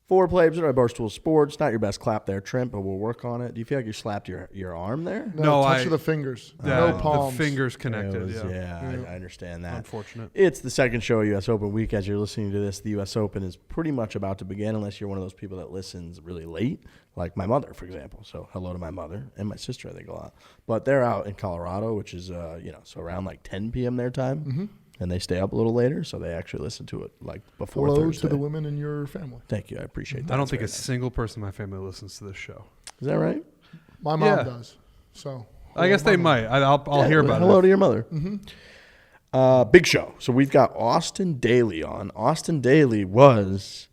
Fore play by Barstool Sports. Not your best clap there, Trent, but we'll work on it. Do you feel like you slapped your arm there? No, touch of the fingers. No palms. The fingers connected. I understand that. Unfortunate. It's the second show of U.S. Open week. As you're listening to this, the U.S. Open is pretty much about to begin, unless you're one of those people that listens really late, like my mother, for example. So hello to my mother and my sister, I think, a lot. But they're out in Colorado, which is so around like 10 p.m. their time. Mm-hmm. And they stay up a little later, so they actually listen to it like before Hello Thursday. to the women in your family. Thank you. I appreciate that. I don't think a single person in my family listens to this show. Is that right? My mom does. So I guess they might. I'll hear about it. Hello to your mother. Mm-hmm. Big show. So we've got Austen Dailey on. Austen Dailey was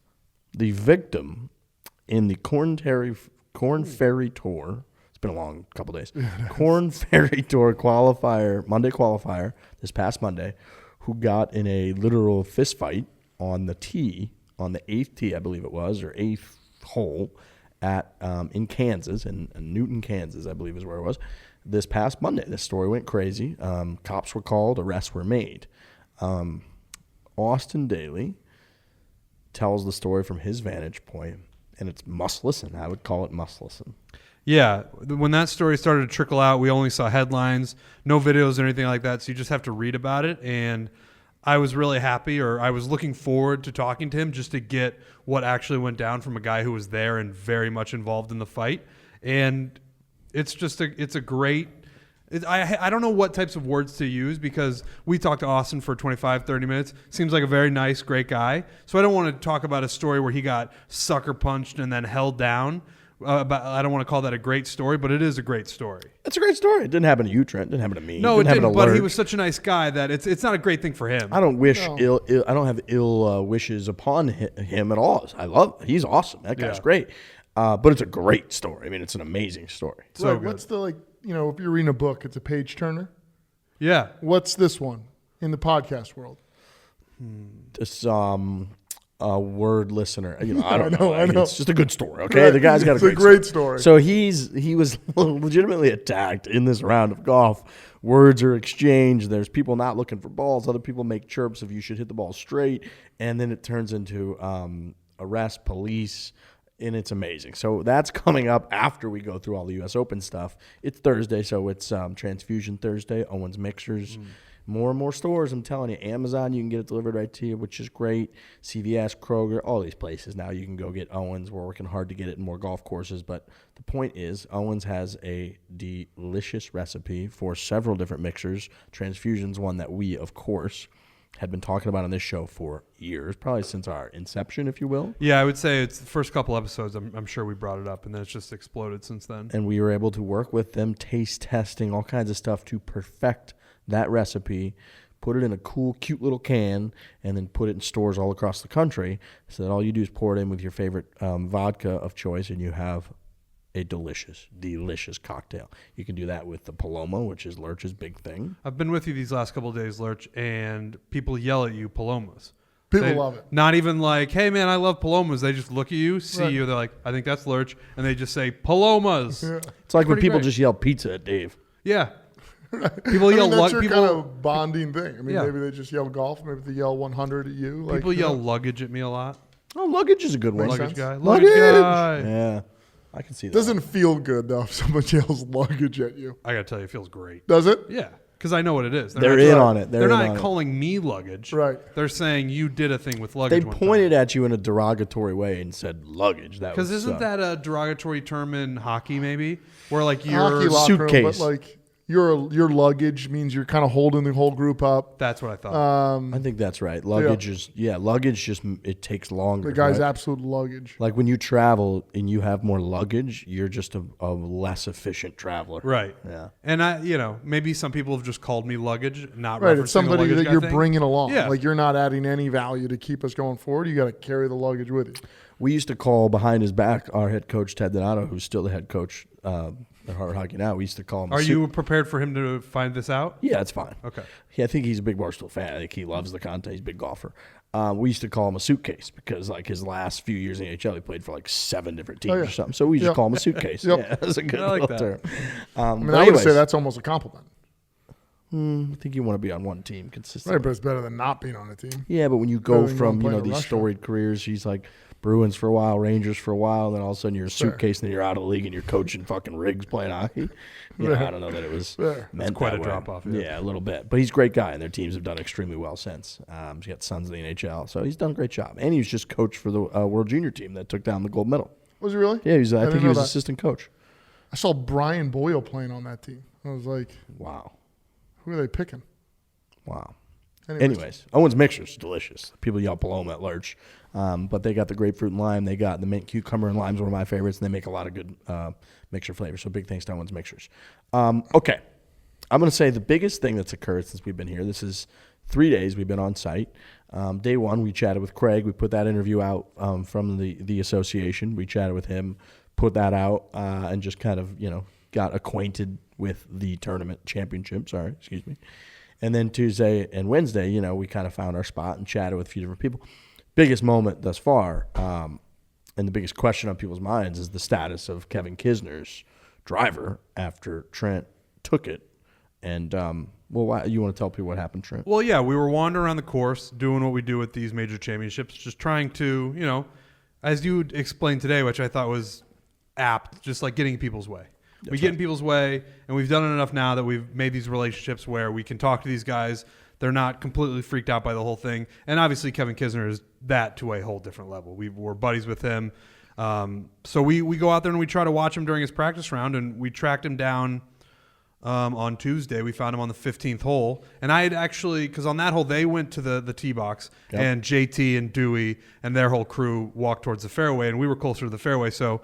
the victim in the Korn Ferry Tour. It's been a long couple days. Korn Ferry Tour Monday qualifier this past Monday, who got in a literal fist fight on the tee, on the 8th tee, I believe it was, or 8th hole in Kansas, in Newton, Kansas, I believe is where it was, this past Monday. This story went crazy. Cops were called, arrests were made. Austen Dailey tells the story from his vantage point, and it's must listen. I would call it must listen. Yeah, when that story started to trickle out, we only saw headlines, no videos or anything like that, so you just have to read about it. And I was really happy, or I was looking forward to talking to him just to get what actually went down from a guy who was there and very much involved in the fight. And it's just it's a great... I don't know what types of words to use, because we talked to Austen for 25, 30 minutes. Seems like a very nice, great guy. So I don't want to talk about a story where he got sucker punched and then held down. But I don't want to call that a great story, but it is a great story. It's a great story. It didn't happen to you, Trent. It didn't happen to me. No, it didn't. But Lurch. he was such a nice guy that it's not a great thing for him. I don't wish I don't have ill wishes upon him at all. He's awesome. That guy's great. But it's a great story. I mean, it's an amazing story. So what's the if you're reading a book, it's a page turner. Yeah. What's this one in the podcast world? This a word listener. I don't know. I know. It's just a good story, okay? Right. The guy's got a great story. So he was legitimately attacked in this round of golf. Words are exchanged. There's people not looking for balls. Other people make chirps if you should hit the ball straight. And then it turns into arrest, police, and it's amazing. So that's coming up after we go through all the U.S. Open stuff. It's Thursday, so it's Transfusion Thursday, Owen's Mixers. More and more stores, I'm telling you. Amazon, you can get it delivered right to you, which is great. CVS, Kroger, all these places now you can go get Owens. We're working hard to get it in more golf courses. But the point is, Owens has a delicious recipe for several different mixers. Transfusion's one that we, of course, had been talking about on this show for years, probably since our inception, if you will. Yeah, I would say it's the first couple episodes. I'm sure we brought it up, and then it's just exploded since then. And we were able to work with them, taste testing, all kinds of stuff to perfect that recipe, put it in a cool, cute little can, and then put it in stores all across the country, so that all you do is pour it in with your favorite vodka of choice, and you have a delicious, delicious cocktail. You can do that with the Paloma, which is Lurch's big thing. I've been with you these last couple of days, Lurch, and people yell at you Palomas. People love it. Not even like, hey, man, I love Palomas. They just look at you, see you, they're like, I think that's Lurch, and they just say Palomas. Yeah. It's like when people just yell pizza at Dave. Yeah. People yell that's your kind of bonding thing. I mean, maybe they just yell golf. Maybe they yell 100 at you. People yell luggage at me a lot. Oh, luggage is a good one. Luggage guy. Luggage guy. Yeah, I can see that. Doesn't feel good, though, if someone yells luggage at you. I got to tell you, it feels great. Does it? Yeah, because I know what it is. They're in on it. They're not calling me luggage. Right. They're saying you did a thing with luggage. They pointed at you in a derogatory way and said luggage. Because isn't that a derogatory term in hockey, maybe? Where like your hockey locker room, suitcase. but like your luggage means you're kind of holding the whole group up. That's what I thought. I think that's right. Luggage luggage just, it takes longer. The guy's absolute luggage. Like when you travel and you have more luggage, you're just a less efficient traveler. Right. Yeah. And maybe some people have just called me luggage, not right. referencing It's somebody the that you're thing. bringing along. Yeah. Like you're not adding any value to keep us going forward. You got to carry the luggage with you. We used to call behind his back our head coach, Ted Donato, who's still the head coach at Hard Hockey now. We used to call him. Are you prepared for him to find this out? Yeah, it's fine. Okay. I think he's a big Barstool fan. I think he loves the content. He's a big golfer. We used to call him a suitcase because, like, his last few years in the NHL, he played for like 7 different teams or something. So we used to call him a suitcase. Yeah, that's a good little term. I would say that's almost a compliment. I think you want to be on one team consistently. Right, but it's better than not being on a team. Yeah, but when you go from these storied careers, he's like Bruins for a while, Rangers for a while, and then all of a sudden you're a suitcase, and then you're out of the league, and you're coaching fucking rigs playing hockey. I don't know that it was meant quite that a way. drop-off, Yeah, a little bit. But he's a great guy, and their teams have done extremely well since. He's got sons in the NHL, so he's done a great job. And he was just coach for the World Junior team that took down the gold medal. Was he really? Yeah, I think he was that. assistant coach. I saw Brian Boyle playing on that team. I was like, wow. Who are they picking? Wow. Anyways, Owen's mixer's delicious. People yell Paloma at Lurch. But they got the grapefruit and lime. They got the mint cucumber and lime's one of my favorites, and they make a lot of good mixer flavors. So big thanks to Owen's Mixers. Okay. I'm going to say the biggest thing that's occurred since we've been here, this is 3 days we've been on site. Day one, we chatted with Craig. We put that interview out from the association. We chatted with him, put that out, and just kind of, got acquainted with the tournament championship. And then Tuesday and Wednesday, we kind of found our spot and chatted with a few different people. Biggest moment thus far, and the biggest question on people's minds is the status of Kevin Kisner's driver after Trent took it. And, why, you want to tell people what happened, Trent? Well, yeah, we were wandering around the course, doing what we do with these major championships, just trying to, as you explained today, which I thought was apt, just like getting in people's way. We get in people's way, and we've done it enough now that we've made these relationships where we can talk to these guys. They're not completely freaked out by the whole thing. And obviously Kevin Kisner is that to a whole different level. We're buddies with him. So we go out there and we try to watch him during his practice round, and we tracked him down on Tuesday. We found him on the 15th hole. And I had actually, because on that hole they went to the tee box, and JT and Dewey and their whole crew walked towards the fairway, and we were closer to the fairway. So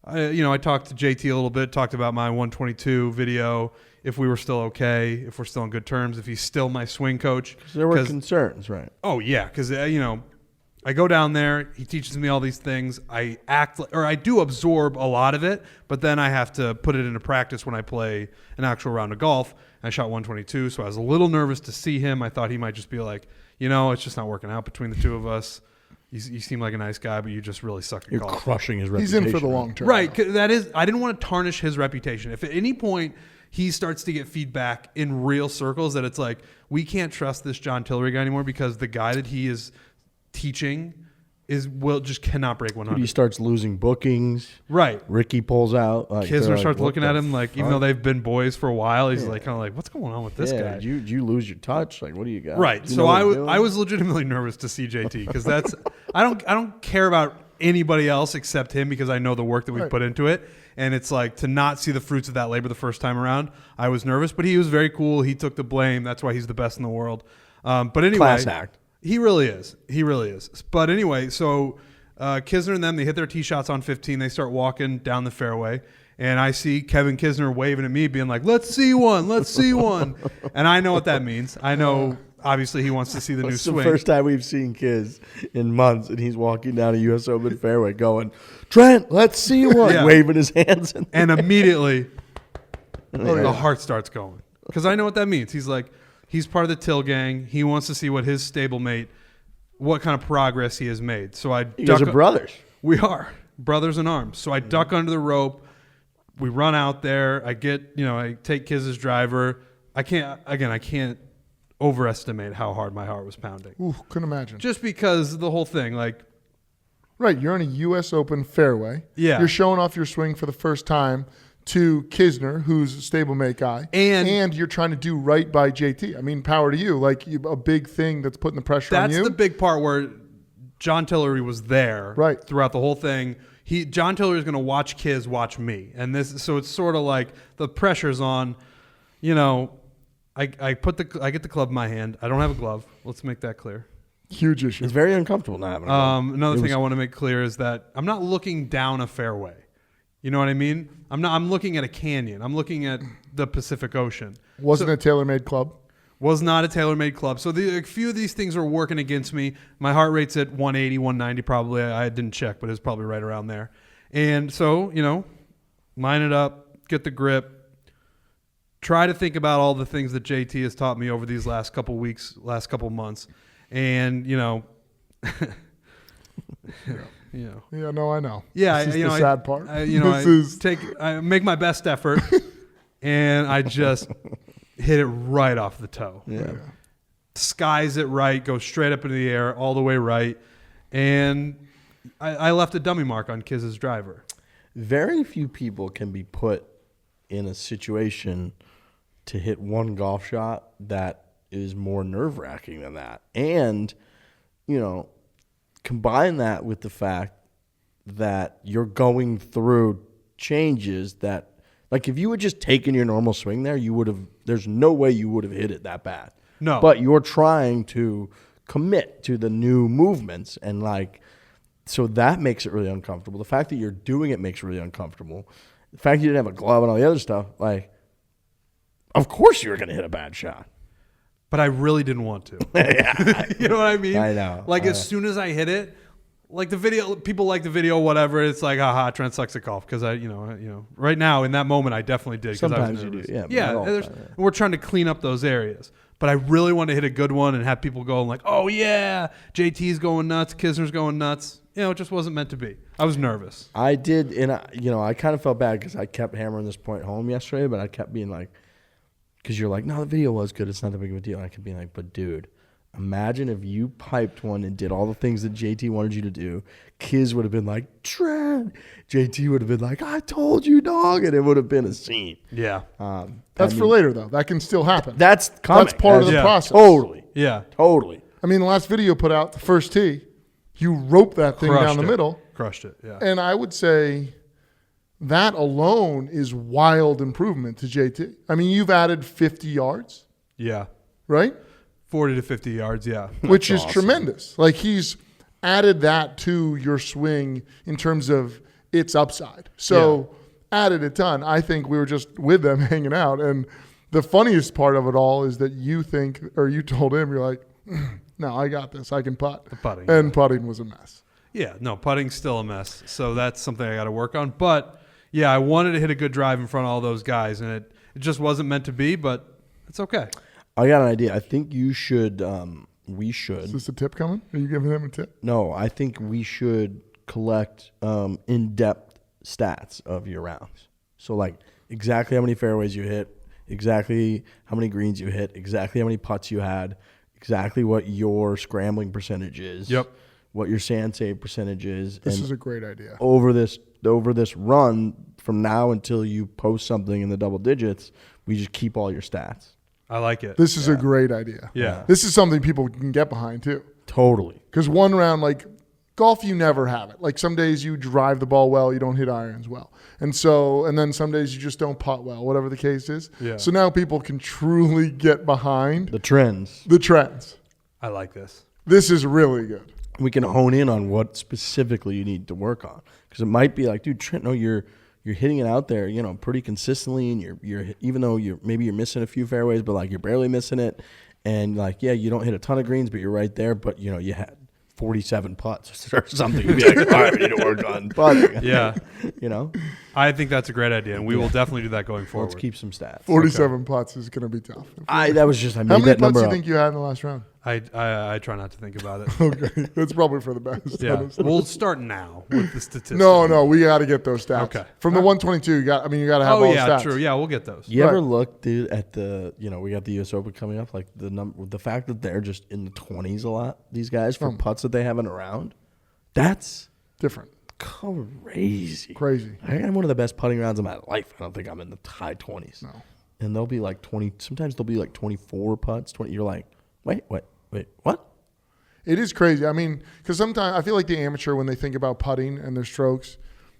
I talked to JT a little bit, talked about my 122 video, if we were still okay, if we're still on good terms, if he's still my swing coach. There were concerns, right? Oh, yeah, because, I go down there, he teaches me all these things. I do absorb a lot of it, but then I have to put it into practice when I play an actual round of golf. I shot 122, so I was a little nervous to see him. I thought he might just be like, it's just not working out between the two of us. You seem like a nice guy, but you just really suck at golf. You're crushing his reputation. He's in for the long term. Right. I didn't want to tarnish his reputation. If at any point he starts to get feedback in real circles that it's like, we can't trust this John Tillery guy anymore because the guy that he is teaching just cannot break 100. He starts losing bookings. Right. Ricky pulls out. Kisner starts looking at him like, even though they've been boys for a while, he's like, kind of like, what's going on with this guy? Did you lose your touch? Like, what do you got? Right. So I was legitimately nervous to see JT because I don't care about anybody else except him because I know the work that we've put into it. And it's like to not see the fruits of that labor the first time around. I was nervous, but he was very cool. He took the blame. That's why he's the best in the world. But anyway, class act. He really is. He really is. But anyway, so Kisner and them, they hit their tee shots on 15. They start walking down the fairway. And I see Kevin Kisner waving at me, being like, let's see one. Let's see one. And I know what that means. I know, obviously, he wants to see the new swing. It's the first time we've seen Kiz in months. And he's walking down a U.S. Open fairway going, Trent, let's see one. Waving his hands. And immediately, the heart starts going. Because I know what that means. He's like, he's part of the Till gang. He wants to see what his stablemate, what kind of progress he has made. So you guys are brothers. We are brothers in arms. So I duck under the rope. We run out there. I take Kiz's driver. I can't overestimate how hard my heart was pounding. Ooh, couldn't imagine. Just because the whole thing, right, you're on a U.S. Open fairway. Yeah. You're showing off your swing for the first time to Kisner, who's a stablemate guy, and you're trying to do right by JT. I mean, power to you. A big thing that's putting the pressure on you. That's the big part where John Tillery was there throughout the whole thing. John Tillery is going to watch Kiz watch me, and so it's sort of like the pressure's on. I get the club in my hand. I don't have a glove. Let's make that clear. Huge issue. It's very uncomfortable not having a glove. Another thing I want to make clear is that I'm not looking down a fairway. You know what I mean? I'm looking at a canyon. I'm looking at the Pacific Ocean. Wasn't a tailor-made club? Was not a tailor-made club. So a few of these things are working against me. My heart rate's at 180, 190 probably. I didn't check, but it was probably right around there. And so, line it up, get the grip, try to think about all the things that JT has taught me over these last couple weeks, last couple months. And, Yeah, no, I know. Yeah, this is the sad part. I make my best effort, and I just hit it right off the toe. Yeah. Skies it right, goes straight up into the air, all the way right, and I left a dummy mark on Kiz's driver. Very few people can be put in a situation to hit one golf shot that is more nerve-wracking than that. And, combine that with the fact that you're going through changes that, like, if you had just taken your normal swing there, there's no way you would have hit it that bad. No. But you're trying to commit to the new movements, and, like, so that makes it really uncomfortable. The fact that you're doing it makes it really uncomfortable. The fact you didn't have a glove and all the other stuff, like, of course you were going to hit a bad shot. But I really didn't want to. You know what I mean? I know. Like, as soon as I hit it, like the video, people like the video, whatever. It's like, haha, Trent sucks at golf. Because right now in that moment, I definitely did. Sometimes you do, yeah. We're trying to clean up those areas. But I really want to hit a good one and have people go like, oh yeah, JT's going nuts, Kisner's going nuts. It just wasn't meant to be. I was nervous. I did, and I kind of felt bad because I kept hammering this point home yesterday, but I kept being like, because you're like, no, the video was good. It's not that big of a deal. And I kept being like, but dude, imagine if you piped one and did all the things that JT wanted you to do. Kiz would have been like, Trent. JT would have been like, I told you, dog. And it would have been a scene. Yeah. That's for later, though. That can still happen. That's coming. That's part of the process. Totally. Yeah. Totally. I mean, the last video put out, the first tee, you roped that thing down the middle. Crushed it, yeah. And I would say that alone is wild improvement to JT. I mean, you've added 50 yards. Yeah. Right? 40 to 50 yards, yeah. Which is awesome. Tremendous. Like, he's added that to your swing in terms of its upside. So, added a ton. I think we were just with them hanging out. And the funniest part of it all is that you told him, you're like, no, I got this. I can putt. The putting. And putting was a mess. Yeah, no, putting's still a mess. So that's something I got to work on. But, yeah, I wanted to hit a good drive in front of all those guys, and it just wasn't meant to be, but it's okay. I got an idea. I think you should, we should. Is this a tip coming? Are you giving them a tip? No, I think we should collect in-depth stats of your rounds. So, like, exactly how many fairways you hit, exactly how many greens you hit, exactly how many putts you had, exactly what your scrambling percentage is. Yep. What your sand save percentage is. This is a great idea. Over this run, from now until you post something in the double digits, we just keep all your stats. I like it. This is a great idea. Yeah. This is something people can get behind, too. Totally. Because one round, like, golf, you never have it. Like, some days you drive the ball well, you don't hit irons well. And then some days you just don't putt well, whatever the case is. Yeah. So now people can truly get behind the trends. I like this. This is really good. We can hone in on what specifically you need to work on. Because it might be like, dude, Trent, no, you're hitting it out there, pretty consistently, and you're even though you're missing a few fairways, but like you're barely missing it, and like you don't hit a ton of greens, but you're right there. But you had 47 putts or something. You'd be like, all right, we need to work on putting. Yeah, I think that's a great idea, and we will definitely do that going forward. Let's keep some stats. 47 putts is going to be tough. I made that number up. How many putts do you think you had in the last round? I try not to think about it. Okay, that's probably for the best. Yeah, we'll start now with the statistics. No, we got to get those stats. Okay, from the 122, you got to have all the stats. True. Yeah, we'll get those. You ever look, dude, at the we got the U.S. Open coming up, like the fact that they're just in the 20s a lot. These guys for putts that they have in a round, that's different. Crazy. I had one of the best putting rounds of my life. I don't think I'm in the high 20s. No. And they'll be like 20. Sometimes they'll be like 24 putts. 20. You're like, wait, what? It is crazy. I mean, because sometimes I feel like the amateur, when they think about putting and their strokes,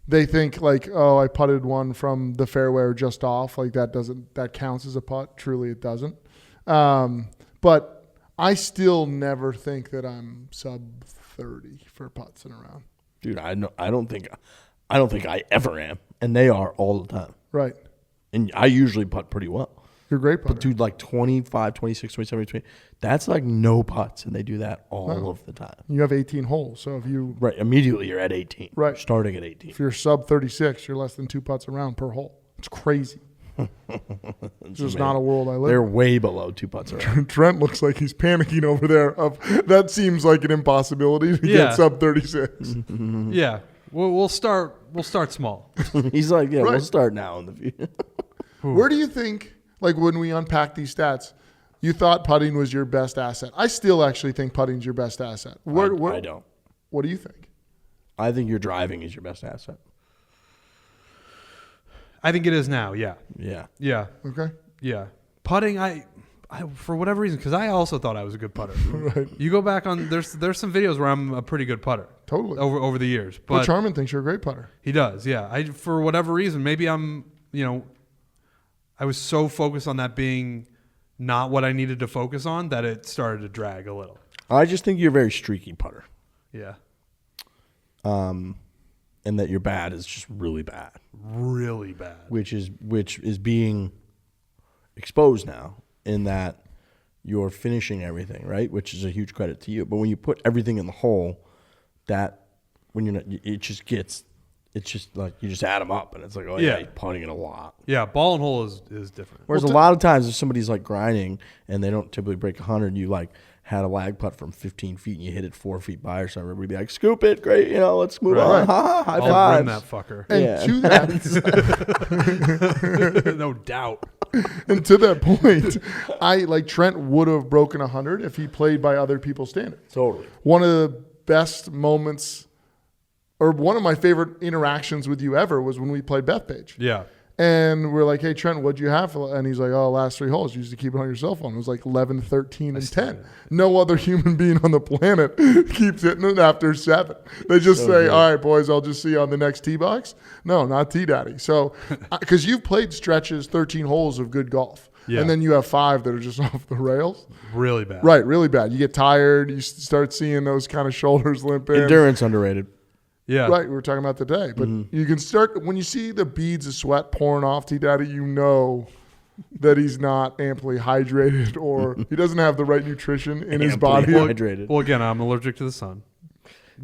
they think like, oh, I putted one from the fairway or just off. Like that counts as a putt. Truly, it doesn't. But I still never think that I'm sub 30 for putts in a round. Dude, I don't think I ever am, and they are all the time. Right. And I usually putt pretty well. You're a great putter. But dude, like 25, 26, 27, 28, that's like no putts, and they do that all of the time. You have 18 holes, so if you... Right, immediately you're at 18. Right. You're starting at 18. If you're sub 36, you're less than 2 putts around per hole. It's crazy. It's just not a world I live in. They're way below 2 putts around. Trent looks like he's panicking over there. That seems like an impossibility to get sub 36. Yeah. We'll start small. He's like, we'll start now in the future. Where do you think... Like when we unpack these stats, you thought putting was your best asset. I still actually think putting's your best asset. I don't. What do you think? I think your driving is your best asset. I think it is now. Yeah. Yeah. Yeah. Okay. Yeah. Putting, I for whatever reason, because I also thought I was a good putter. Right. You go back on, there's some videos where I'm a pretty good putter. Totally. Over the years. Well, But Charman thinks you're a great putter. he does, yeah. For whatever reason, maybe I'm, I was so focused on that being not what I needed to focus on that it started to drag a little. I just think you're a very streaky putter. Yeah. And that your bad is just really bad. Really bad. Which is being exposed now in that you're finishing everything, right? Which is a huge credit to you. But when you put everything in the hole, when you're not, it's just like you just add them up and it's like, oh yeah, you're putting it a lot. Yeah, ball and hole is different. Whereas a lot of times if somebody's like grinding and they don't typically break 100, you like had a lag putt from 15 feet and you hit it 4 feet by or something, everybody be like, scoop it, great, let's move on. Ha, high I'll fives. bring that fucker. And to that, No doubt. and to that point, Trent would have broken 100 if he played by other people's standards. Totally. One of the best moments, or one of my favorite interactions with you ever, was when we played Bethpage. Yeah. And we're like, hey, Trent, what'd you have? And he's like, last 3 holes. You used to keep it on your cell phone. It was like 11, 13, and 10. No other human being on the planet keeps hitting it after 7. They just say, good. all right, boys, I'll just see you on the next tee box. No, not tee daddy. So, because you've played stretches, 13 holes of good golf. Yeah. And then you have 5 that are just off the rails. Really bad. Right, really bad. You get tired. You start seeing those kind of shoulders limp in. Endurance underrated. Yeah. Right, we were talking about today. But you can start, when you see the beads of sweat pouring off T Daddy, you know that he's not amply hydrated or he doesn't have the right nutrition in his body. Hydrated. Well, again, I'm allergic to the sun.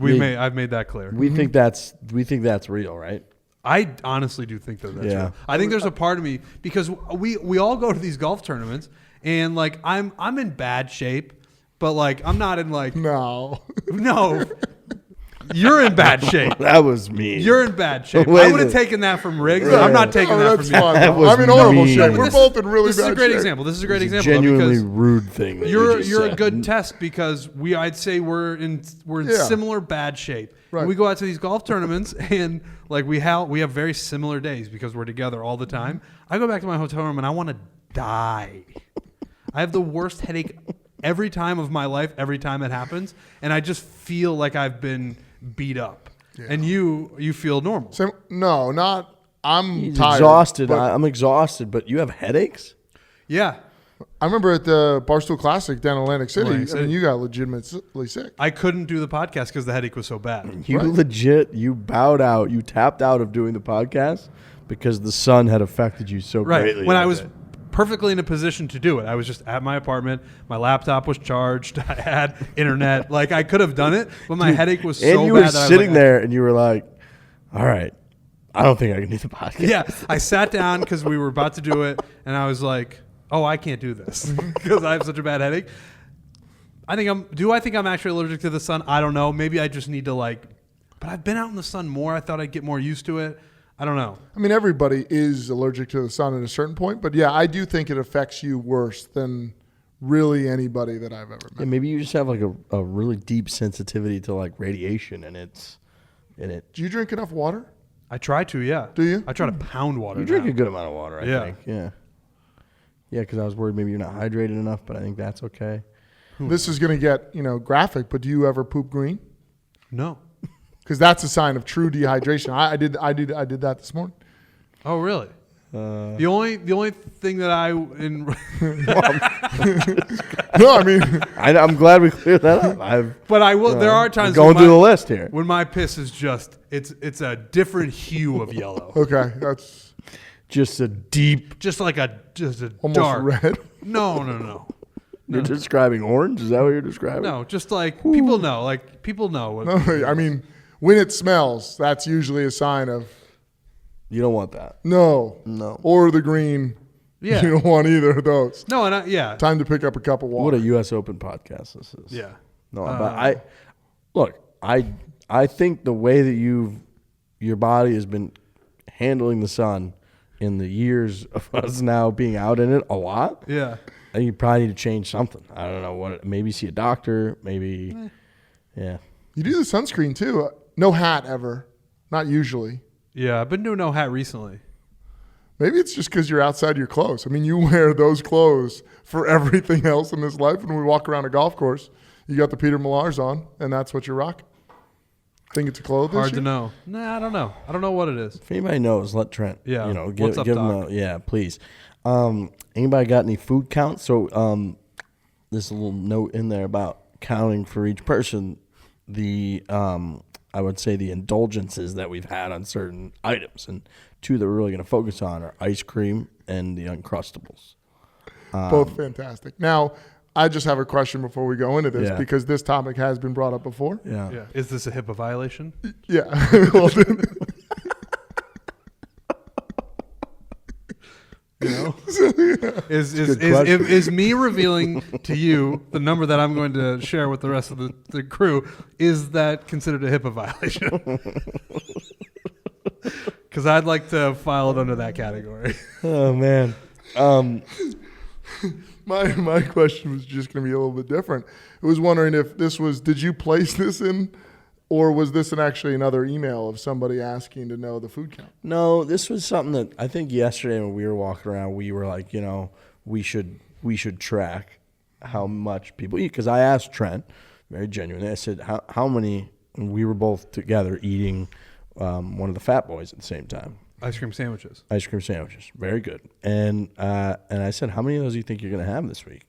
I've made that clear. We think that's real, right? I honestly do think that's Yeah. true. I think there's a part of me, because we all go to these golf tournaments and like I'm in bad shape, but like I'm not in like No. You're in bad shape. That was mean. You're in bad shape. Wait I a would have minute. taken that from Riggs. Right. I'm not taking that that's from you. fine. That was I'm in horrible mean. shape. We're both in really This bad is a great shape. example. This is a great It's a example. genuinely Because rude thing. That you're you just a said. good test, because I'd say we're in Yeah. similar bad shape. Right. We go out to these golf tournaments and like we have very similar days because we're together all the time. I go back to my hotel room and I want to die. I have the worst headache every time of my life, every time it happens, and I just feel like I've been beat up. Yeah. And you feel normal. I'm He's tired. exhausted. but I'm exhausted, but you have headaches? Yeah. I remember at the Barstool Classic down in Atlantic City, Atlantic City. I mean, you got legitimately sick. I couldn't do the podcast because the headache was so bad. You bowed out. You tapped out of doing the podcast because the sun had affected you so greatly. When I that was day. perfectly in a position to do it. I was just at my apartment. My laptop was charged. I had internet. Like I could have done it, but my headache was so bad. And you were that I was sitting like, there and you were like, all right, I don't think I can do the podcast. Yeah, I sat down because we were about to do it, and I was like, "Oh, I can't do this because I have such a bad headache." I think I'm actually allergic to the sun? I don't know. Maybe I just need to but I've been out in the sun more. I thought I'd get more used to it. I don't know. I mean, everybody is allergic to the sun at a certain point, but yeah, I do think it affects you worse than really anybody that I've ever met. Yeah, maybe you just have like a really deep sensitivity to like radiation and it's in it. Do you drink enough water? I try to, yeah. Do you? I try to pound water. You drink now. a good amount of water, I Yeah. think. Yeah. Yeah, because I was worried maybe you're not hydrated enough, but I think that's okay. This is going to get, graphic, but do you ever poop green? No. Because that's a sign of true dehydration. I did that this morning. Oh, really? The only thing that No, I mean, I'm glad we cleared that up. but I will. There are times going when through the list here. when my piss is just it's a different hue of yellow, okay, that's Just a deep. just a almost dark red. No. You're describing orange? Is that what you're describing? No, just like people know. Like people know. What, No, I mean, when it smells, that's usually a sign of You don't want that. no. Or the green. Yeah. You don't want either of those. No, and yeah. Time to pick up a cup of water. What a U.S. Open podcast this is. Yeah. No, but I think the way that your body has been handling the sun in the years of us now being out in it a lot. Yeah. I think you probably need to change something. I don't know what. Maybe see a doctor. Maybe, yeah. You do the sunscreen too. No hat ever. Not usually. Yeah, I've been doing no hat recently. Maybe it's just because you're outside your clothes. I mean, you wear those clothes for everything else in this life. And when we walk around a golf course, you got the Peter Millars on, and that's what you rock. Think it's a clothes Hard issue? to know. Nah, I don't know. I don't know what it is. If anybody knows, let Trent. Yeah. Give, What's up, give Doc? him please. Anybody got any food counts? So there's a little note in there about counting for each person the I would say the indulgences that we've had on certain items, and two that we're really going to focus on are ice cream and the Uncrustables. Both fantastic. Now, I just have a question before we go into this because this topic has been brought up before. Yeah. Is this a HIPAA violation? Yeah. Well, You know, is me revealing to you the number that I'm going to share with the rest of the crew, is that considered a HIPAA violation? Because I'd like to file it under that category. Oh man. My question was just going to be a little bit different. I was wondering if this was, did you place this in, or was this actually another email of somebody asking to know the food count? No, this was something that I think yesterday when we were walking around, we were like, we should track how much people eat. Because I asked Trent, very genuinely, I said, how many, and we were both together eating one of the Fat Boys at the same time. Ice cream sandwiches. Ice cream sandwiches. Very good. And I said, how many of those do you think you're going to have this week?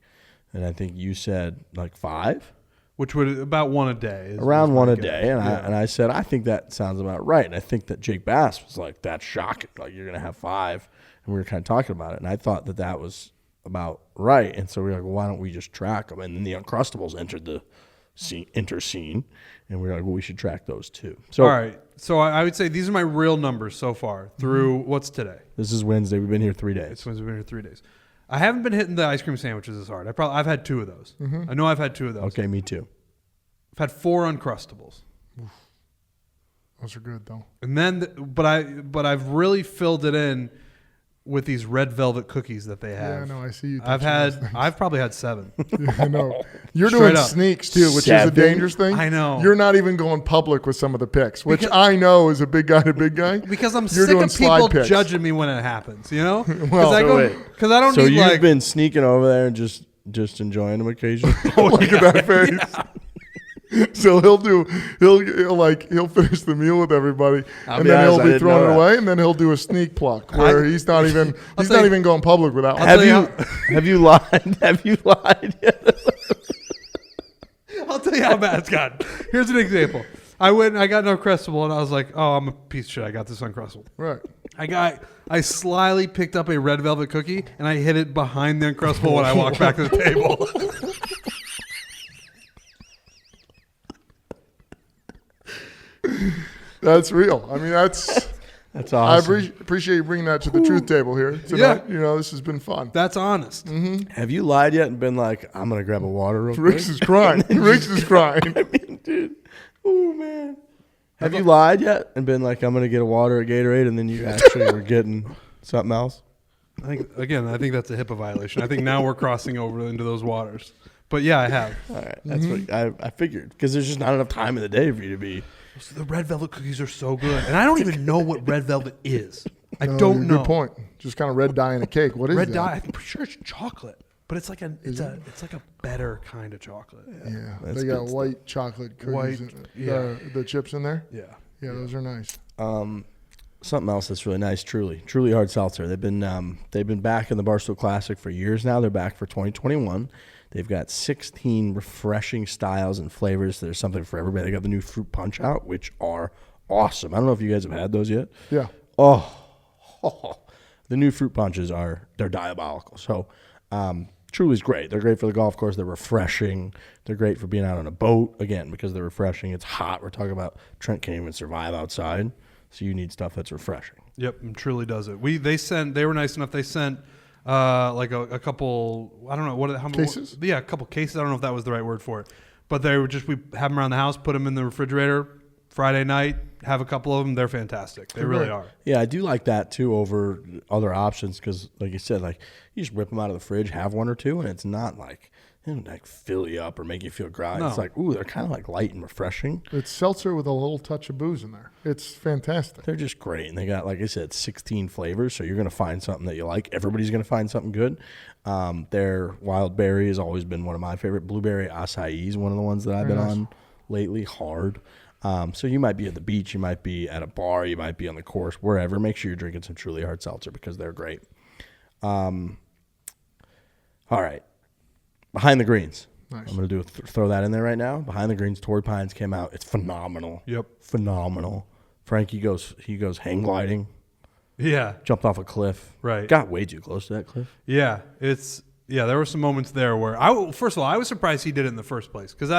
And I think you said like 5. Which would about one a day. Around one a day. And I said, I think that sounds about right. And I think that Jake Bass was like, that's shocking. Like, you're going to have 5. And we were kind of talking about it. And I thought that was about right. And so we were like, well, why don't we just track them? And then the Uncrustables entered the scene. And we were like, well, we should track those too. So, all right. So I would say these are my real numbers so far through what's today. This is Wednesday. We've been here 3 days. It's Wednesday. We've been here 3 days. I haven't been hitting the ice cream sandwiches as hard. I've had 2 of those. Mm-hmm. I know I've had 2 of those. Okay, me too. I've had 4 Uncrustables. Oof. Those are good though. And then, but I've really filled it in with these red velvet cookies that they have. Yeah, I know. I see you. I've probably had 7. Yeah, I know. You're Straight doing up. sneaks too, which 7? is a dangerous thing. I know. You're not even going public with some of the picks, which I know is a big guy to big guy. Because I'm You're sick doing of people slide picks. judging me when it happens, you know? Well, Because I don't So need you've like... been sneaking over there and just enjoying them occasionally? Look at that face. Yeah. So he'll finish the meal with everybody, and then he'll be throwing it away, and then he'll do a sneak pluck where he's not even going public with that one. Have you lied? Have you lied yet? I'll tell you how bad it's gotten. Here's an example. I went and I got an Uncrustable, and I was like, oh, I'm a piece of shit. I got this Uncrustable. Right. I slyly picked up a red velvet cookie, and I hid it behind the Uncrustable when I walked back to the table. That's real. I mean, that's awesome. I appreciate you bringing that to the truth table here tonight. Yeah. This has been fun. That's honest. Mm-hmm. Have you lied yet and been like, I'm going to grab a water real quick? Ricks is crying. Ricks is crying. I mean, dude. Oh, man. Have you lied yet and been like, I'm going to get a water at Gatorade, and then you actually were getting something else? I think that's a HIPAA violation. I think now we're crossing over into those waters. But yeah, I have. All right. That's what I figured. Because there's just not enough time in the day for you to be. So the red velvet cookies are so good. And I don't even know what red velvet is. I don't know. Good point. Just kind of red dye in a cake. What is red that? dye? I'm pretty sure it's chocolate. But it's like it's like a better kind of chocolate. Yeah. That's They got good white chocolate cookies. The chips in there? Yeah. Yeah, those are nice. Something else that's really nice, Truly Hard Seltzer. They've been back in the Barstool Classic for years now. They're back for 2021. They've got 16 refreshing styles and flavors. There's something for everybody. They got the new fruit punch out, which are awesome. I don't know if you guys have had those yet. Yeah. Oh, the new fruit punches they're diabolical. So Truly's great. They're great for the golf course. They're refreshing. They're great for being out on a boat, again, because they're refreshing. It's hot. We're talking about Trent can't even survive outside. So you need stuff that's refreshing. Yep, and Truly does it. They were nice enough. They sent like a couple, I don't know how many cases. Yeah, a couple cases. I don't know if that was the right word for it, but we have them around the house, put them in the refrigerator Friday night, have a couple of them. They're fantastic. They really are. Yeah, I do like that too over other options because, like you said, like you just rip them out of the fridge, have one or two, and it's not like They don't like fill you up or make you feel groggy. No. It's like, ooh, they're kind of like light and refreshing. It's seltzer with a little touch of booze in there. It's fantastic. They're just great. And they got, like I said, 16 flavors. So you're going to find something that you like. Everybody's going to find something good. Their wild berry has always been one of my favorite. Blueberry acai is one of the ones that I've been on lately. Hard. So you might be at the beach. You might be at a bar. You might be on the course, wherever. Make sure you're drinking some truly hard seltzer because they're great. All right. Behind the Greens. Nice. I'm going to throw that in there right now. Behind the Greens, Torrey Pines came out. It's phenomenal. Yep. Phenomenal. Frankie goes hang gliding, Yeah. jumped off a cliff. Right. Got way too close to that cliff. Yeah. There were some moments there where first of all, I was surprised he did it in the first place because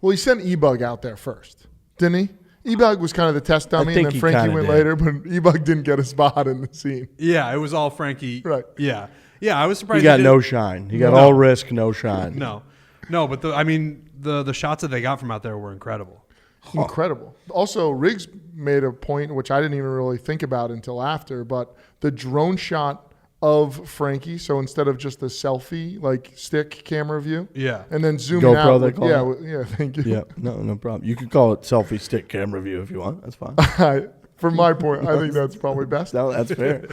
Well, he sent E-Bug out there first, didn't he? E-Bug was kind of the test dummy, and think then he Frankie kinda went did. later, but E-Bug didn't get a spot in the scene. yeah, it was all Frankie. Right. Yeah. Yeah, I was surprised. He got did- no shine. He got No. all risk, no shine. No, but the shots that they got from out there were incredible. Incredible. Also, Riggs made a point, which I didn't even really think about until after, but the drone shot of Frankie, so instead of just the selfie, like stick camera view, Yeah. and then zooming GoPro, out. they call Yeah, thank you. Yeah, no problem. You could call it selfie stick camera view if you want. That's fine. From my point, I think that's probably best. No, that's fair.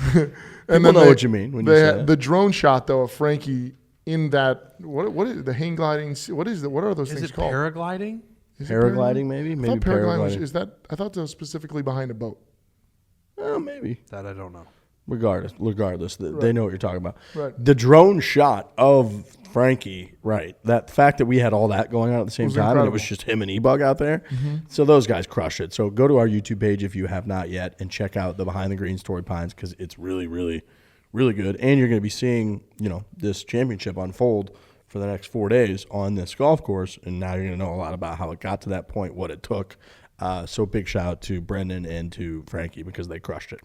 And People know what you mean when you say it. The drone shot though of Frankie in that what is the hang gliding? What are those Is things it called? paragliding? Is it Paragliding, maybe? I Maybe thought paragliding paragliding. is that? I thought that was specifically behind a boat. Oh, maybe. That I don't know. Regardless, they know what you're talking about. Right. The drone shot of Frankie, right? That fact that we had all that going on at the same Was time, and it incredible. was just him and E-Bug out there. So those guys crushed it. So go to our YouTube page if you have not yet and check out the Behind the Greens Torrey Pines because it's really, really, really good. And you're going to be seeing, this championship unfold for the next 4 days on this golf course, and now you're going to know a lot about how it got to that point, what it took. So big shout out to Brendan and to Frankie because they crushed it.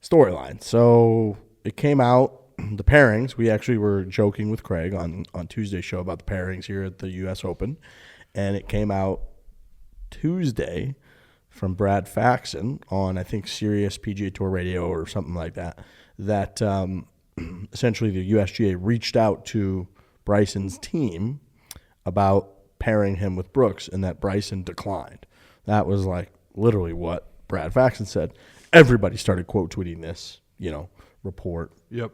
Storyline. So it came out, the pairings. We actually were joking with Craig on Tuesday's show about the pairings here at the U.S. Open, and it came out Tuesday from Brad Faxon on, I think, Sirius PGA Tour Radio or something like that, that essentially the USGA reached out to Bryson's team about pairing him with Brooks, and that Bryson declined. That was like literally what Brad Faxon said. Everybody started quote tweeting this, report, Yep.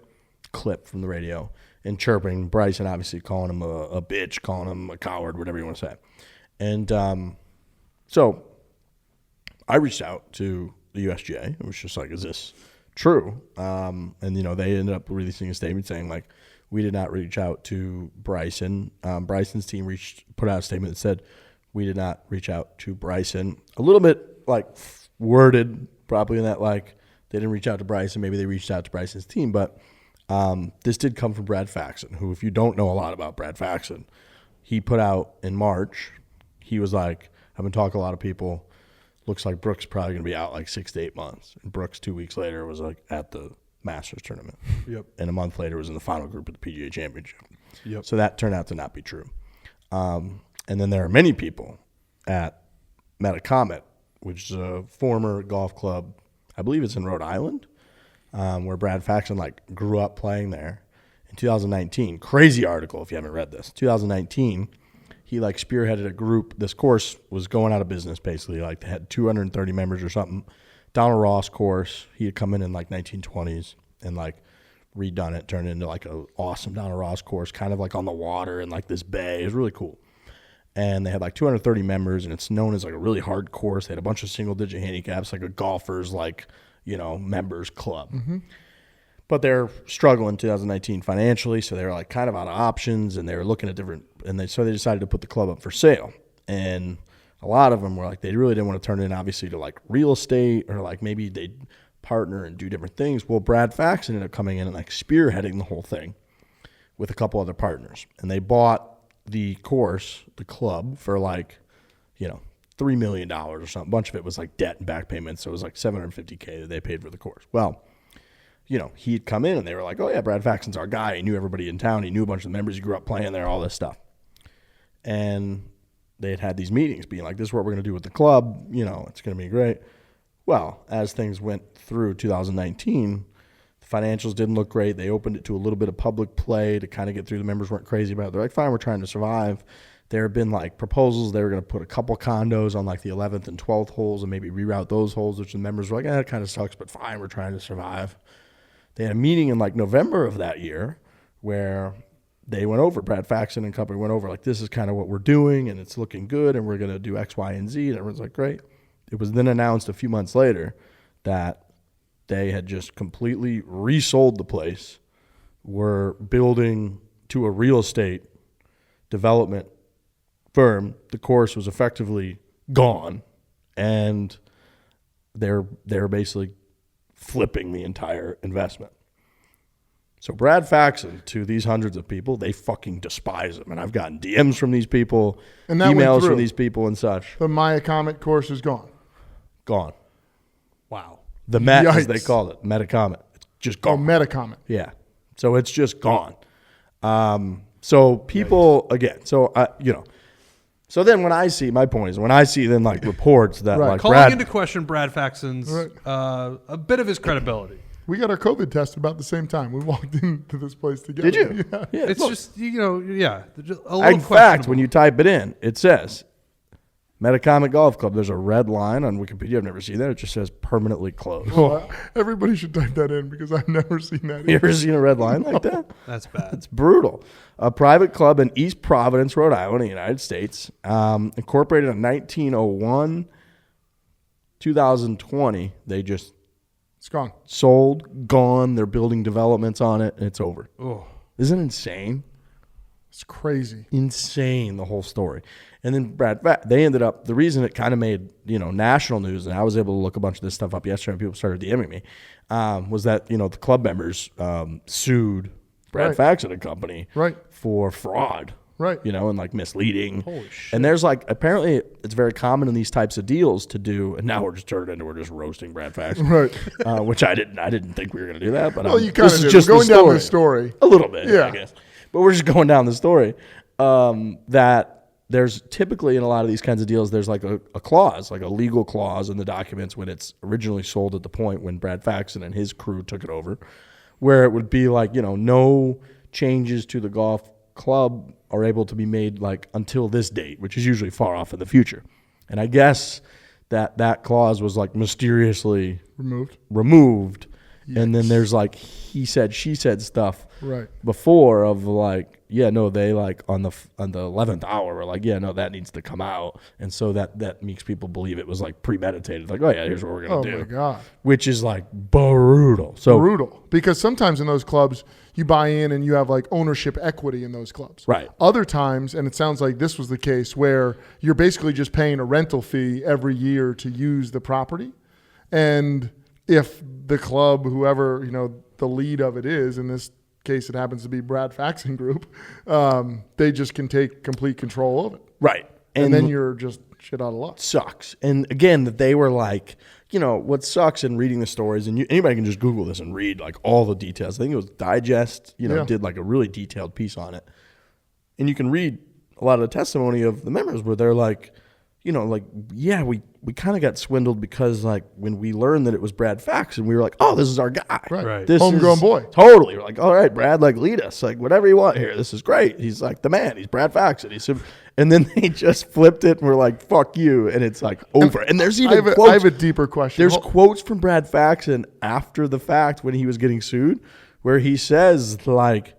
clip from the radio, and chirping Bryson, obviously calling him a bitch, calling him a coward, whatever you want to say. And so I reached out to the USGA. It was just like, is this true? And, they ended up releasing a statement saying, like, we did not reach out to Bryson. Bryson's team put out a statement that said, we did not reach out to Bryson. A little bit, like, worded probably in that, like, they didn't reach out to Bryson. Maybe they reached out to Bryson's team. But this did come from Brad Faxon, who, if you don't know a lot about Brad Faxon, he put out in March, he was like, I've been talking to a lot of people. Looks like Brooks probably going to be out like 6 to 8 months. And Brooks 2 weeks later was like at the Masters tournament. Yep. And a month later was in the final group of the PGA Championship. Yep. So that turned out to not be true. And then there are many people at Metacomet, which is a former golf club, I believe it's in Rhode Island, where Brad Faxon grew up playing there. In 2019, crazy article if you haven't read this. 2019, he spearheaded a group. This course was going out of business basically. They had 230 members or something. Donald Ross course. He had come in 1920s and redone it, turned it into an awesome Donald Ross course, kind of on the water in this bay. It was really cool. And they had 230 members, and it's known as a really hard course. They had a bunch of single-digit handicaps, like a golfer's members club. Mm-hmm. But they're struggling 2019 financially, so they were kind of out of options, and they were looking at different. And so they decided to put the club up for sale. And a lot of them were they really didn't want to turn it in, obviously, to real estate or maybe they'd partner and do different things. Well, Brad Faxon ended up coming in and spearheading the whole thing with a couple other partners, and they bought the course, the club, for $3 million or something. A bunch of it was debt and back payments, so it was $750K that they paid for the course. Well, he'd come in and they were like, oh yeah, Brad Faxon's our guy. He knew everybody in town. He knew a bunch of the members. He grew up playing there, all this stuff. And they had these meetings being like, this is what we're going to do with the club. It's going to be great. Well, as things went through 2019, the Financials didn't look great. They opened it to a little bit of public play to kind of get through. The members weren't crazy about it. They're like, fine, we're trying to survive. There have been like proposals. They were going to put a couple condos on like the 11th and 12th holes and maybe reroute those holes, which the members were like, it kind of sucks, but fine, we're trying to survive. They had a meeting in like November of that year where they went over, Brad Faxon and company went over, like, this is kind of what we're doing and it's looking good and we're going to do X, Y, and Z. And everyone's like, great. It was then announced a few months later that they had just completely resold the place, were building to a real estate development firm. The course was effectively gone, and they're basically flipping the entire investment. So Brad Faxon, to these hundreds of people, they fucking despise him. And I've gotten DMs from these people, and that emails from these people and such. The Maya Comet course is gone. Gone. Wow. The Met, Yikes. as they call it, Metacomet. It's just gone. Oh, Metacomet. Yeah. So it's just gone. So people, again, so, so then when I see, my point is, when I see then like reports that Right. like Calling into question Brad Faxon's Right. a bit of his credibility. We got our COVID test about the same time. We walked into this place together. Did you? Yeah. Yeah. It's look, just, a little in fact, questionable. when you type it in, it says Metacomet Golf Club. There's a red line on Wikipedia. I've never seen that. It just says permanently closed. Well, everybody should type that in because I've never seen that. You ever seen a red line like that? That's bad. It's brutal. A private club in East Providence, Rhode Island, in the United States, incorporated in 1901, 2020. They just It's gone. sold, gone. They're building developments on it, and it's over. Oh. Isn't it insane? It's crazy. Insane, the whole story. And then they ended up, the reason it kind of made, national news, and I was able to look a bunch of this stuff up yesterday and people started DMing me, was that, the club members sued Brad Faxon and company for fraud. Right. And like misleading. Holy shit. And there's like, apparently it's very common in these types of deals to do, and now we're just roasting Brad Faxon. Right. Which I didn't think we were going to do that, but Well, you kind of just going down the story. a little bit, Yeah. I guess. But we're just going down the story that there's typically in a lot of these kinds of deals, there's like a clause, like a legal clause in the documents when it's originally sold at the point when Brad Faxon and his crew took it over, where it would be like, no changes to the golf club are able to be made like until this date, which is usually far off in the future. And I guess that clause was like mysteriously removed. And then there's like he said, she said stuff before of like, yeah, no, they like on the 11th hour were like, yeah, no, that needs to come out. And so that makes people believe it was like premeditated. Like, oh yeah, here's what we're going to do. Oh my God. Which is like brutal. Brutal. Because sometimes in those clubs, you buy in and you have like ownership equity in those clubs. Right. Other times, and it sounds like this was the case, where you're basically just paying a rental fee every year to use the property. And if the club, whoever, the lead of it is, in this case it happens to be Brad Faxon Group, they just can take complete control of it. Right. And then you're just shit out of luck. Sucks. And again, that they were like, what sucks in reading the stories, and anybody can just Google this and read like all the details. I think it was Digest, did like a really detailed piece on it. And you can read a lot of the testimony of the members where they're like, yeah, we kind of got swindled because like when we learned that it was Brad Faxon, we were like, oh, this is our guy. Right. This Homegrown is boy. Totally. We're like, all right, Brad, like lead us. Like whatever you want here. This is great. He's like the man. He's Brad Faxon. And then they just flipped it and we're like, fuck you. And it's like over. And there's even quotes. I have a deeper question. There's quotes from Brad Faxon after the fact when he was getting sued where he says like,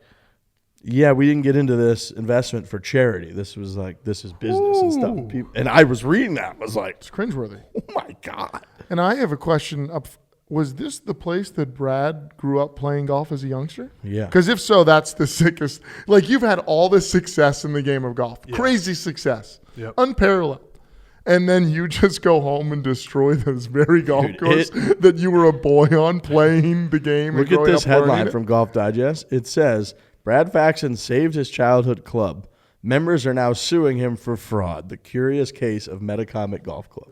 yeah, we didn't get into this investment for charity. This was like, this is business and stuff. And I was reading that. I was like, It's cringeworthy. oh my God. And I have a question. Was this the place that Brad grew up playing golf as a youngster? Yeah. Because if so, that's the sickest. Like, you've had all this success in the game of golf. Yeah. Crazy success. Yep. Unparalleled. And then you just go home and destroy this very golf course that you were a boy on playing the game. Look at this headline from Golf Digest. It says, Brad Faxon saved his childhood club. Members are now suing him for fraud. The curious case of Metacomet Golf Club.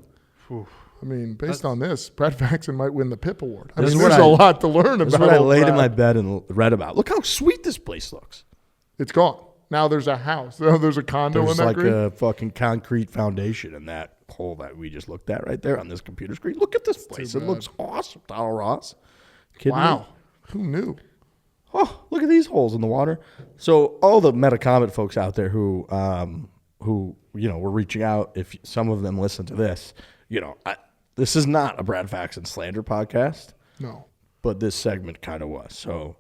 I mean, based on this, Brad Faxon might win the PIP award. I This mean, is what there's I- a lot to learn This is about. what I old laid in Brad. my bed and read about. Look how sweet this place looks. It's gone. Now there's a house. There's a condo There's in that like green. a fucking concrete foundation in that hole that we just looked at right there on this computer screen. Look at this place. It bad. looks awesome. Donald Ross. Kidding Wow. me? Who knew? Oh, look at these holes in the water. So all the Metacomet folks out there who were reaching out, if some of them listen to this, this is not a Brad Faxon slander podcast. No. But this segment kind of was. So,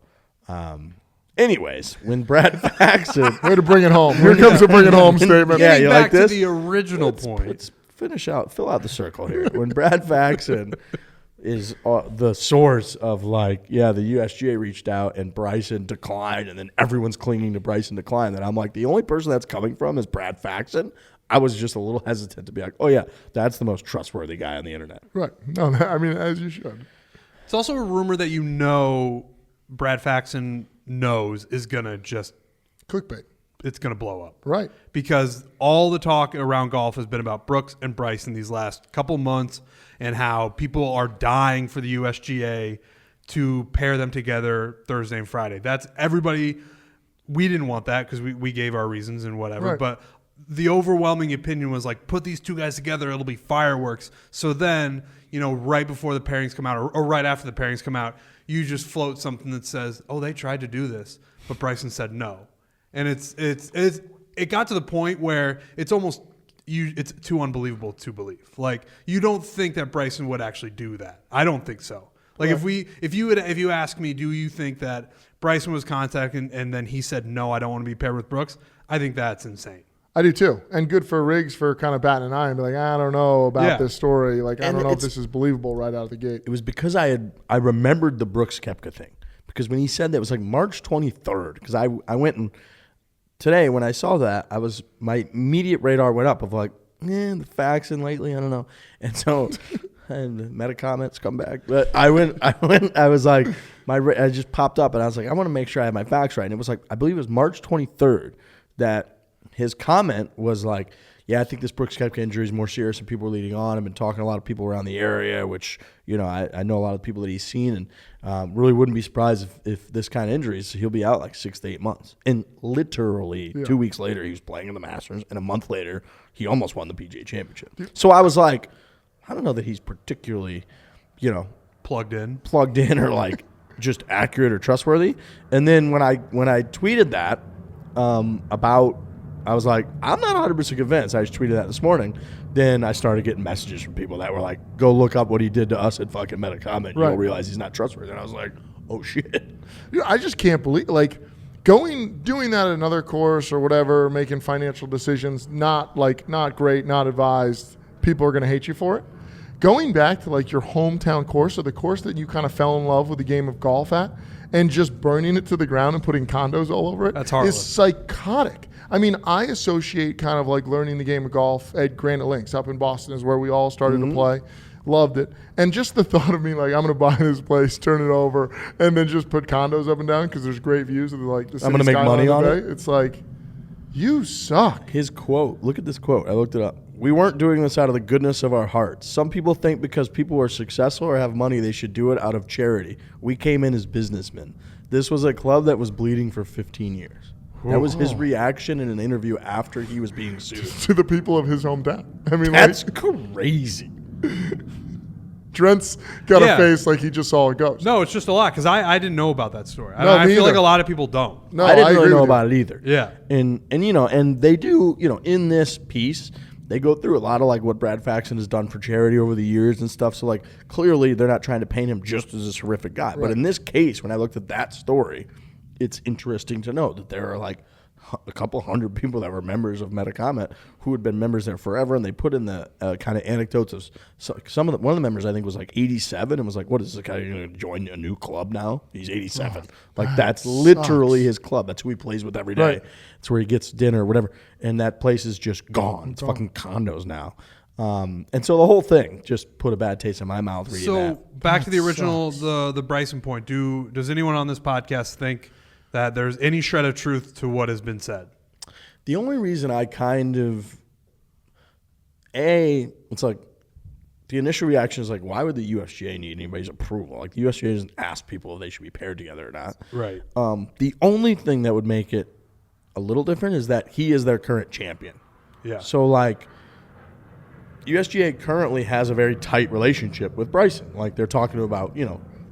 anyways, when Brad Faxon... Way to bring it home. Here comes a bring it home statement. Yeah, you back like this? to the original point. Let's fill out the circle here. When Brad Faxon is the source of the USGA reached out and Bryson declined, and then everyone's clinging to Bryson decline, then I'm like, the only person that's coming from is Brad Faxon. I was just a little hesitant to be like, oh yeah, that's the most trustworthy guy on the internet. Right. No, I mean, as you should. It's also a rumor that Brad Faxon knows is going to just... Clickbait. It's going to blow up. Right. Because all the talk around golf has been about Brooks and Bryson these last couple months and how people are dying for the USGA to pair them together Thursday and Friday. That's everybody. We didn't want that because we gave our reasons and whatever. Right. But the overwhelming opinion was like, put these two guys together. It'll be fireworks. So then, right before the pairings come out or right after the pairings come out, you just float something that says, oh, they tried to do this, but Bryson said no. And it got to the point where it's almost it's too unbelievable to believe. Like, you don't think that Bryson would actually do that. I don't think so. Like, if you ask me, do you think that Bryson was contacted and then he said no, I don't want to be paired with Brooks? I think that's insane. I do too. And good for Riggs for kind of batting an eye and be like, I don't know about this story. Like, I don't know if this is believable right out of the gate. It was because I remembered the Brooks Koepka thing. Because when he said that, it was like March 23rd. Because I went and today when I saw that, my immediate radar went up of like, the Faxon lately, I don't know. And so, and the Metacomet's come back. But I was like, I just popped up and I was like, I want to make sure I have my facts right. And it was like, I believe it was March 23rd that his comment was like, yeah, I think this Brooks Koepka injury is more serious than people are leading on. I've been talking to a lot of people around the area, which, I know a lot of people that he's seen, and really wouldn't be surprised if this kind of injuries, he'll be out like 6 to 8 months. And literally 2 weeks later, he was playing in the Masters, and a month later, he almost won the PGA Championship. So I was like, I don't know that he's particularly, plugged in or like just accurate or trustworthy. And then when I tweeted that I was like, I'm not 100% convinced. I just tweeted that this morning. Then I started getting messages from people that were like, go look up what he did to us at fucking Metacomet. You'll realize he's not trustworthy. And I was like, oh, shit. I just can't believe, like, doing that at another course or whatever, making financial decisions, not great, not advised. People are going to hate you for it. Going back to, like, your hometown course or the course that you kind of fell in love with the game of golf at and just burning it to the ground and putting condos all over it is psychotic. I mean, I associate kind of like learning the game of golf at Granite Links up in Boston is where we all started to play. Loved it. And just the thought of me like, I'm going to buy this place, turn it over, and then just put condos up and down because there's great views of like the city. I'm going to make money on it. It's like, you suck. His quote, look at this quote. I looked it up. We weren't doing this out of the goodness of our hearts. Some people think because people are successful or have money, they should do it out of charity. We came in as businessmen. This was a club that was bleeding for 15 years. That was his reaction in an interview after he was being sued. To the people of his hometown. I mean, that's crazy. Trent's got a face like he just saw a ghost. No, it's just a lot because I didn't know about that story. I feel like a lot of people don't. No, I didn't really know about it either. Yeah. And they do, in this piece, they go through a lot of like what Brad Faxon has done for charity over the years and stuff. So like clearly they're not trying to paint him just as a horrific guy. Right. But in this case, when I looked at that story, it's interesting to know that there are like a couple hundred people that were members of Metacomet who had been members there forever, and they put in the kind of anecdotes of one of the members I think was like 87 and was like, what is this guy going to join a new club now? He's 87. That's literally his club. That's who he plays with every day. Right. It's where he gets dinner or whatever. And that place is just gone. It's fucking condos now. And so the whole thing just put a bad taste in my mouth reading that. So back to the original, the Bryson point. Does anyone on this podcast think that there's any shred of truth to what has been said? The only reason I kind of, it's like the initial reaction is like, why would the USGA need anybody's approval? Like the USGA doesn't ask people if they should be paired together or not. Right. The only thing that would make it a little different is that he is their current champion. Yeah. So like USGA currently has a very tight relationship with Bryson. Like they're talking about,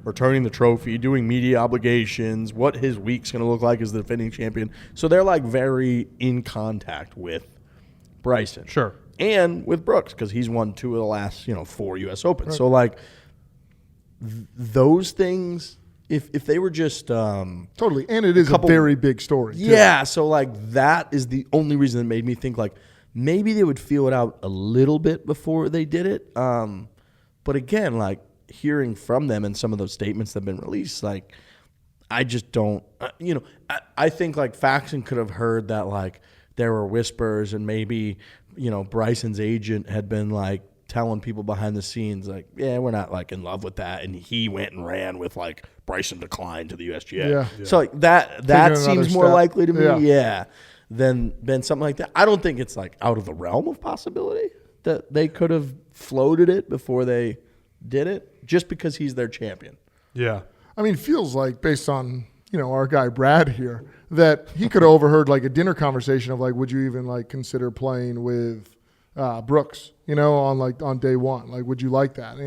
returning the trophy, doing media obligations, what his week's going to look like as the defending champion. So they're like very in contact with Bryson. Sure. And with Brooks, because he's won 2 of the last, 4 U.S. Opens. Right. So, like, those things, if they were just totally, and it is a very big story. Yeah, so, like, that is the only reason that made me think, like, maybe they would feel it out a little bit before they did it. But again, like, hearing from them and some of those statements that have been released, like, I just don't, I think, like, Faxon could have heard that, like, there were whispers and maybe, Bryson's agent had been, like, telling people behind the scenes, like, yeah, we're not, like, in love with that. And he went and ran with, like, Bryson declined to the USGA. Yeah. So, like, that seems more likely to me, than something like that. I don't think it's, like, out of the realm of possibility that they could have floated it before they did it, just because he's their champion. Yeah. I mean, it feels like, based on, our guy Brad here, that he could have overheard, like, a dinner conversation of, like, would you even, like, consider playing with Brooks, on day one? Like, would you like that?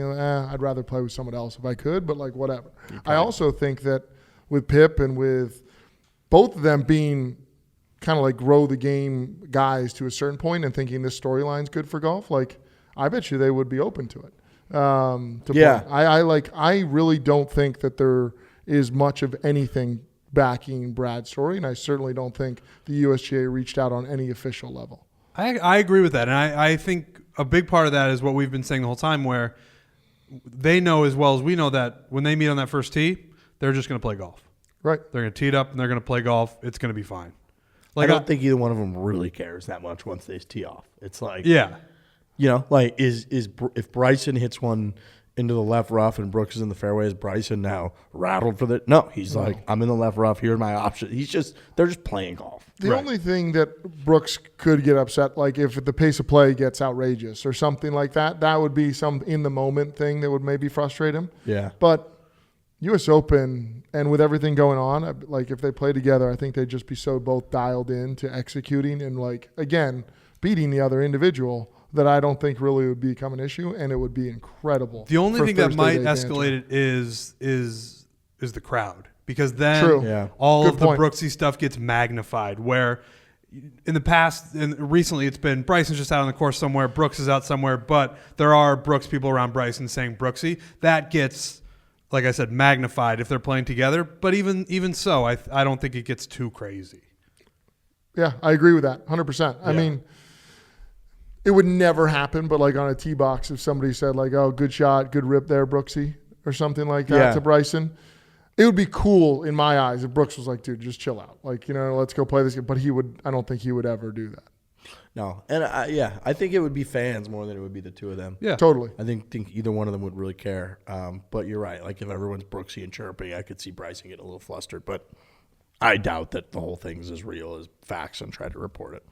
I'd rather play with someone else if I could, but, like, whatever. I also think that with Pip and with both of them being kind of like grow the game guys to a certain point and thinking this storyline's good for golf, like, I bet you they would be open to it. I really don't think that there is much of anything backing Brad's story, and I certainly don't think the USGA reached out on any official level. I agree with that, and I think a big part of that is what we've been saying the whole time, where they know as well as we know that when they meet on that first tee, they're just going to play golf. Right. They're going to tee it up and they're going to play golf. It's going to be fine. Like, I don't think either one of them really cares that much once they tee off. It's like, like if Bryson hits one into the left rough and Brooks is in the fairway, is Bryson now rattled for the? No, he's like, I'm in the left rough. Here are my options. They're just playing golf. The only thing that Brooks could get upset, like if the pace of play gets outrageous or something like that, that would be some in the moment thing that would maybe frustrate him. Yeah. But U.S. Open, and with everything going on, like, if they play together, I think they'd just be so both dialed in to executing and, like, again, beating the other individual, that I don't think really would become an issue, and it would be incredible. The only thing that might escalate it is the crowd, because then all of the Brooksy stuff gets magnified, where in the past and recently it's been Bryson's just out on the course somewhere, Brooks is out somewhere, but there are Brooks people around Bryson saying Brooksy. That gets, like I said, magnified if they're playing together. But even so, I don't think it gets too crazy. Yeah, I agree with that 100%. I mean, it would never happen, but like on a tee box, if somebody said like, oh, good shot, good rip there, Brooksy, or something like that to Bryson, it would be cool in my eyes if Brooks was like, dude, just chill out. Like, let's go play this game. But I don't think he would ever do that. No. And I think it would be fans more than it would be the two of them. Yeah, totally. I think either one of them would really care. But you're right. Like, if everyone's Brooksy and chirping, I could see Bryson getting a little flustered. But I doubt that the whole thing is as real as Faxon tried to report it.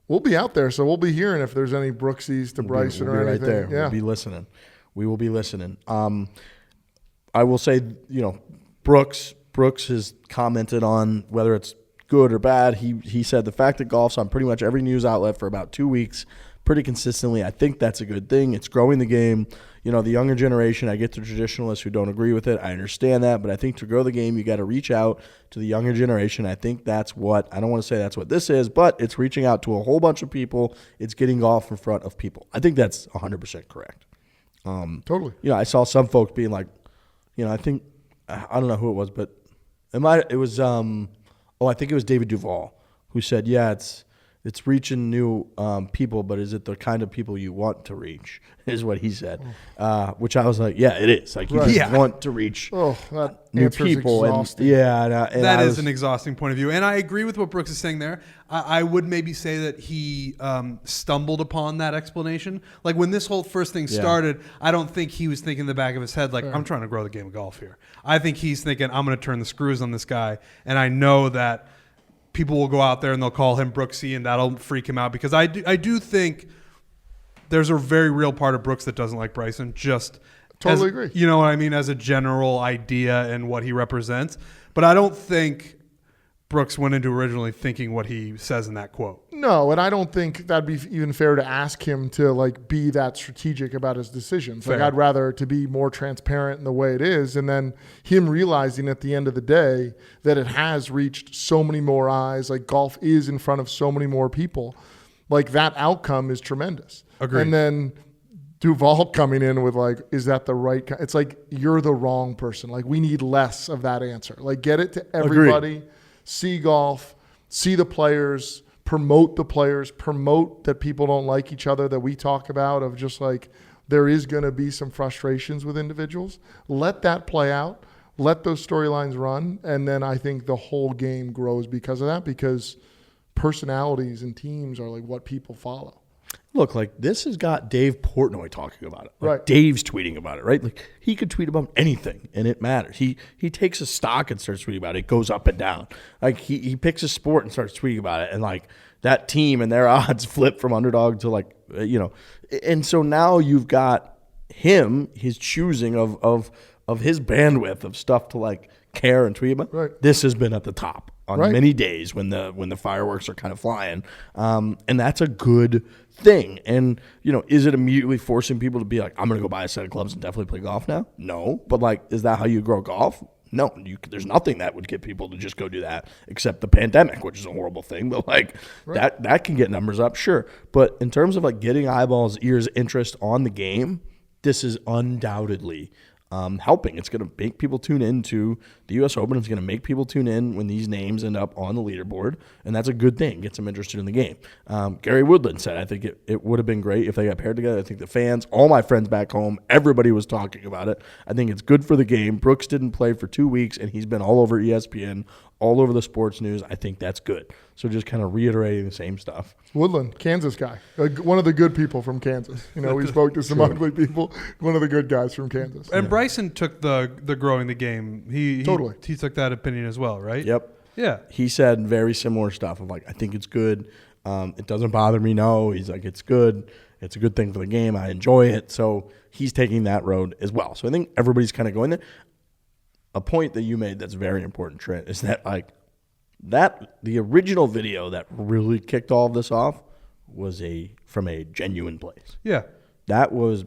We'll be out there, so we'll be hearing if there's any Brooksies to Bryson or anything. Right there. Yeah. We'll be listening. We will be listening. I will say, Brooks has commented on whether it's good or bad. He said the fact that golf's on pretty much every news outlet for about 2 weeks pretty consistently, I think that's a good thing. It's growing the game. The younger generation, I get the traditionalists who don't agree with it. I understand that, but I think to grow the game, you got to reach out to the younger generation. I think that's what, I don't want to say that's what this is, but it's reaching out to a whole bunch of people. It's getting golf in front of people. I think that's 100% correct. Totally. I saw some folks being like, I think, I don't know who it was, but I think it was David Duvall who said, it's reaching new people, but is it the kind of people you want to reach, is what he said, which I was like, yeah, it is. Like, you just want to reach new people. Exhausting. That is an exhausting point of view. And I agree with what Brooks is saying there. I would maybe say that he stumbled upon that explanation. Like, when this whole first thing started, I don't think he was thinking in the back of his head, like, I'm trying to grow the game of golf here. I think he's thinking, I'm going to turn the screws on this guy. And I know that people will go out there and they'll call him Brooksy, and that'll freak him out, because I do think there's a very real part of Brooks that doesn't like Bryson. Just totally agree. You know what I mean? As a general idea and what he represents. But I don't think Brooks went into originally thinking what he says in that quote. No, and I don't think that'd be even fair to ask him to like be that strategic about his decisions. Like Fair. I'd rather to be more transparent in the way it is, and then him realizing at the end of the day that it has reached so many more eyes. Like golf is in front of so many more people. Like that outcome is tremendous. Agreed. And then Duval coming in with like, is that the right? It's like you're the wrong person. Like we need less of that answer. Like get it to everybody. See golf. See the players. Promote the players, promote that people don't like each other that we talk about of just like there is going to be some frustrations with individuals. Let that play out. Let those storylines run. And then I think the whole game grows because of that, because personalities and teams are like what people follow. Look, like this has got Dave Portnoy talking about it. Like Right. Dave's tweeting about it, right? Like he could tweet about anything and it matters. He takes a stock and starts tweeting about it. It goes up and down. Like he picks a sport and starts tweeting about it. And like that team and their odds flip from underdog to like, and so now you've got him, his choosing of his bandwidth of stuff to like care and tweet about. Right. This has been at the top on Right. many days when the fireworks are kind of flying. And that's a good thing. And, is it immediately forcing people to be like, I'm going to go buy a set of clubs and definitely play golf now? No. But like, is that how you grow golf? No. There's nothing that would get people to just go do that except the pandemic, which is a horrible thing. But like that can get numbers up, sure. But in terms of like getting eyeballs, ears, interest on the game, this is undoubtedly helping. It's going to make people tune into the U.S. Open. It's going to make people tune in when these names end up on the leaderboard, and that's a good thing. Gets them interested in the game. Gary Woodland said, I think it would have been great if they got paired together. I think the fans, all my friends back home, everybody was talking about it. I think it's good for the game. Brooks didn't play for 2 weeks, and he's been all over ESPN, all over the sports news. I think that's good. So just kind of reiterating the same stuff. Woodland, Kansas guy, one of the good people from Kansas. We spoke to some ugly people. One of the good guys from Kansas. And Bryson took the growing the game. He Totally. He took that opinion as well, right? Yep. Yeah. He said very similar stuff of like, I think it's good. It doesn't bother me. No, he's like, it's good. It's a good thing for the game. I enjoy it. So he's taking that road as well. So I think everybody's kind of going there. A point that you made that's very important, Trent, is that like the original video that really kicked all of this off was from a genuine place. Yeah. That was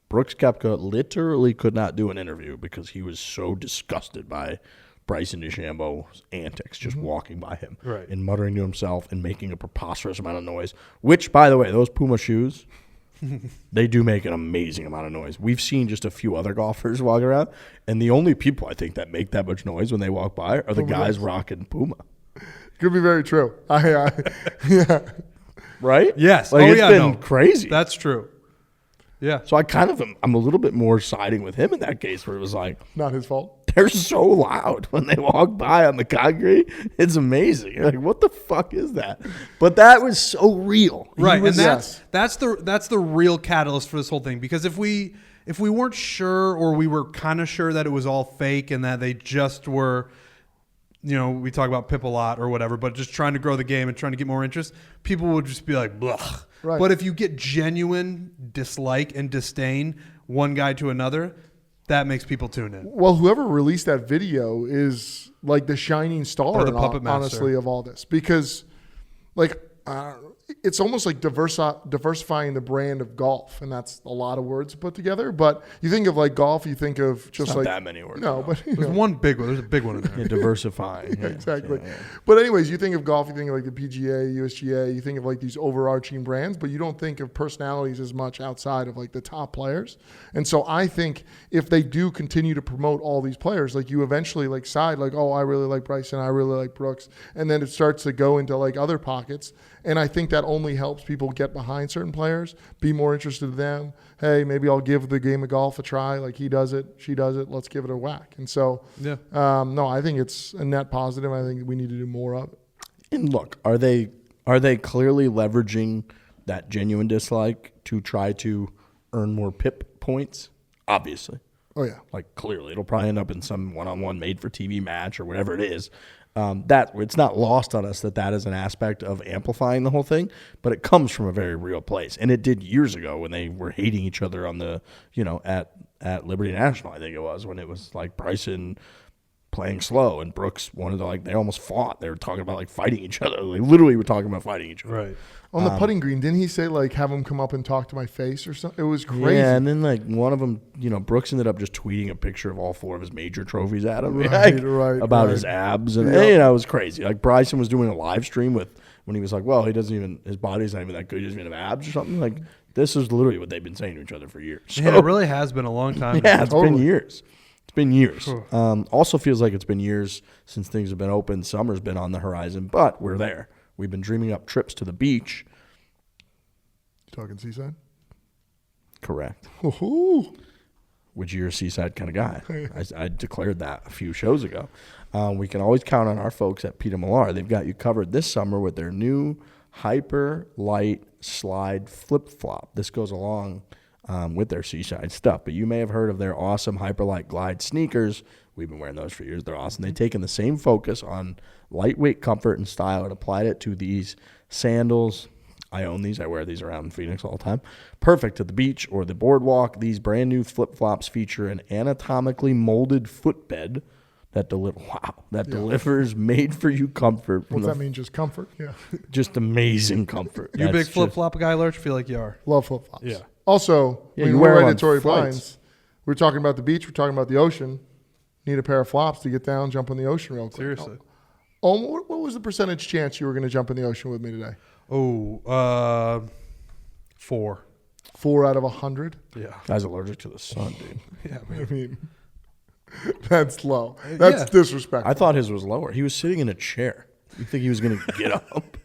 Brooks Koepka literally could not do an interview because he was so disgusted by Bryson DeChambeau's antics, just walking by him Right. and muttering to himself and making a preposterous amount of noise, which, by the way, those Puma shoes, they do make an amazing amount of noise. We've seen just a few other golfers walk around, and the only people I think that make that much noise when they walk by are the guys rocking Puma. Could be very true. Yeah. Right? Yes. Like, it's been crazy. That's true. Yeah. So I'm a little bit more siding with him in that case where it was like, Not his fault. they're so loud when they walk by on the concrete. It's amazing. You're like, what the fuck is that? But that was so real. Right. He was- And that's the real catalyst for this whole thing, because if we weren't sure, or we were kind of sure that it was all fake and that they just were, we talk about Pip a lot or whatever, but just trying to grow the game and trying to get more interest, people would just be like, blech. Right. But if you get genuine dislike and disdain one guy to another, that makes people tune in. Well, whoever released that video is like the shining star, Or the puppet master. honestly, of all this, because like it's almost like diversifying the brand of golf, and that's a lot of words to put together. But you think of like golf, you think of just not like that many words. No, but There's one big one. There's a big one in there. Yeah, diversifying. Yeah, exactly. yeah. But anyways, you think of golf, you think of like the PGA, USGA, you think of like these overarching brands, but you don't think of personalities as much outside of like the top players. And so I think if they do continue to promote all these players, like you eventually like side like, oh, I really like Bryson, I really like Brooks, and then it starts to go into like other pockets. And I think that only helps people get behind certain players, be more interested in them. Hey, maybe I'll give the game of golf a try. Like he does it, she does it. Let's give it a whack. And so, Yeah. no, I think it's a net positive. I think we need to do more of it. And look, are they clearly leveraging that genuine dislike to try to earn more PIP points? Obviously. Oh, yeah. Like clearly, it'll probably end up in some one-on-one made-for-TV match or whatever it is. That it's not lost on us that is an aspect of amplifying the whole thing, but it comes from a very real place, and it did years ago when they were hating each other on the at Liberty National. I think it was when it was like Bryson playing slow, and Brooks wanted to they almost fought. They were talking about fighting each other. They literally were talking about fighting each other. Right. On the putting green, didn't he say have him come up and talk to my face or something? It was crazy. Yeah, and then one of them, Brooks ended up just tweeting a picture of all 4 of his major trophies at him, about his abs, and it was crazy. Bryson was doing a live stream when he was well, his body's not even that good. He doesn't even have abs or something. This is literally what they've been saying to each other for years. So, Yeah, it really has been a long time. yeah, it's been years. It's been years. Also feels like it's been years since things have been open. Summer's been on the horizon, but we're there. We've been dreaming up trips to the beach. You talking seaside? Correct. Ooh. Which you're a seaside kind of guy. I declared that a few shows ago. We can always count on our folks at Peter Millar. They've got you covered this summer with their new Hyper Light Slide Flip Flop. This goes along with their seaside stuff, but you may have heard of their awesome Hyper Light Glide sneakers. We've been wearing those for years. They're awesome. They've taken the same focus on lightweight comfort and style and applied it to these sandals. I own these. I wear these around in Phoenix all the time. Perfect at the beach or the boardwalk. These brand new flip-flops feature an anatomically molded footbed that delivers made-for-you comfort. What's that mean? Just comfort? Yeah. Just amazing comfort. You a big flip-flop guy, Lurch? Feel like you are. Love flip-flops. Yeah. Also, Yeah, when you we wear were them at on Torrey flights. Pines, we're talking about the beach. We're talking about the ocean. Need a pair of flops to get down, jump in the ocean real quick. Seriously. Oh, what was the percentage chance you were going to jump in the ocean with me today? 4. 4 out of 100? Yeah. Guy's allergic to the sun, dude. Yeah, I man. mean, that's low. That's disrespectful. I thought his was lower. He was sitting in a chair. You think he was going to get up?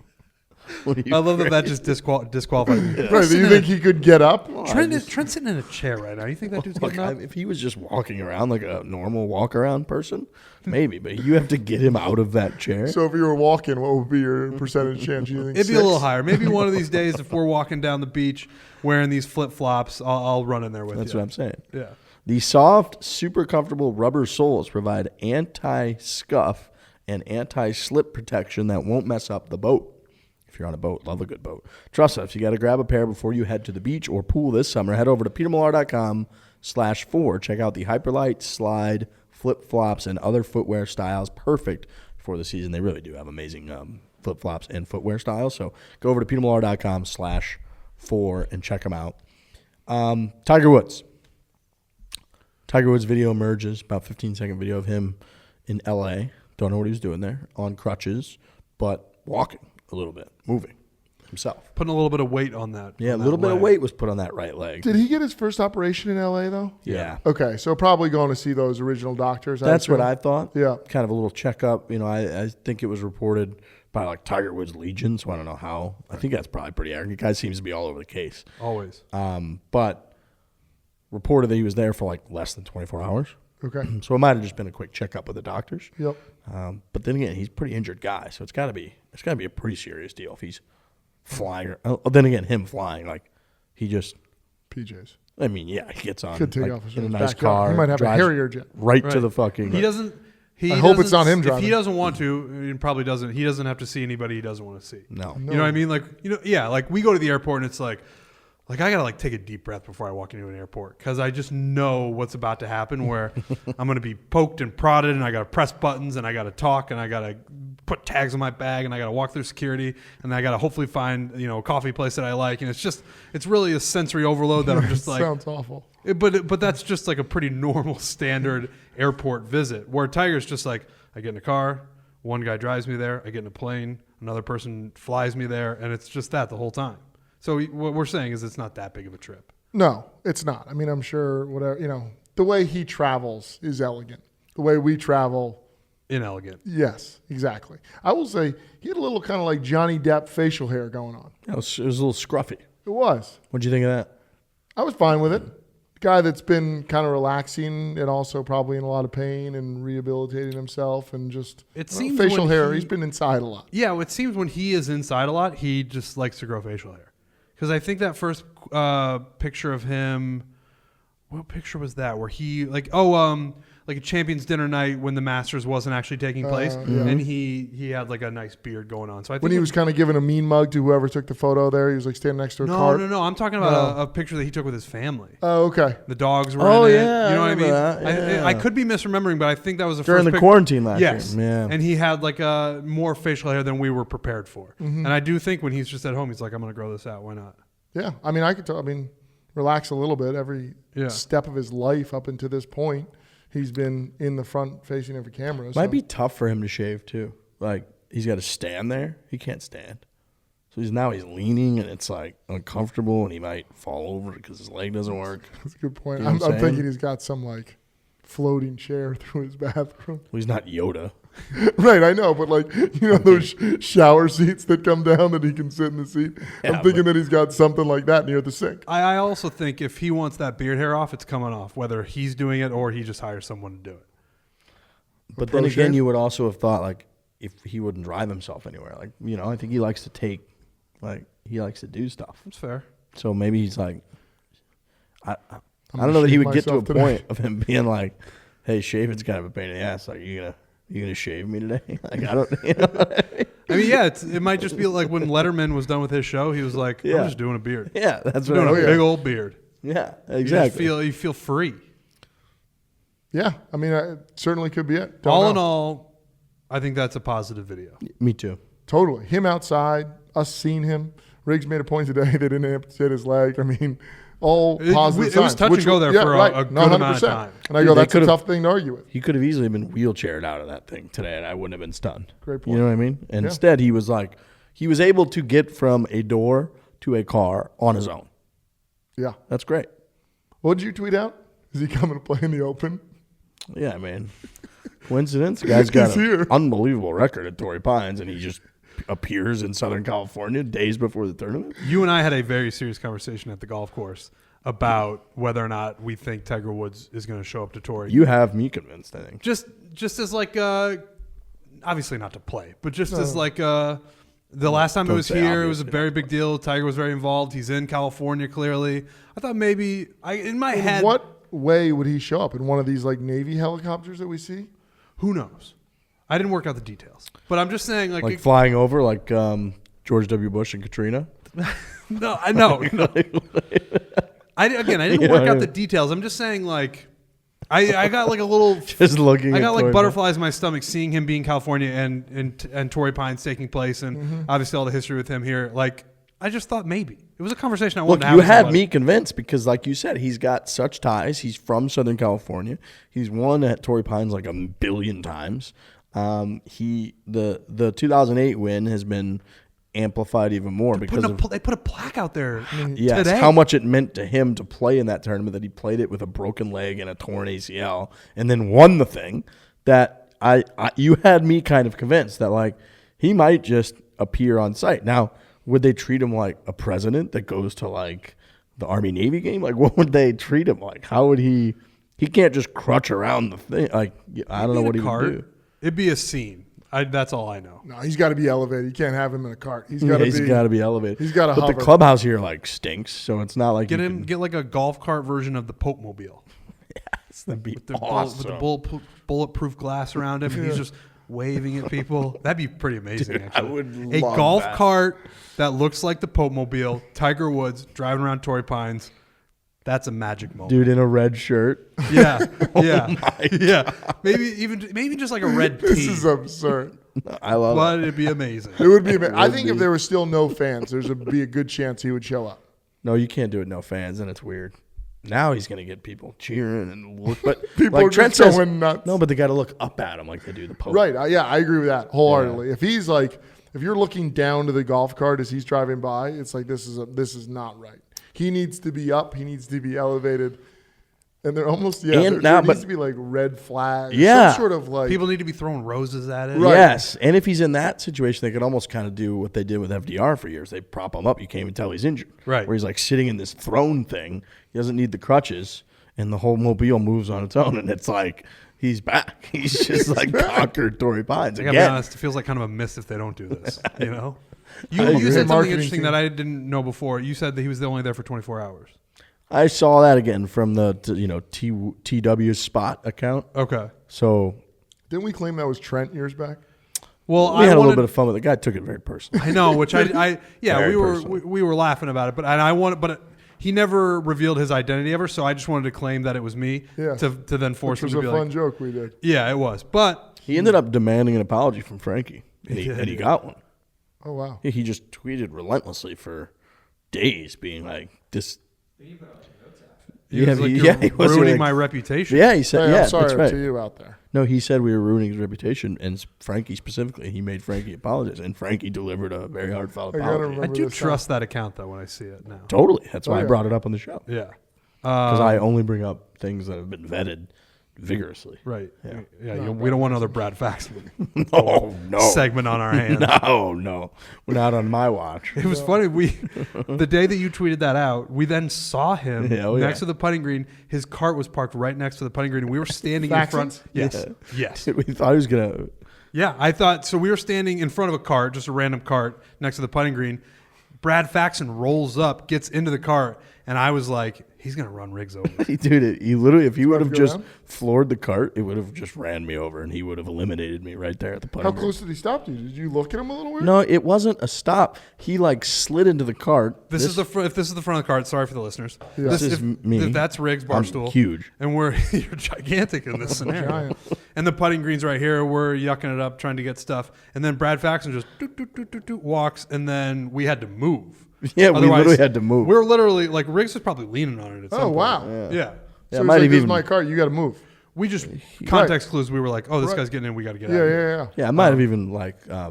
I love that just disqualified me. Right, do you think he could get up? Trent's sitting in a chair right now. You think that dude's getting up? If he was just walking around like a normal walk-around person, maybe. But you have to get him out of that chair. So if you were walking, what would be your percentage chance? You think It'd be 6? a little higher. Maybe one of these days, if we're walking down the beach wearing these flip-flops, I'll run in there with That's you. what I'm saying. Yeah. The soft, super comfortable rubber soles provide anti-scuff and anti-slip protection that won't mess up the boat. If you're on a boat, love a good boat. Trust us, you got to grab a pair before you head to the beach or pool this summer. Head over to petermillar.com/4. Check out the Hyperlight, Slide, flip-flops, and other footwear styles. Perfect for the season. They really do have amazing flip-flops and footwear styles. So go over to petermillar.com/4 and check them out. Tiger Woods. Tiger Woods video emerges, about 15-second video of him in L.A. Don't know what he was doing there, on crutches, but walking a little bit, moving himself. Putting a little bit of weight on that. Yeah, a on that little bit of leg. weight was put on that right leg. Did he get his first operation in L.A., though? Yeah. Okay, so probably going to see those original doctors. That's what I thought. Yeah. Kind of a little checkup. I think it was reported by Tiger Woods Legion, so I don't know how. I think that's probably pretty accurate. The guy seems to be all over the case. Always. But reported that he was there for less than 24 hours. Okay. So it might have just been a quick checkup with the doctors. Yep. But then again, he's a pretty injured guy, so it's got to be a pretty serious deal if he's flying. Then again, him flying, he just. PJs. I mean, yeah, he gets on Could take off his in a back nice up. car. He might have a drives Harrier jet. right to Right. the fucking. He doesn't. I hope it's not him If driving. he doesn't want to, he probably doesn't. He doesn't have to see anybody he doesn't want to see. No. You know what I mean? We go to the airport and it's I gotta take a deep breath before I walk into an airport because I just know what's about to happen. Where I'm gonna be poked and prodded, and I gotta press buttons, and I gotta talk, and I gotta put tags on my bag, and I gotta walk through security, and I gotta hopefully find a coffee place that I like, and it's really a sensory overload that I'm just Sounds awful. But that's just a pretty normal standard airport visit. Where Tiger's just I get in a car, one guy drives me there, I get in a plane, another person flies me there, and it's just that the whole time. So what we're saying is it's not that big of a trip. No, it's not. I mean, I'm sure the way he travels is elegant. The way we travel, Inelegant. yes, exactly. I will say he had a little kind of Johnny Depp facial hair going on. It was a little scruffy. It was. What'd you think of that? I was fine with it. Guy that's been kind of relaxing and also probably in a lot of pain and rehabilitating himself and just Seems facial when hair. He's been inside a lot. Yeah, it seems when he is inside a lot, he just likes to grow facial hair. Because I think that first picture of him what picture was that? Where he like a champions dinner night when the Masters wasn't actually taking place, and he had like a nice beard going on. So I think when he was kind of giving a mean mug to whoever took the photo there, he was like standing next to a cart. No. I'm talking about a picture that he took with his family. Oh, okay. The dogs were Oh, in it. yeah, You know what I mean? that. I could be misremembering, but I think that was the During first the quarantine last Yes. year. Yeah. And he had like more facial hair than we were prepared for. And I do think when he's just at home, he's like, I'm going to grow this out. Why not? Yeah. I mean, I could tell. I mean, relax a little bit. Every step of his life up until this point, he's been in the front facing every camera. Might be tough for him to shave too. Like he's got to stand there. He can't stand. So he's leaning and it's like uncomfortable and he might fall over because his leg doesn't work. That's a good point. You know I'm what I'm thinking saying? he's got some like floating chair through his bathroom. Well, he's not Yoda. Right, I know, but like, you know, those shower seats that come down that he can sit in the seat. Yeah, I'm thinking that he's got something like that near the sink. I also think if he wants that beard hair off, it's coming off, whether he's doing it or he just hires someone to do it. But then again, you would also have thought like if he wouldn't drive himself anywhere. Like, you know, I think he likes to do stuff. That's fair. So maybe he's like, I don't know that he would get to a today. point of him being like, hey, shaving's kind of a pain in the ass. Like, you gonna shave me today? Like, I don't, you know what I mean? I mean, yeah, it might just be like when Letterman was done with his show, he was like, I'm just doing a beard. Yeah, that's Doing right. a big old beard. Yeah, You exactly. just you feel free. Yeah, I mean, it certainly could be it. Don't All know. in all, I think that's a positive video. Me too. Totally. Him outside, us seeing him. Riggs made a point today they didn't amputate his leg. I mean, all positive it was signs. touch and go there for a good amount of time. And I go, They that's a could've- tough thing to argue with. He could have easily been wheelchaired out of that thing today, and I wouldn't have been stunned. Great point. You know what I mean? And instead, he was able to get from a door to a car on his own. Yeah. That's great. What did you tweet out? Is he coming to play in the Open? Yeah, man. Coincidence? The guy's got He's an here. unbelievable record at Torrey Pines, and he just appears in Southern California days before the tournament. You and I had a very serious conversation at the golf course about whether or not we think Tiger Woods is going to show up to Torrey. You have me convinced, I think. Just as like obviously not to play, but just as like the last time it Don't was say here, it was a obviously. very big deal. Tiger was very involved. He's in California clearly. I thought maybe in my head, In what way would he show up? In one of these like Navy helicopters that we see? who knows? I didn't work out the details, but I'm just saying Like flying over like George W. Bush and Katrina. no, I know. I didn't work out the details. I'm just saying like. I got like a little Just looking I at got like Torrey butterflies in my stomach seeing him being California and Torrey Pines taking place and obviously all the history with him here. Like I just thought maybe it was a conversation I wanted Look, to have. you with had somebody. me convinced because, like you said, he's got such ties. He's from Southern California. He's won at Torrey Pines like 1 billion times. The 2008 win has been amplified even more because of They put a plaque out there yes, today. how much it meant to him to play in that tournament, that he played it with a broken leg and a torn ACL and then won the thing. That you had me kind of convinced that like he might just appear on site. Now, would they treat him like a president that goes to like the Army Navy game? Like what would they treat him like? How would he can't just crutch around the thing. Like I don't know what he would do. It'd be a scene. That's all I know. No, he's got to be elevated. You can't have him in a cart. He's Yeah, got to be elevated. He's got to But hover. the clubhouse here like stinks, so it's not like Get like a golf cart version of the Pope Mobile. That'd be With awesome. the bulletproof glass around him. And he's just waving at people. That'd be pretty amazing. Dude, actually. I would a love golf that. cart that looks like the Pope Mobile. Tiger Woods driving around Torrey Pines. That's a magic moment. Dude in a red shirt. Yeah, yeah. Maybe just like a red tee. This is absurd. I love it. But it'd be amazing. It would be. I think if there were still no fans, be a good chance he would show up. No, you can't do it. No fans, and it's weird. Now he's gonna get people cheering and look, but People like are Trent just says, going nuts. no, but they got to look up at him like they do the Pope. Right. I agree with that wholeheartedly. If he's like, if you're looking down to the golf cart as he's driving by, it's like this is not right. He needs to be up. He needs to be elevated. And they're almost And there now- needs but- to be like red flags. Yeah. Some sort of like People need to be throwing roses at it. Right. Yes, and if he's in that situation, they could almost kind of do what they did with FDR for years. They prop him up. You can't even tell he's injured. Right. Where he's like sitting in this throne thing. He doesn't need the crutches, and the whole mobile moves on its own. And it's like he's back. He's just like conquered Torrey Pines I gotta be again. honest, it feels like kind of a miss if they don't do this. You know, agree. you said something Marketing interesting team. that I didn't know before. You said that he was only there for 24 hours. I saw that again from the TW Spot account. Okay. So Didn't we claim that was Trent years back? Well, we had a little bit of fun with it. The guy took it very personally. I know, which I Very we were laughing about it, but he never revealed his identity ever, so I just wanted to claim that it was me to then force him to be like. Which was a fun joke we did. Yeah, it was, but He ended up demanding an apology from Frankie, and he got one. Oh, wow. He just tweeted relentlessly for days, being like, "This." he was like, "You're ruining my reputation." Yeah, he said. Hey, yeah, I'm sorry that's right. to you out there. No, he said we were ruining his reputation, and Frankie specifically. He made Frankie apologize, and Frankie delivered a very heartfelt I gotta apology. remember I do this trust that account though when I see it now. Totally. That's why I yeah. brought it up on the show. Yeah, Because I only bring up things that have been vetted vigorously. right. Yeah. Yeah, we don't want another Brad Faxon No. segment on our hands. No. We're not on my watch. It was funny. The day that you tweeted that out, we then saw him next to the putting green. His cart was parked right next to the putting green, and we were standing in front. Faxon's? Yes. We thought he was going to. Yeah, I thought so. We were standing in front of a cart, just a random cart next to the putting green. Brad Faxon rolls up, gets into the cart, and I was like, he's going to run Riggs over. Dude, he literally, if he would have go just down? floored the cart, it would have just ran me over, and he would have eliminated me right there at the putting How green. close did he stop you? Did you look at him a little weird? No, it wasn't a stop. He slid into the cart. If this is the front of the cart, sorry for the listeners. Yeah. This is me. If that's Riggs Barstool. I'm huge. And you're gigantic in this scenario. Giant. And the putting green's right here. We're yucking it up, trying to get stuff. And then Brad Faxon just walks, and then we had to move. Yeah, we Otherwise, literally had to move. We were literally like Riggs was probably leaning on it at some Oh, point. wow. Yeah. Yeah, So might he's like, have this is even. my cart. You got to move. We just context clues. We were like, oh, this guy's getting in. We got to get out. Yeah. Yeah, I might have even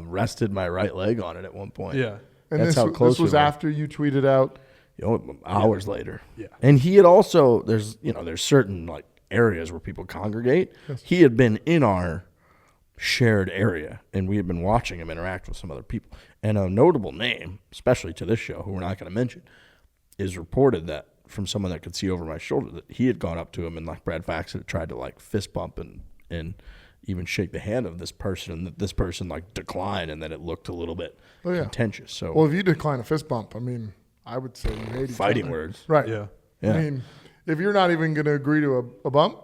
rested my right leg on it at one point. Yeah. And That's this, how close this was we were. after you tweeted out. Hours later. Yeah. And he had also there's certain areas where people congregate. Yes. He had been in our shared area, and we had been watching him interact with some other people. And a notable name, especially to this show, who we're not going to mention, is reported that from someone that could see over my shoulder that he had gone up to him and Brad Faxon had tried to fist bump and even shake the hand of this person, and that this person declined, and that it looked a little bit contentious. So Well, if you decline a fist bump, I mean, I would say you hate each fighting other. words Right. Yeah. Yeah. I mean, if you're not even going to agree to a bump,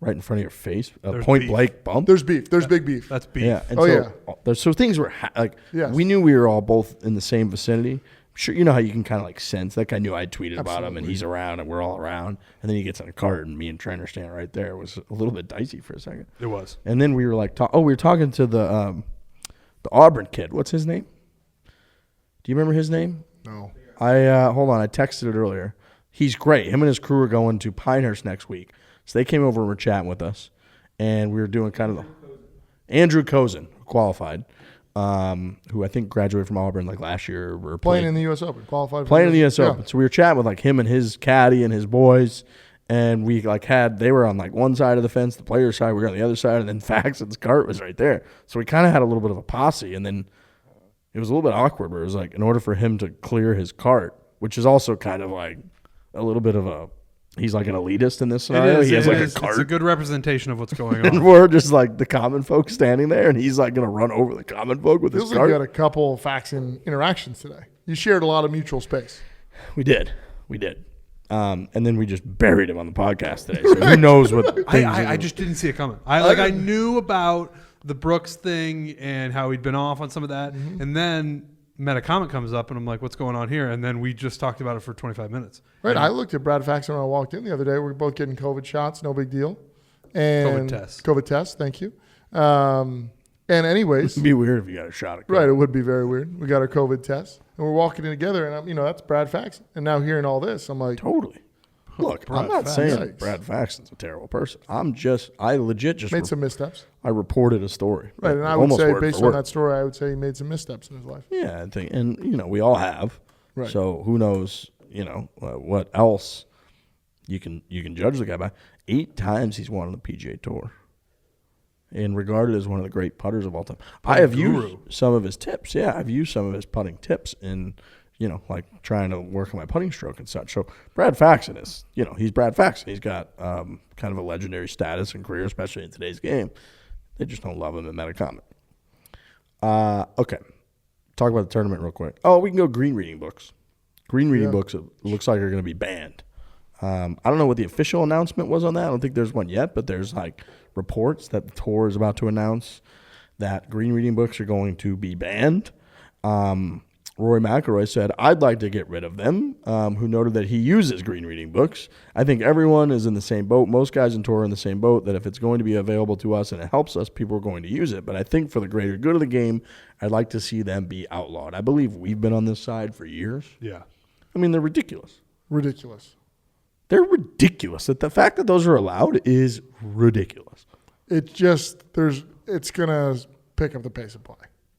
right in front of your face, a There's point beef. blank bump. there's beef. There's big beef. That's beef. Yeah. And so things were Yes. we knew we were all both in the same vicinity. Sure, you know how you can kind of sense that guy knew I tweeted about him, and Absolutely. he's around, and we're all around, and then he gets in a cart, and me and Trent are standing right there. It was a little bit dicey for a second, It was. and then we were we were talking to the Auburn kid. What's his name? Do you remember his name? No. I hold on. I texted it earlier. He's great. Him and his crew are going to Pinehurst next week, so they came over and were chatting with us, and we were doing kind of Andrew Cozen, who qualified, who I think graduated from Auburn last year or Playing in the U.S. Open. Qualified. playing in the U.S. Yeah. Open. So we were chatting with him and his caddy and his boys, and we they were on one side of the fence, the player's side, we were on the other side, and then Faxon's cart was right there. So we kind of had a little bit of a posse, and then it was a little bit awkward where it was in order for him to clear his cart, which is also kind of a little bit of a, he's an elitist in this scenario. He has a cart. It's a good representation of what's going And on. we're just the common folk standing there, and he's going to run over the common folk with his Feels like you cart. had a couple Faxon interactions today. You shared a lot of mutual space. We did. And then we just buried him on the podcast today. So who knows what things I just didn't see it coming. I knew about the Brooks thing and how he'd been off on some of that, and then Meta comment comes up, and I'm like, "What's going on here?" And then we just talked about it for 25 minutes. Right. I looked at Brad Faxon when I walked in the other day. We were both getting COVID shots. No big deal. And COVID test. Thank you. And anyways. It'd be weird if you got a shot at COVID. Right. It would be very weird. We got our COVID test. And we're walking in together, and that's Brad Faxon. And now hearing all this, I'm like. Totally. Look, I'm not saying Brad Faxon's a terrible person. I legit just made some missteps. I reported a story. Right, and I would say, based on that story, I would say he made some missteps in his life. Yeah, and we all have. Right. So who knows, what else you can judge the guy by. 8 times he's won on the PGA Tour. And regarded as one of the great putters of all time. I have used some of his tips. Yeah, I've used some of his putting tips in trying to work on my putting stroke and such. So Brad Faxon is, he's Brad Faxon. He's got kind of a legendary status and career, especially in today's game. They just don't love him in Meta comment. Okay. Talk about the tournament real quick. Oh, we can go green reading books. Green reading books, it looks like are going to be banned. I don't know what the official announcement was on that. I don't think there's one yet, but there's like reports that the tour is about to announce that green reading books are going to be banned. Rory McIlroy said, I'd like to get rid of them, who noted that he uses green reading books. I think everyone is in the same boat. Most guys in tour are in the same boat, that if it's going to be available to us and it helps us, people are going to use it. But I think for the greater good of the game, I'd like to see them be outlawed. I believe we've been on this side for years. Yeah. I mean, they're ridiculous. Ridiculous. They're ridiculous. That the fact that those are allowed is ridiculous. It's going to pick up the pace of play.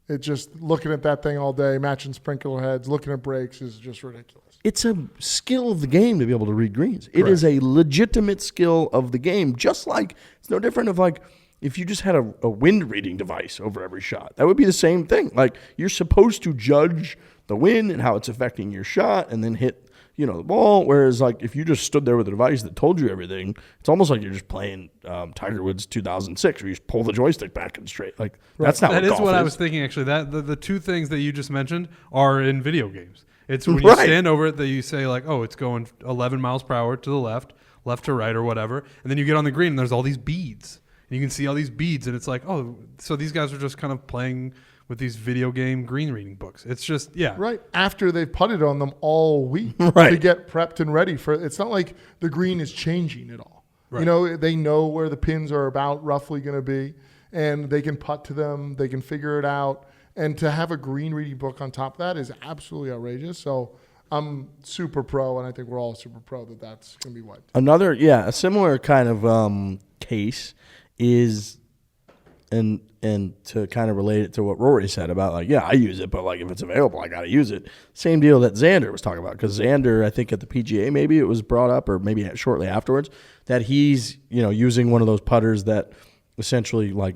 It's just looking at that thing all day, matching sprinkler heads, looking at breaks is just ridiculous. It's a skill of the game to be able to read greens. It is a legitimate skill of the game, just like it's no different of like if you just had a wind reading device over every shot. That would be the same thing. Like you're supposed to judge the wind and how it's affecting your shot and then hit the ball. Whereas like if you just stood there with a device that told you everything, it's almost like you're just playing Tiger Woods 2006 where you just pull the joystick back and straight. Like that's not that what golf is. I was thinking actually. That the two things that you just mentioned are in video games. It's when you stand over it that you say like, oh, it's going 11 miles per hour to the left to right or whatever, and then you get on the green and there's all these beads. And you can see all these beads and it's like, oh, so these guys are just kind of playing with these video game green reading books. It's just, yeah. Right. After they've putted on them all week right. to get prepped and ready for it. It's not like the green is changing at all. Right. They know where the pins are about roughly going to be and they can putt to them. They can figure it out. And to have a green reading book on top of that is absolutely outrageous. So I'm super pro, and I think we're all super pro that that's going to be wiped. A similar kind of case is, and to kind of relate it to what Rory said about like, yeah, I use it, but like if it's available, I got to use it. Same deal that Xander was talking about, because Xander, I think at the PGA, maybe it was brought up, or maybe shortly afterwards, that he's using one of those putters that essentially like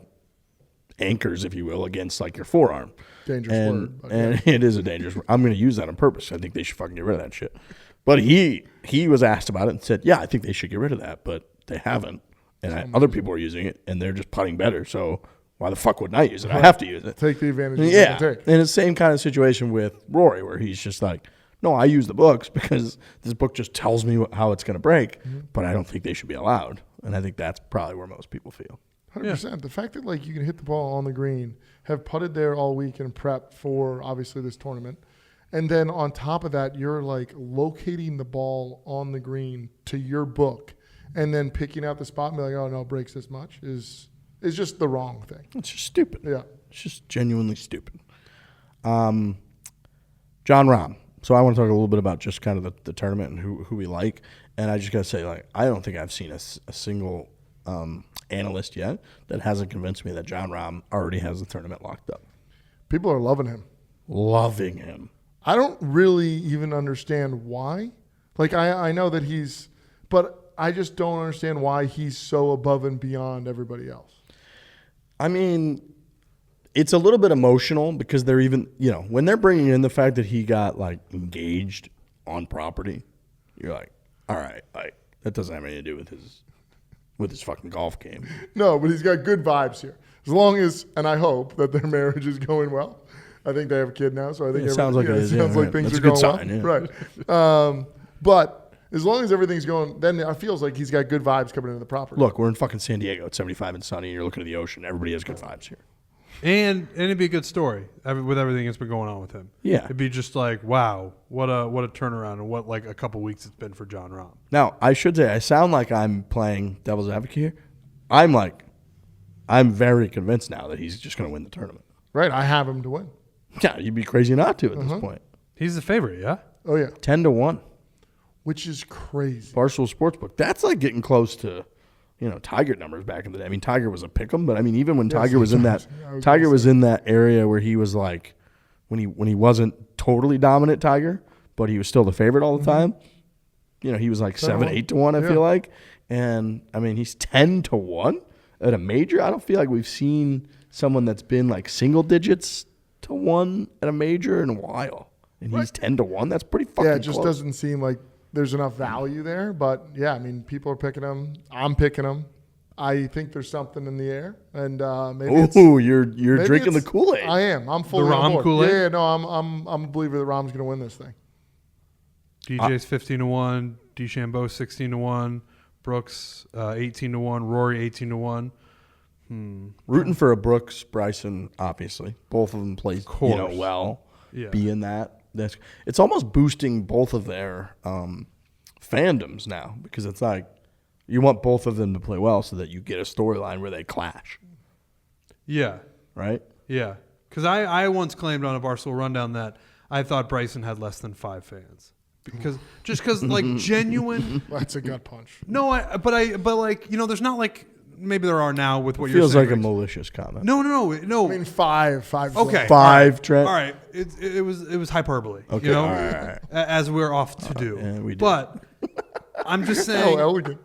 anchors, if you will, against like your forearm. Dangerous word. And it is a dangerous word. I'm going to use that on purpose. I think they should fucking get rid of that shit. But he was asked about it and said, yeah, I think they should get rid of that, but they haven't. And other people are using it, and they're just putting better. So why the fuck wouldn't I use it? I have to use it. Take the advantage. Yeah. And it's the same kind of situation with Rory, where he's just like, no, I use the books because this book just tells me how it's going to break, but I don't think they should be allowed. And I think that's probably where most people feel. 100%. Yeah. The fact that like you can hit the ball on the green, have putted there all week and prepped for obviously this tournament, and then on top of that, you're like locating the ball on the green to your book, and then picking out the spot and be like, oh no, it breaks this much is just the wrong thing. It's just stupid. Yeah, it's just genuinely stupid. John Rahm. So I want to talk a little bit about just kind of the tournament and who we like, and I just got to say, like, I don't think I've seen a single analyst yet that hasn't convinced me that John Rahm already has the tournament locked up. People are loving him. Loving him. I don't really even understand why. Like, I know that but I just don't understand why he's so above and beyond everybody else. I mean, it's a little bit emotional because they're even, when they're bringing in the fact that he got, like, engaged on property, you're like, all right, like, that doesn't have anything to do with his fucking golf game. No, but he's got good vibes here. As long as, and I hope that their marriage is going well. I think they have a kid now, so I think it sounds like it is. Sounds like things are going well. Right. But as long as everything's going, then it feels like he's got good vibes coming into the property. Look, we're in fucking San Diego. It's 75 and sunny, and you're looking at the ocean. Everybody has good vibes here. And it'd be a good story with everything that's been going on with him. Yeah. It'd be just like, wow, what a turnaround, and what like a couple weeks it's been for John Rahm. Now, I should say, I sound like I'm playing devil's advocate here. I'm very convinced now that he's just going to win the tournament. Right. I have him to win. Yeah, you'd be crazy not to at this point. He's the favorite, yeah? Oh, yeah. 10-1. Which is crazy. Barstool Sportsbook. That's like getting close to, Tiger numbers back in the day. I mean, Tiger was a pick'em, but I mean, even when Tiger was in that area where he was like, when he wasn't totally dominant Tiger, but he was still the favorite all the time. He was like 7-8-1, I feel like. And I mean, he's 10-1 at a major. I don't feel like we've seen someone that's been like single digits to 1 at a major in a while. And he's 10-1. That's pretty fucking close. Yeah, it just doesn't seem like there's enough value there. But yeah, I mean, people are picking him. I'm picking him. I think there's something in the air, and maybe you're drinking the Kool-Aid. I am. I'm fully on board. Kool-Aid? Yeah, no, I'm a believer that Rahm's going to win this thing. DJ's 15-1. DeChambeau 16-1, Brooks 18-1, Rory 18-1. Rooting for a Brooks, Bryson, obviously. Both of them play well. Yeah. Being that, it's almost boosting both of their fandoms now, because it's like you want both of them to play well so that you get a storyline where they clash. Yeah. Right? Yeah. Because I once claimed on a Barstool Rundown that I thought Bryson had less than 5 fans. Because like genuine. That's a gut punch. No, but like, there's not like, maybe there are now with what It you're saying. feels like a Riggs. malicious comment. No. I mean, five. Okay. Five, Trent. All right. It was hyperbole. Okay. All right. As we're off to do. Yeah, we do. But I'm just How saying. elegant.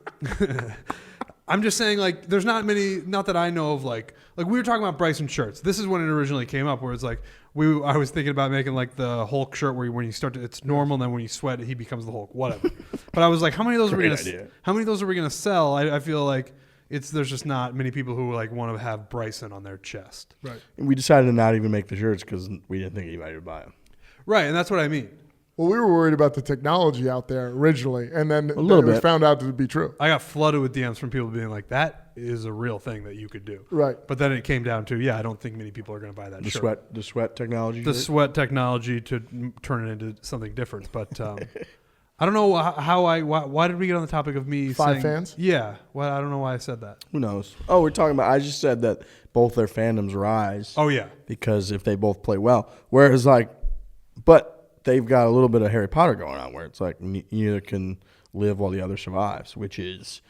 I'm just saying, like, there's not many, not that I know of, like we were talking about Bryson shirts. This is when it originally came up, where it's like, I was thinking about making like the Hulk shirt where when you start to, it's normal, and then when you sweat, he becomes the Hulk, whatever. But I was like, how many of those are we gonna sell? I feel like there's just not many people who like want to have Bryson on their chest. Right. And we decided to not even make the shirts because we didn't think anybody would buy them. Right, and that's what I mean. Well, we were worried about the technology out there originally, and then it little was bit. found out to be true. I got flooded with DMs from people being like, that is a real thing that you could do. Right. But then it came down to, I don't think many people are going to buy that shirt. The sweat technology. The shirt? sweat technology to turn it into something different. But I don't know why did we get on the topic of me 5 saying, fans? Yeah. Well, I don't know why I said that. Who knows? Oh, we're talking about. I just said that both their fandoms rise. Oh, yeah. Because if they both play well, whereas but they've got a little bit of Harry Potter going on, where it's like neither can live while the other survives. Which is,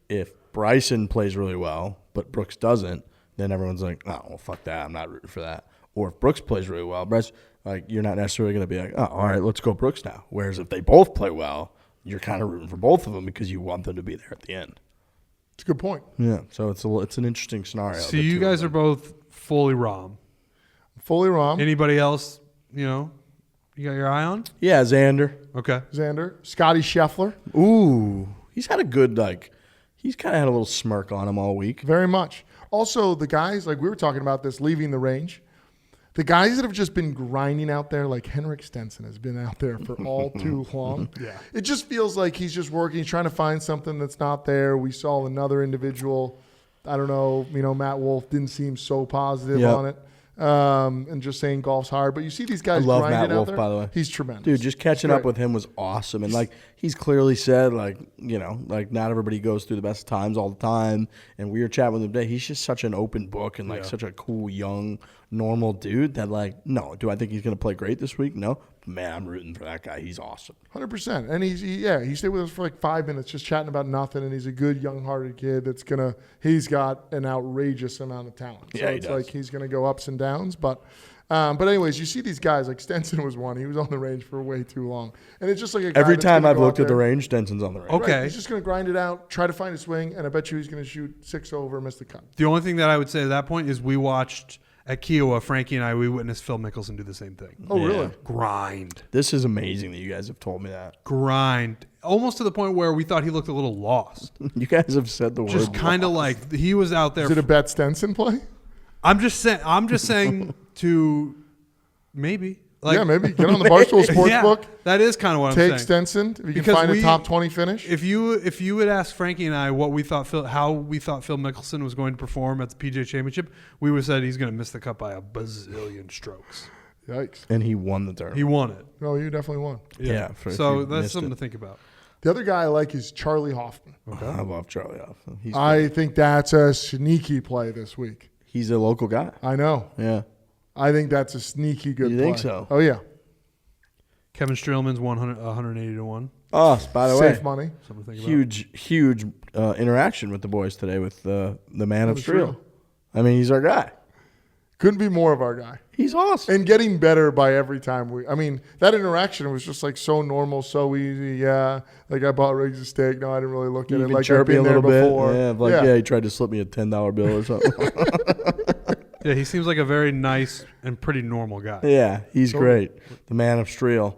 if Bryson plays really well, but Brooks doesn't, then everyone's like, oh, well, fuck that. I'm not rooting for that. Or if Brooks plays really well, Bryce, like, you're not necessarily going to be like, oh, all right, let's go Brooks now. Whereas if they both play well, you're kind of rooting for both of them because you want them to be there at the end. It's a good point. Yeah, so it's an interesting scenario. So you guys are both fully ROM. Fully wrong. Anybody else, you got your eye on? Yeah, Xander. Okay. Xander. Scotty Scheffler. Ooh, he's had a good, he's kind of had a little smirk on him all week. Very much. Also, the guys, like we were talking about this, leaving the range. The guys that have just been grinding out there, like Henrik Stenson has been out there for all too long. Yeah. It just feels like he's just working, he's trying to find something that's not there. We saw another individual, I don't know, Matt Wolf didn't seem so positive on it. And just saying golf's hard. But you see these guys I love grinding Matt Wolf, out there. by the way. He's tremendous. Dude, just catching up with him was awesome. And, he's clearly said, not everybody goes through the best times all the time. And we were chatting with him today. He's just such an open book and, such a cool, young, normal dude that, no. Do I think he's going to play great this week? No. Man, I'm rooting for that guy. He's awesome. 100%. And he stayed with us for 5 minutes just chatting about nothing. And he's a good, young-hearted kid he's got an outrageous amount of talent. So yeah, it's like he's going to go ups and downs. But anyways, you see these guys, like Stenson was one. He was on the range for way too long. And it's just like a guy Every that's time gonna I've go out looked at the there. range, Stenson's on the range. Okay. Right, he's just going to grind it out, try to find a swing, and I bet you he's going to shoot 6 over, miss the cut. The only thing that I would say at that point is we watched at Kiowa, Frankie and I, we witnessed Phil Mickelson do the same thing. Oh, really? Grind. This is amazing that you guys have told me that. Grind. Almost to the point where we thought he looked a little lost. You guys have said the word. Just kind of like he was out there. Is it a bet Stenson play? I'm just saying to maybe. Yeah, maybe. Get on the Barstool Sports book. That is kind of what I'm Take saying. Stenson. If you Because can find a top 20 finish. If you would ask Frankie and I how we thought Phil Mickelson was going to perform at the PGA Championship, we would have said he's going to miss the cut by a bazillion strokes. Yikes. And he won the tournament. He won it. No, you definitely won. Yeah. So that's something to think about. The other guy I like is Charlie Hoffman. Okay. I love Charlie Hoffman. I think that's a sneaky play this week. He's a local guy. I know. Yeah. I think that's a sneaky good play. You think so? Oh, yeah. Kevin Streelman's 180 to 1. Oh, by the way, Safe money. Something to think about. Huge interaction with the boys today with the man of Streel. I mean, he's our guy. Couldn't be more of our guy. He's awesome. And getting better by every time that interaction was just so normal, so easy. Yeah. I bought Riggs a steak. No, I didn't really look at it. Chirp I've been me a there little before. bit. Yeah, he tried to slip me a $10 bill or something. Yeah, he seems like a very nice and pretty normal guy. Yeah, he's great. The man of Streel.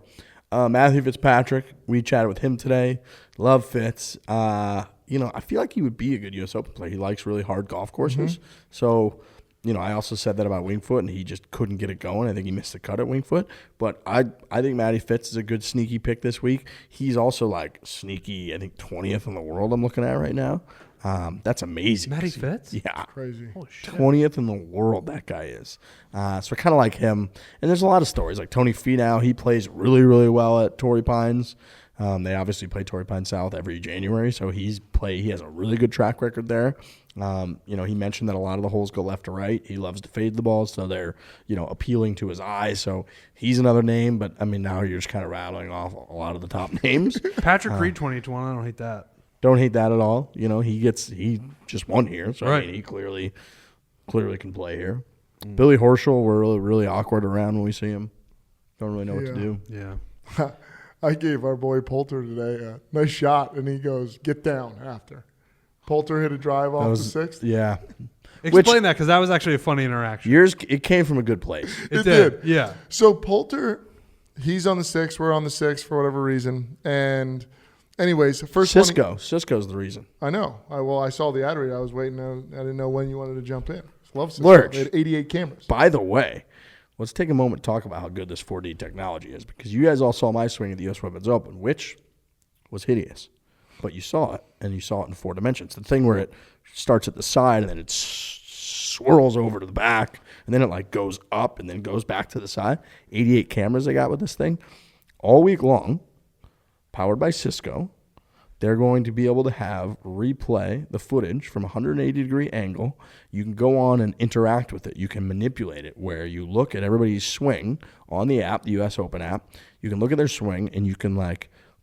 Matthew Fitzpatrick, we chatted with him today. Love Fitz. I feel like he would be a good U.S. Open player. He likes really hard golf courses. Mm-hmm. So I also said that about Wingfoot, and he just couldn't get it going. I think he missed the cut at Wingfoot. But I think Matty Fitz is a good sneaky pick this week. He's also like sneaky, I think 20th in the world I'm looking at right now. That's amazing. Matty Fitz? Yeah. Crazy. Holy shit. 20th in the world that guy is. So I kind of like him. And there's a lot of stories. Like Tony Finau, he plays really, really well at Torrey Pines. They obviously play Torrey Pines South every January, so he has a really good track record there. He mentioned that a lot of the holes go left to right. He loves to fade the balls, so they're, appealing to his eyes. So he's another name, but I mean, now you're just kind of rattling off a lot of the top names. Patrick Reed 2021, I don't hate that. Don't hate that at all. He just won here, so right. I mean, he clearly can play here. Billy Horschel, we're really, really awkward around when we see him. Don't really know what to do. Yeah. I gave our boy Poulter today a nice shot, and he goes, get down after. Poulter hit a drive off the sixth. Yeah. Explain that, because that was actually a funny interaction. It came from a good place. It did. Yeah. So Poulter, he's on the sixth. We're on the sixth for whatever reason. And anyways, first Cisco's the reason. I know. I saw the ad read. I was waiting. I didn't know when you wanted to jump in. Love Cisco. Lurch. They had 88 cameras. By the way, let's take a moment to talk about how good this 4D technology is, because you guys all saw my swing at the U.S. Women's Open, which was hideous. But you saw it, and you saw it in 4 dimensions. The thing where it starts at the side, and then it swirls over to the back, and then it goes up and then goes back to the side. 88 cameras they got with this thing. All week long, powered by Cisco, they're going to be able to have replay the footage from a 180-degree angle. You can go on and interact with it. You can manipulate it, where you look at everybody's swing on the app, the U.S. Open app. You can look at their swing, and you can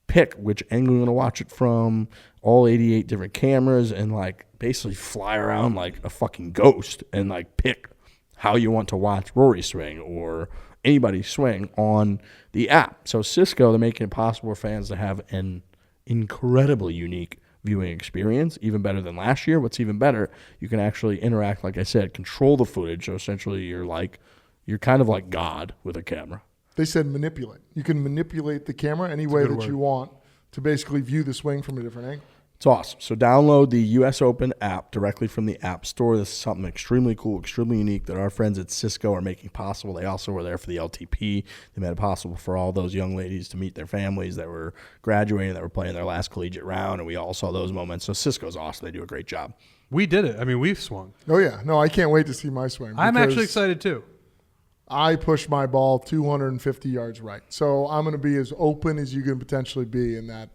pick which angle you're going to watch it from, all 88 different cameras, and basically fly around like a fucking ghost and pick how you want to watch Rory swing or anybody swing on the app. So Cisco, they're making it possible for fans to have an incredibly unique viewing experience, even better than last year. What's even better, you can actually interact, like I said, control the footage. So essentially you're kind of like God with a camera. They said manipulate. You can manipulate the camera any way that you want to basically view the swing from a different angle. It's awesome. So download the U.S. Open app directly from the App Store. This is something extremely cool, extremely unique that our friends at Cisco are making possible. They also were there for the LTP. They made it possible for all those young ladies to meet their families that were graduating, that were playing their last collegiate round, and we all saw those moments. So Cisco's awesome. They do a great job. We did it. I mean, we've swung. Oh, yeah. No, I can't wait to see my swing. I'm actually excited, too. I pushed my ball 250 yards right. So I'm going to be as open as you can potentially be in that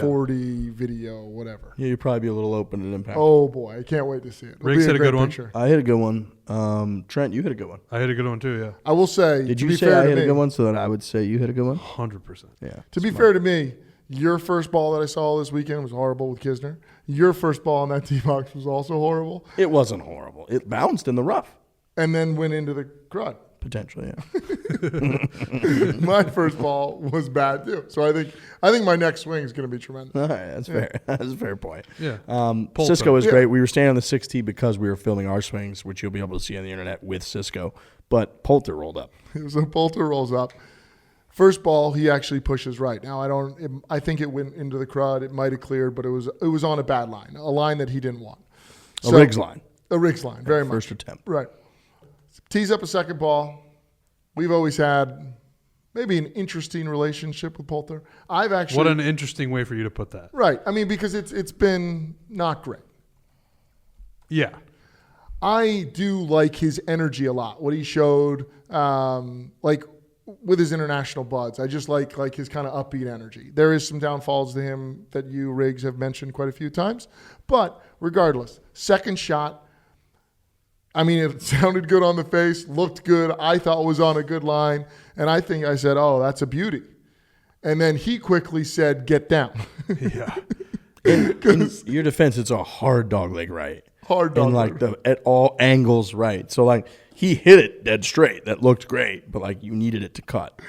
40 video, whatever. Yeah, you'd probably be a little open at impact. Oh, boy. I can't wait to see it. Riggs hit a good one. I hit a good one. Trent, you hit a good one. I hit a good one, too, yeah. I will say, did you say I hit a good one so that I would say you hit a good one? 100%. Yeah. To be fair to me, your first ball that I saw this weekend was horrible with Kisner. Your first ball in that tee box was also horrible. It wasn't horrible. It bounced in the rough. And then went into the crud. Potentially, yeah. My first ball was bad too. So I think my next swing is going to be tremendous. All right, that's fair. That's a fair point. Yeah. Cisco was great. We were staying on the 6T because we were filming our swings, which you'll be able to see on the internet with Cisco. But Poulter rolled up. So Poulter rolls up. First ball, he actually pushes right. Now I think it went into the crud. It might have cleared, but it was on a bad line, a line that he didn't want. A Riggs line. A Riggs line, very much. First attempt. Right. Tees up a second ball. We've always had maybe an interesting relationship with Poulter. What an interesting way for you to put that. Right. I mean, because it's been not great. Yeah. I do like his energy a lot. What he showed, with his international buds. I just like his kind of upbeat energy. There is some downfalls to him that you, Riggs, have mentioned quite a few times. But regardless, second shot, I mean, it sounded good on the face, looked good. I thought was on a good line. And I think I said, oh, that's a beauty. And then he quickly said, get down. Yeah. In your defense, it's a hard dog leg right. Hard dog leg. At all angles right. So, he hit it dead straight. That looked great. But, you needed it to cut.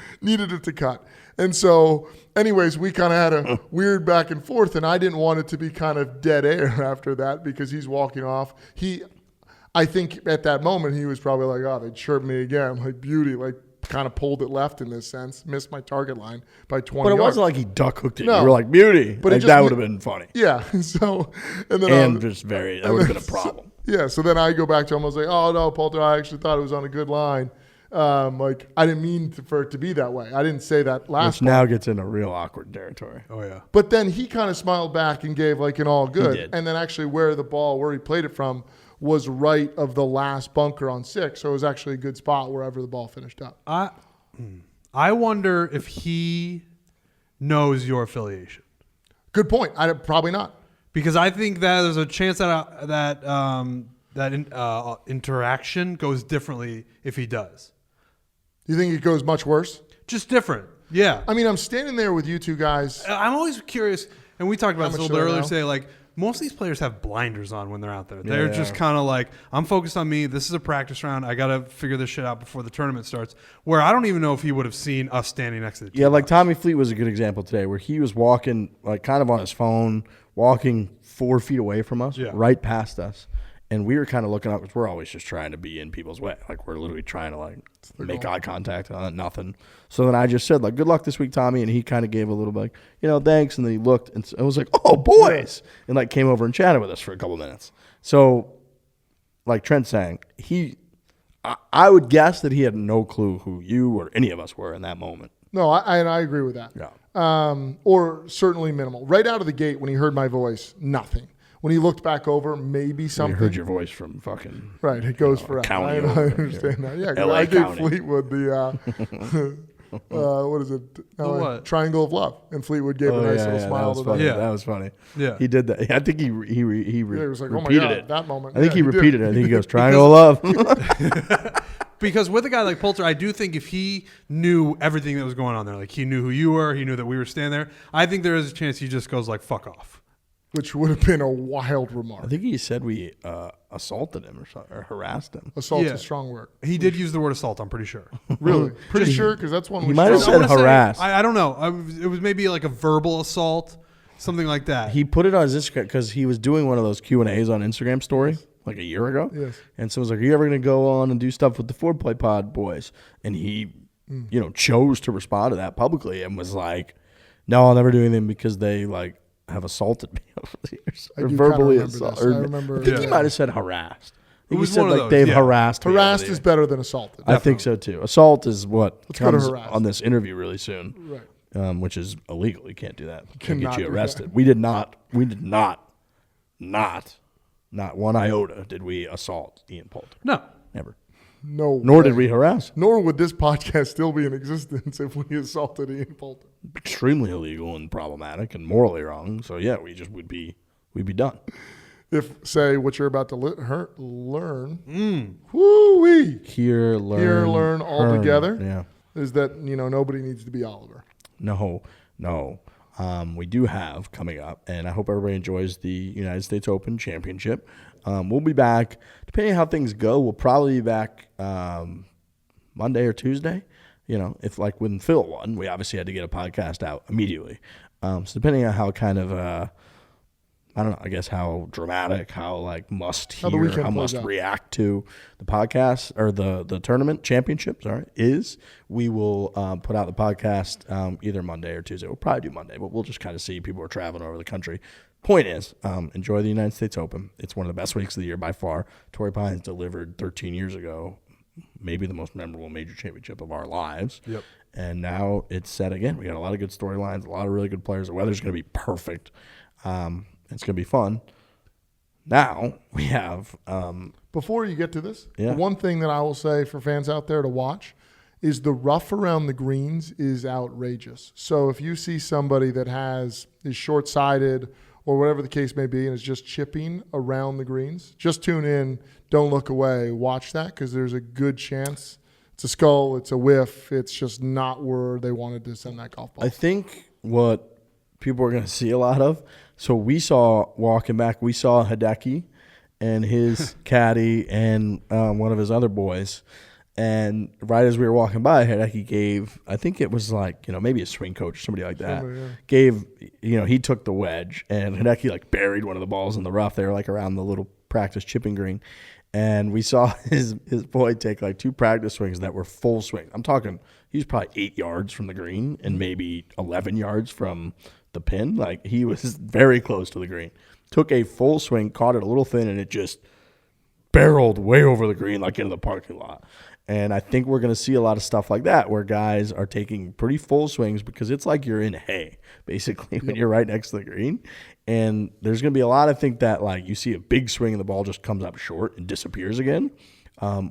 And so, anyways, we kind of had a weird back and forth. And I didn't want it to be kind of dead air after that because he's walking off. I think at that moment he was probably like, oh, they chirped me again. Beauty. Kind of pulled it left in this sense. Missed my target line by 20 But it yards. wasn't like he duck hooked it. No. You were like, beauty. But that would have been funny. Yeah. So, and then that would have been a problem. Yeah, so then I go back to him. I was like, oh, no, Poulter, I actually thought it was on a good line. Like, I didn't mean for it to be that way. I didn't say that last Which now gets into real awkward territory. Oh, yeah. But then he kind of smiled back and gave like an all good. did. And then actually where he played it from was right of the last bunker on 6. So it was actually a good spot wherever the ball finished up. I wonder if he knows your affiliation. Good point. Probably not. Because I think that there's a chance that interaction goes differently if he does. You think it goes much worse? Just different. Yeah. I mean, I'm standing there with you two guys. I'm always curious, and we talked about this a little bit earlier now. today, like, most of these players have blinders on when they're out there. They're just kind of like, I'm focused on me. This is a practice round. I got to figure this shit out before the tournament starts. Where I don't even know if he would have seen us standing next to the team. Yeah, like Tommy Fleet was a good example today where he was walking like kind of on his phone, walking 4 feet away from us, right past us. And we were kind of looking up because we're always just trying to be in people's way. Like we're literally trying to like make eye contact on nothing. So then I just said like, good luck this week, Tommy. And he kind of gave a little bit like, thanks. And then he looked and I was like, oh, boys. And like came over and chatted with us for a couple minutes. So like Trent saying, I would guess that he had no clue who you or any of us were in that moment. No, I agree with that. Yeah. Or certainly minimal. Right out of the gate when he heard my voice, nothing. When he looked back over, maybe something. You heard your voice from fucking. Right, it goes forever. County I understand that. Yeah, LA I gave County. Fleetwood the what is it? what? Triangle of Love, and Fleetwood gave a nice little smile to that. Yeah, that was funny. Yeah. He did that. I think he was like, oh my repeated God, it. that moment. I think Yeah, he he did. repeated it. I think he goes Triangle of Love. Because with a guy like Poulter, I do think if he knew everything that was going on there, like he knew who you were, he knew that we were standing there, I think there is a chance he just goes like, fuck off. Which would have been a wild remark. I think he said we assaulted him or harassed him. Assault's Yeah. a strong word. He did use the word assault, I'm pretty sure. Really? Pretty sure? Because that's one He we might have struggle said with. I wanna say- harass. I don't know. It was maybe like a verbal assault, something like that. He put it on his Instagram because he was doing one of those Q&As on Instagram story like a year ago. Yes. And so it was like, are you ever going to go on and do stuff with the Foreplay Pod boys? And he, chose to respond to that publicly and was like, no, I'll never do anything because they like have assaulted me over the years. I Or do verbally kinda remember assaulted. this. I remember- I think he Yeah. might have said harassed. I think he was said one of like those, they've yeah. harassed me. Harassed over is the better than assaulted. I think so too. Assault is what Let's go to comes harass. on this interview really soon. Right. Which is illegal. You can't do that. Can Cannot get you do arrested. that. We did not, not one iota did we assault Ian Poulter. no. Never. No. Nor way. did we harass him. Nor would this podcast still be in existence if we assaulted Ian Poulter. Extremely illegal and problematic and morally wrong. So yeah, we'd be done. If, say, what you're about to learn, woo-wee, Hear, learn all learn. together. Yeah. Is that, nobody needs to be Oliver. No. We do have coming up, and I hope everybody enjoys the United States Open Championship. We'll be back, depending on how things go, we'll probably be back Monday or Tuesday. If like when Phil won, we obviously had to get a podcast out immediately. So depending on how kind of, I don't know, I guess how dramatic, how like must How the hear, weekend how plays must out. react to the podcast or the tournament championship, we will put out the podcast either Monday or Tuesday. We'll probably do Monday, but we'll just kind of see. People are traveling over the country. Point is, enjoy the United States Open. It's one of the best weeks of the year by far. Torrey Pines delivered 13 years ago, maybe the most memorable major championship of our lives. Yep. And now it's set again. We got a lot of good storylines, a lot of really good players. The weather's going to be perfect. It's going to be fun. Now we have Before you get to this, Yeah. the one thing that I will say for fans out there to watch is the rough around the greens is outrageous. So if you see somebody that is short-sided or whatever the case may be and is just chipping around the greens, just tune in, don't look away, watch that because there's a good chance it's a skull, it's a whiff, it's just not where they wanted to send that golf ball. I think what people are going to see a lot of. So we saw walking back, we saw Hideki and his caddy and one of his other boys. And right as we were walking by, Hideki gave, I think it was like, maybe a swing coach or somebody like that, Somebody, yeah. gave, he took the wedge and Hideki like buried one of the balls in the rough. They were like around the little practice chipping green. And we saw his boy take like 2 practice swings that were full swing. I'm talking, he was probably 8 yards from the green and maybe 11 yards from the pin. Like he was very close to the green. Took a full swing, caught it a little thin, and it just barreled way over the green, like into the parking lot. And I think we're going to see a lot of stuff like that where guys are taking pretty full swings because it's like you're in hay, basically, when you're right next to the green. And there's going to be a lot, I think, that like you see a big swing and the ball just comes up short and disappears again.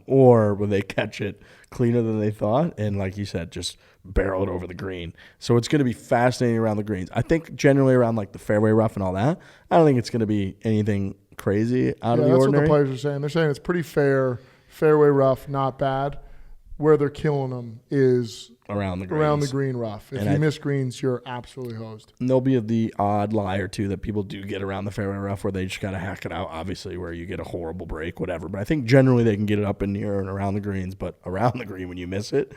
Or when they catch it cleaner than they thought and, like you said, just barrel it over the green. So it's going to be fascinating around the greens. I think generally around like the fairway rough and all that, I don't think it's going to be anything crazy out of the that's ordinary. what the players are saying. They're saying it's pretty fair, fairway rough, not bad. Where they're killing them is around the green rough. If you miss greens, you're absolutely hosed. And there'll be the odd lie or two that people do get around the fairway rough where they just got to hack it out, obviously, where you get a horrible break, whatever. But I think generally they can get it up in near and around the greens. But around the green, when you miss it,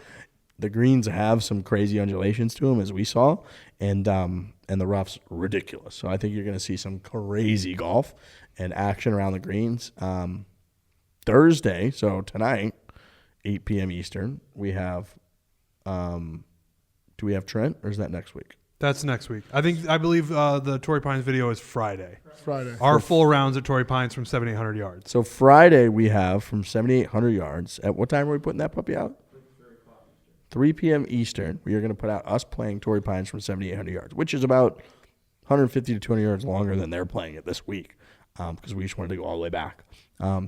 the greens have some crazy undulations to them, as we saw, and the rough's ridiculous. So I think you're going to see some crazy golf and action around the greens. Thursday, so tonight, 8 p.m. Eastern, we have do we have Trent, or is that next week? That's next week. I believe the Torrey Pines video is Friday. Friday. Our full rounds at Torrey Pines from 7,800 yards. So Friday we have from 7,800 yards. At what time are we putting that puppy out? 3 p.m. Eastern. We are going to put out us playing Torrey Pines from 7,800 yards, which is about 150 to 200 yards longer than they're playing it this week, because we just wanted to go all the way back.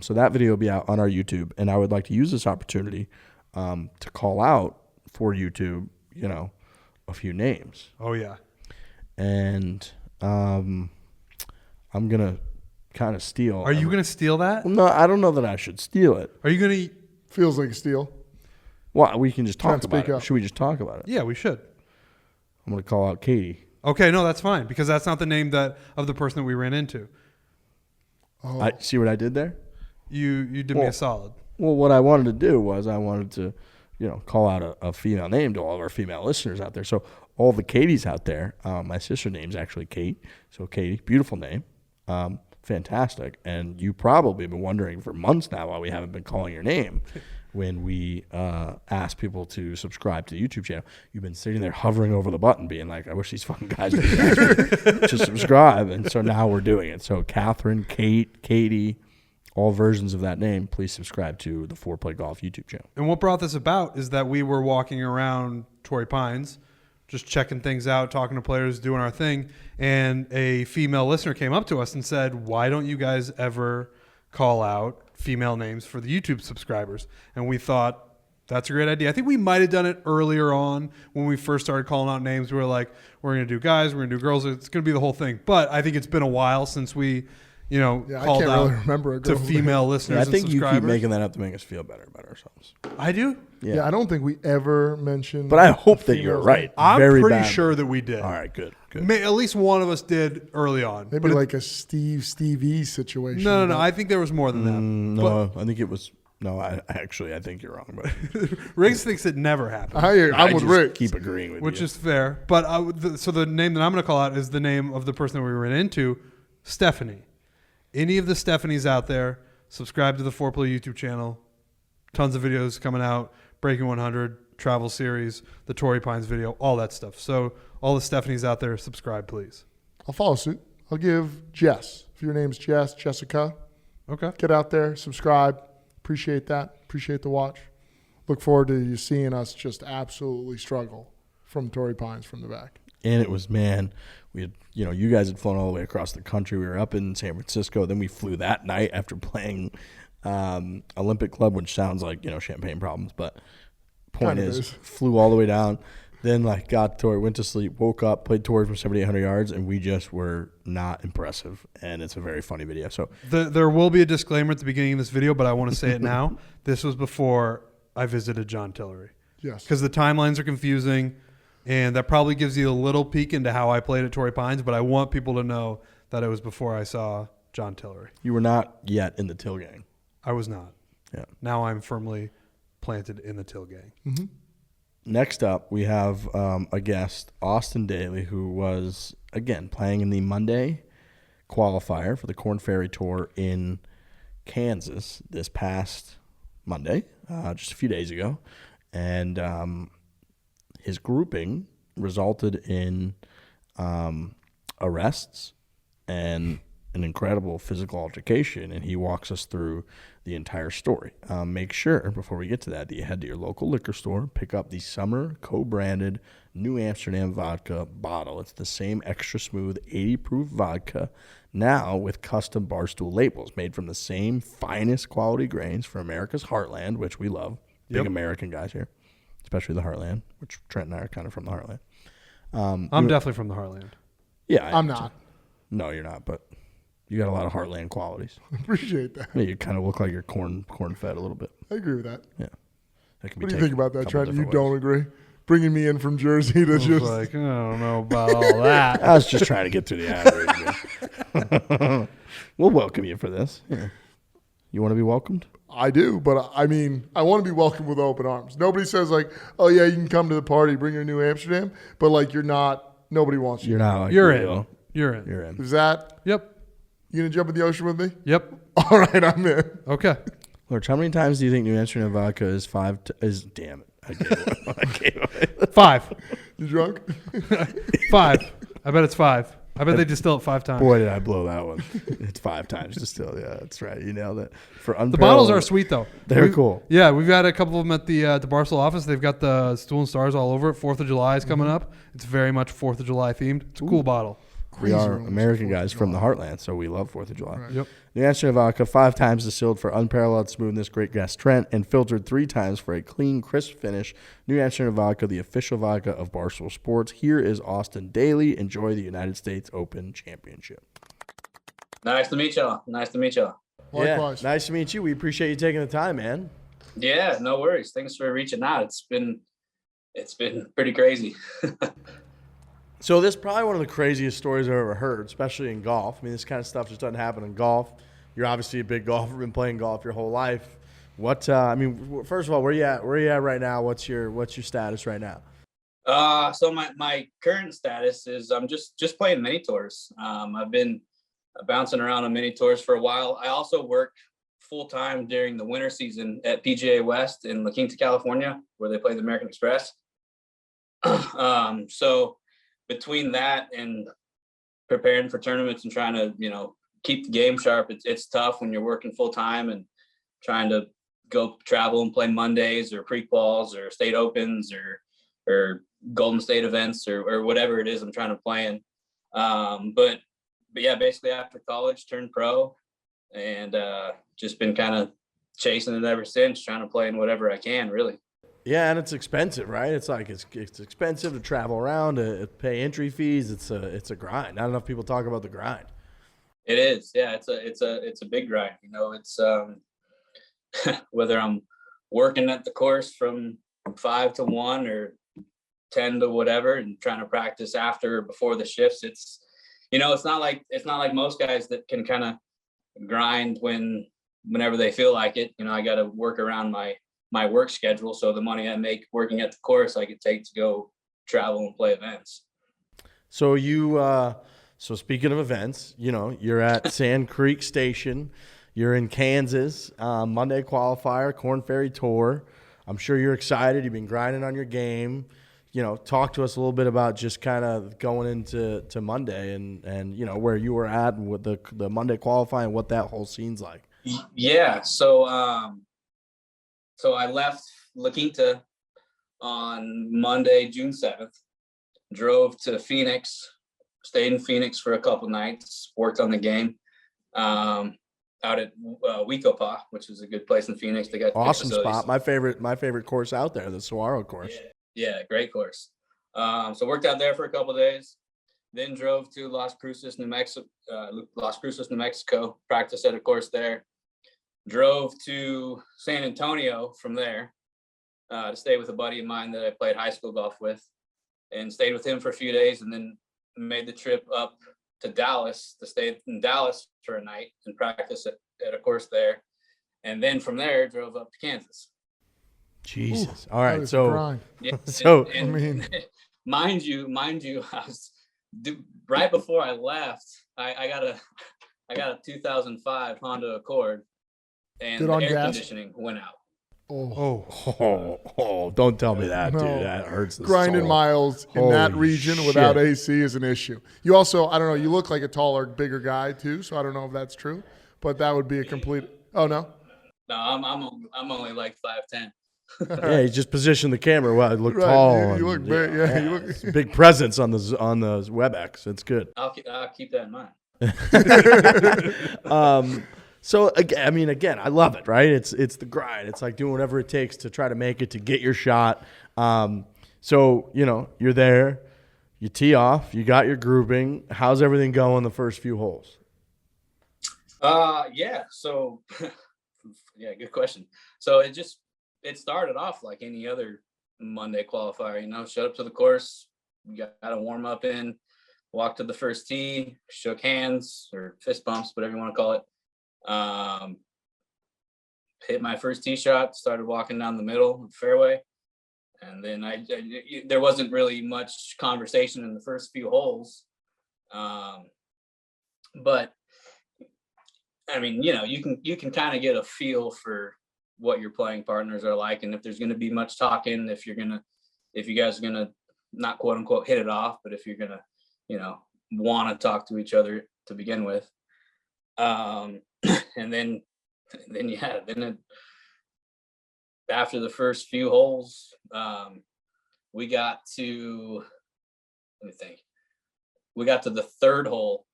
So that video will be out on our YouTube, and I would like to use this opportunity to call out for YouTube, a few names. Oh, yeah. And I'm going to kind of steal. Are you going to steal that? No, I don't know that I should steal it. Are you going to? Feels like a steal. Well, we can just talk Can't about speak it. up. Should we just talk about it? Yeah, we should. I'm going to call out Katie. Okay, no, that's fine, because that's not the name of the person that we ran into. Oh. See what I did there? You did me a solid. Well, what I wanted to do was I wanted to, call out a female name to all of our female listeners out there. So all the Katies out there, my sister name's actually Kate. So Katie, beautiful name, fantastic. And you probably have been wondering for months now why we haven't been calling your name when we ask people to subscribe to the YouTube channel. You've been sitting there hovering over the button being like, I wish these fucking guys would to subscribe. And so now we're doing it. So Catherine, Kate, Katie, all versions of that name, please subscribe to the Fore Play Golf YouTube channel. And what brought this about is that we were walking around Torrey Pines, just checking things out, talking to players, doing our thing, and a female listener came up to us and said, why don't you guys ever call out female names for the YouTube subscribers? And we thought, that's a great idea. I think we might have done it earlier on when we first started calling out names. We were like, we're going to do guys, we're going to do girls. It's going to be the whole thing. But I think it's been a while since we called I can't out really remember a to girl's female name. listeners I and think you subscribers. keep making that up to make us feel better about ourselves. I do? Yeah, I don't think we ever mentioned. But I hope that you're females' right. I'm Very pretty bad. sure that we did. All right, good. At least one of us did early on. Maybe like a Stevie situation. No. I think there was more than that. No, I think it was. No, I think you're wrong. But Riggs thinks it never happened, I'm with just Rick. keep agreeing with which you. is fair. But so the name that I'm going to call out is the name of the person that we ran into, Stephanie. Any of the Stephanies out there, subscribe to the Fore Play YouTube channel. Tons of videos coming out. Breaking 100, travel series, the Torrey Pines video, all that stuff. So all the Stephanies out there, subscribe, please. I'll follow suit. I'll give Jess. If your name's Jessica, Okay. get out there, subscribe. Appreciate that. Appreciate the watch. Look forward to you seeing us just absolutely struggle from Torrey Pines from the back. And it was, man, we had, you guys had flown all the way across the country. We were up in San Francisco. Then we flew that night after playing Olympic Club, which sounds like, champagne problems. But point is, flew all the way down. Then, got Torrey, went to sleep, woke up, played Torrey from 7,800 yards, and we just were not impressive. And it's a very funny video. So There will be a disclaimer at the beginning of this video, but I want to say it now. This was before I visited John Tillery. Yes. Because the timelines are confusing, and that probably gives you a little peek into how I played at Torrey Pines, but I want people to know that it was before I saw John Tillery. you were not yet in the Till gang. I was not. Yeah. Now I'm firmly planted in the Till gang. Mm-hmm. Next up, we have a guest, Austen Dailey, who was, again, playing in the Monday qualifier for the Korn Ferry Tour in Kansas this past Monday, just a few days ago. And his grouping resulted in arrests and an incredible physical altercation, and he walks us through the entire story. Make sure, before we get to that you head to your local liquor store, pick up the summer co-branded New Amsterdam Vodka bottle. It's the same extra smooth 80 proof vodka, now with custom Barstool labels made from the same finest quality grains for America's heartland, which we love. Big American guys here, especially the heartland, which Trent and I are kind of from the heartland. I'm definitely from the heartland. Yeah. I'm not. No, you're not, but you got a lot of heartland qualities. Appreciate that. Yeah, you kind of look like you're corn fed a little bit. I agree with that. Yeah. That can What be do you taken think about a that, couple Trent? You different don't ways. agree? Bringing me in from Jersey to I was just like, I don't know about all that. I was just trying to get to the average. We'll welcome you for this. Yeah. You want to be welcomed? I do, but I mean, I want to be welcomed with open arms. Nobody says like, "Oh yeah, you can come to the party, bring your New Amsterdam," but like you're not. Nobody wants you. You're not. Like You're real. in. You're in. You're in. Is that Yep. you gonna jump in the ocean with me? Yep. All right, I'm in. Okay. Lurch, how many times do you think New Amsterdam vodka is damn it. I gave it. 5. You drunk? 5. I bet it's 5. I bet they distill it 5 times. Boy, did I blow that one. It's 5 times distilled. Yeah, that's right. You nailed it. The bottles are sweet though. They're cool. Yeah, we've got a couple of them at the Barstool office. They've got the stool and stars all over it. 4th of July is coming up. It's very much 4th of July themed. It's a cool bottle. We are Crazy American ones, guys from the heartland, so we love 4th of July. Right. Yep. New Amsterdam vodka, 5 times distilled for unparalleled smoothness, great guest Trent, and filtered 3 times for a clean, crisp finish. New Amsterdam vodka, the official vodka of Barstool Sports. Here is Austen Dailey. Enjoy the United States Open Championship. Nice to meet y'all. Nice to meet y'all. Likewise. Yeah, nice to meet you. We appreciate you taking the time, man. Yeah, no worries. Thanks for reaching out. It's been pretty crazy. So this is probably one of the craziest stories I've ever heard, especially in golf. I mean, this kind of stuff just doesn't happen in golf. You're obviously a big golfer, been playing golf your whole life. What? I mean, first of all, where you at? Where you at right now? What's your status right now? So my current status is I'm just playing mini tours. I've been bouncing around on mini tours for a while. I also work full time during the winter season at PGA West in La Quinta, California, where they play the American Express. So between that and preparing for tournaments and trying to, keep the game sharp, it's tough when you're working full time and trying to go travel and play Mondays or pre-quals or state opens or Golden State events or whatever it is I'm trying to play in. But yeah, basically after college turned pro and just been kind of chasing it ever since, trying to play in whatever I can, really. Yeah, and it's expensive, right? It's like it's expensive to travel around, to pay entry fees. It's a grind. Not enough people talk about the grind. It is, yeah. It's a big grind. It's whether I'm working at the course from 5 to 1 or 10 to whatever, and trying to practice after or before the shifts. It's not like most guys that can kind of grind whenever they feel like it. I got to work around my work schedule, so the money I make working at the course I could take to go travel and play events. So so speaking of events, you're at Sand Creek Station, you're in Kansas, Monday qualifier, Korn Ferry Tour. I'm sure you're excited. You've been grinding on your game. Talk to us a little bit about just kind of going into Monday and where you were at and with the Monday qualifying, what that whole scene's like. Yeah. So I left La Quinta on Monday, June 7th, drove to Phoenix, stayed in Phoenix for a couple nights, worked on the game out at Wekopa, which is a good place in Phoenix. They got awesome spot. My favorite course out there, the Saguaro course. Yeah, great course. So worked out there for a couple of days, then drove to Las Cruces, New Mexico, practiced at a course there. Drove to San Antonio from there to stay with a buddy of mine that I played high school golf with, and stayed with him for a few days, and then made the trip up to Dallas to stay in Dallas for a night and practice at a course there. And then from there, drove up to Kansas. Jesus. Ooh, all right. So, Yeah, so and I mean, mind you, I was right before I left. I got a 2005 Honda Accord, and Good the on air gas? conditioning went out. Don't tell me that, No. dude. That hurts the Grinding soul. miles in that Holy region shit. without AC is an issue. You also, I don't know, you look like a taller, bigger guy too, so I don't know if that's true, but that would be a complete. Oh no. No, I'm only like 5'10". Yeah, he just positioned the camera well. It looked Right, tall. you look and, big, yeah, you look- it's a big presence on the WebEx. It's good. I'll keep that in mind. So again, I love it, right? It's the grind. It's like doing whatever it takes to try to make it, to get your shot. So you're there, you tee off, you got your grouping. How's everything going the first few holes? Yeah. So, yeah, good question. So it started off like any other Monday qualifier. Showed up to the course, got a warm up in, walked to the first tee, shook hands or fist bumps, whatever you want to call it. Hit my first tee shot, started walking down the middle of the fairway, and then there wasn't really much conversation in the first few holes, but I mean, you can kind of get a feel for what your playing partners are like, and if there's going to be much talking, if you guys are gonna not quote unquote hit it off, but if you're gonna want to talk to each other to begin with. And then after the first few holes, we got to the third hole,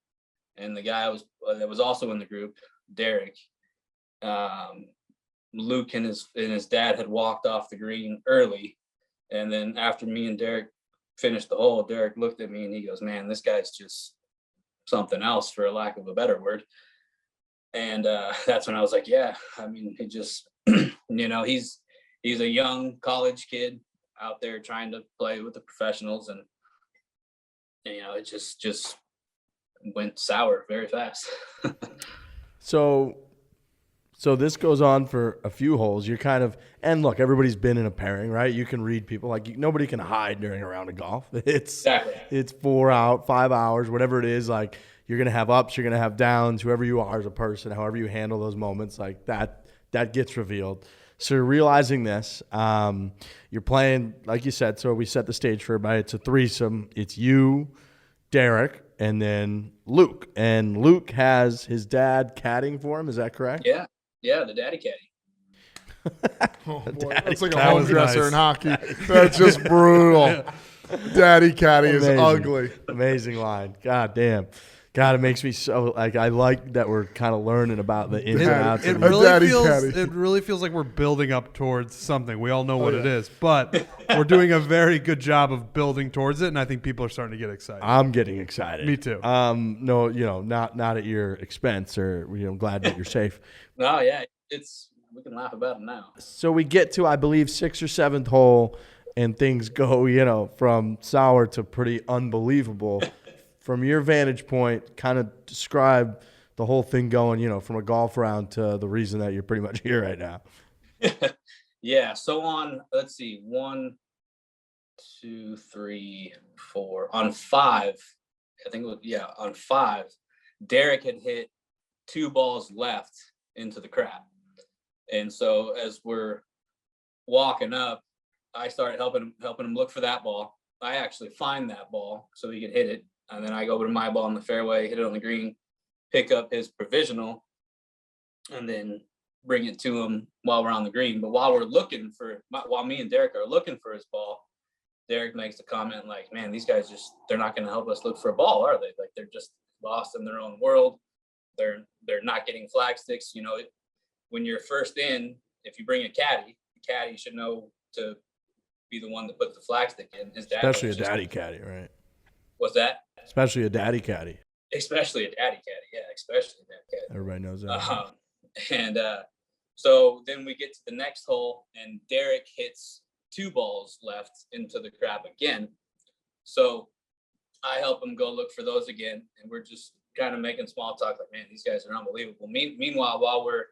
and the guy that was also in the group, Derek, Luke and his dad had walked off the green early, and then after me and Derek finished the hole, Derek looked at me and he goes, "Man, this guy's just something else, for a lack of a better word." And that's when I was like, yeah, I mean, it just, he's a young college kid out there trying to play with the professionals, and it just went sour very fast. So this goes on for a few holes. You're kind of, and look, everybody's been in a pairing, right? You can read people. Like, nobody can hide during a round of golf. Exactly. It's 5 hours, whatever it is. Like, you're going to have ups, you're going to have downs, whoever you are as a person, however you handle those moments, like that gets revealed. So you're realizing this. You're playing, like you said, so we set the stage for everybody. It's a threesome. It's you, Derek, and then Luke. And Luke has his dad caddying for him. Is that correct? Yeah, the daddy caddy. Oh boy, that's like a That home was dresser nice. in hockey. That's just brutal. Daddy caddy is Amazing. ugly. Amazing line. God damn. God, it makes me so I like that we're kind of learning about the ins and outs. It of A daddy really caddy. feels. It really feels like we're building up towards something. We all know what it is, but we're doing a very good job of building towards it, and I think people are starting to get excited. I'm getting excited. Me too. No, not at your expense, or I'm glad that you're safe. No, yeah, we can laugh about it now. So we get to, I believe, 6th or 7th hole, and things go, from sour to pretty unbelievable. From your vantage point, kind of describe the whole thing going, from a golf round to the reason that you're pretty much here right now. Yeah. So let's see, 1, 2, 3, 4. On 5, I think on 5, Derek had hit 2 balls left into the crap. And so as we're walking up, I started helping him look for that ball. I actually find that ball so he could hit it. And then I go over to my ball in the fairway, hit it on the green, pick up his provisional, and then bring it to him while we're on the green. But while me and Derek are looking for his ball, Derek makes a comment like, "Man, these guys they're not going to help us look for a ball, are they? Like, they're just lost in their own world. They're not getting flag sticks. When you're first in, if you bring a caddy, the caddy should know to be the one that puts the flag stick in." His dad, Especially a daddy caddy, right? What's that? Especially a daddy caddy. Especially a daddy caddy, yeah, especially a daddy caddy. Everybody knows that. And so then we get to the next hole, and Derek hits 2 balls left into the crap again. So I help him go look for those again, and we're just kind of making small talk, like, "Man, these guys are unbelievable." Meanwhile, while we're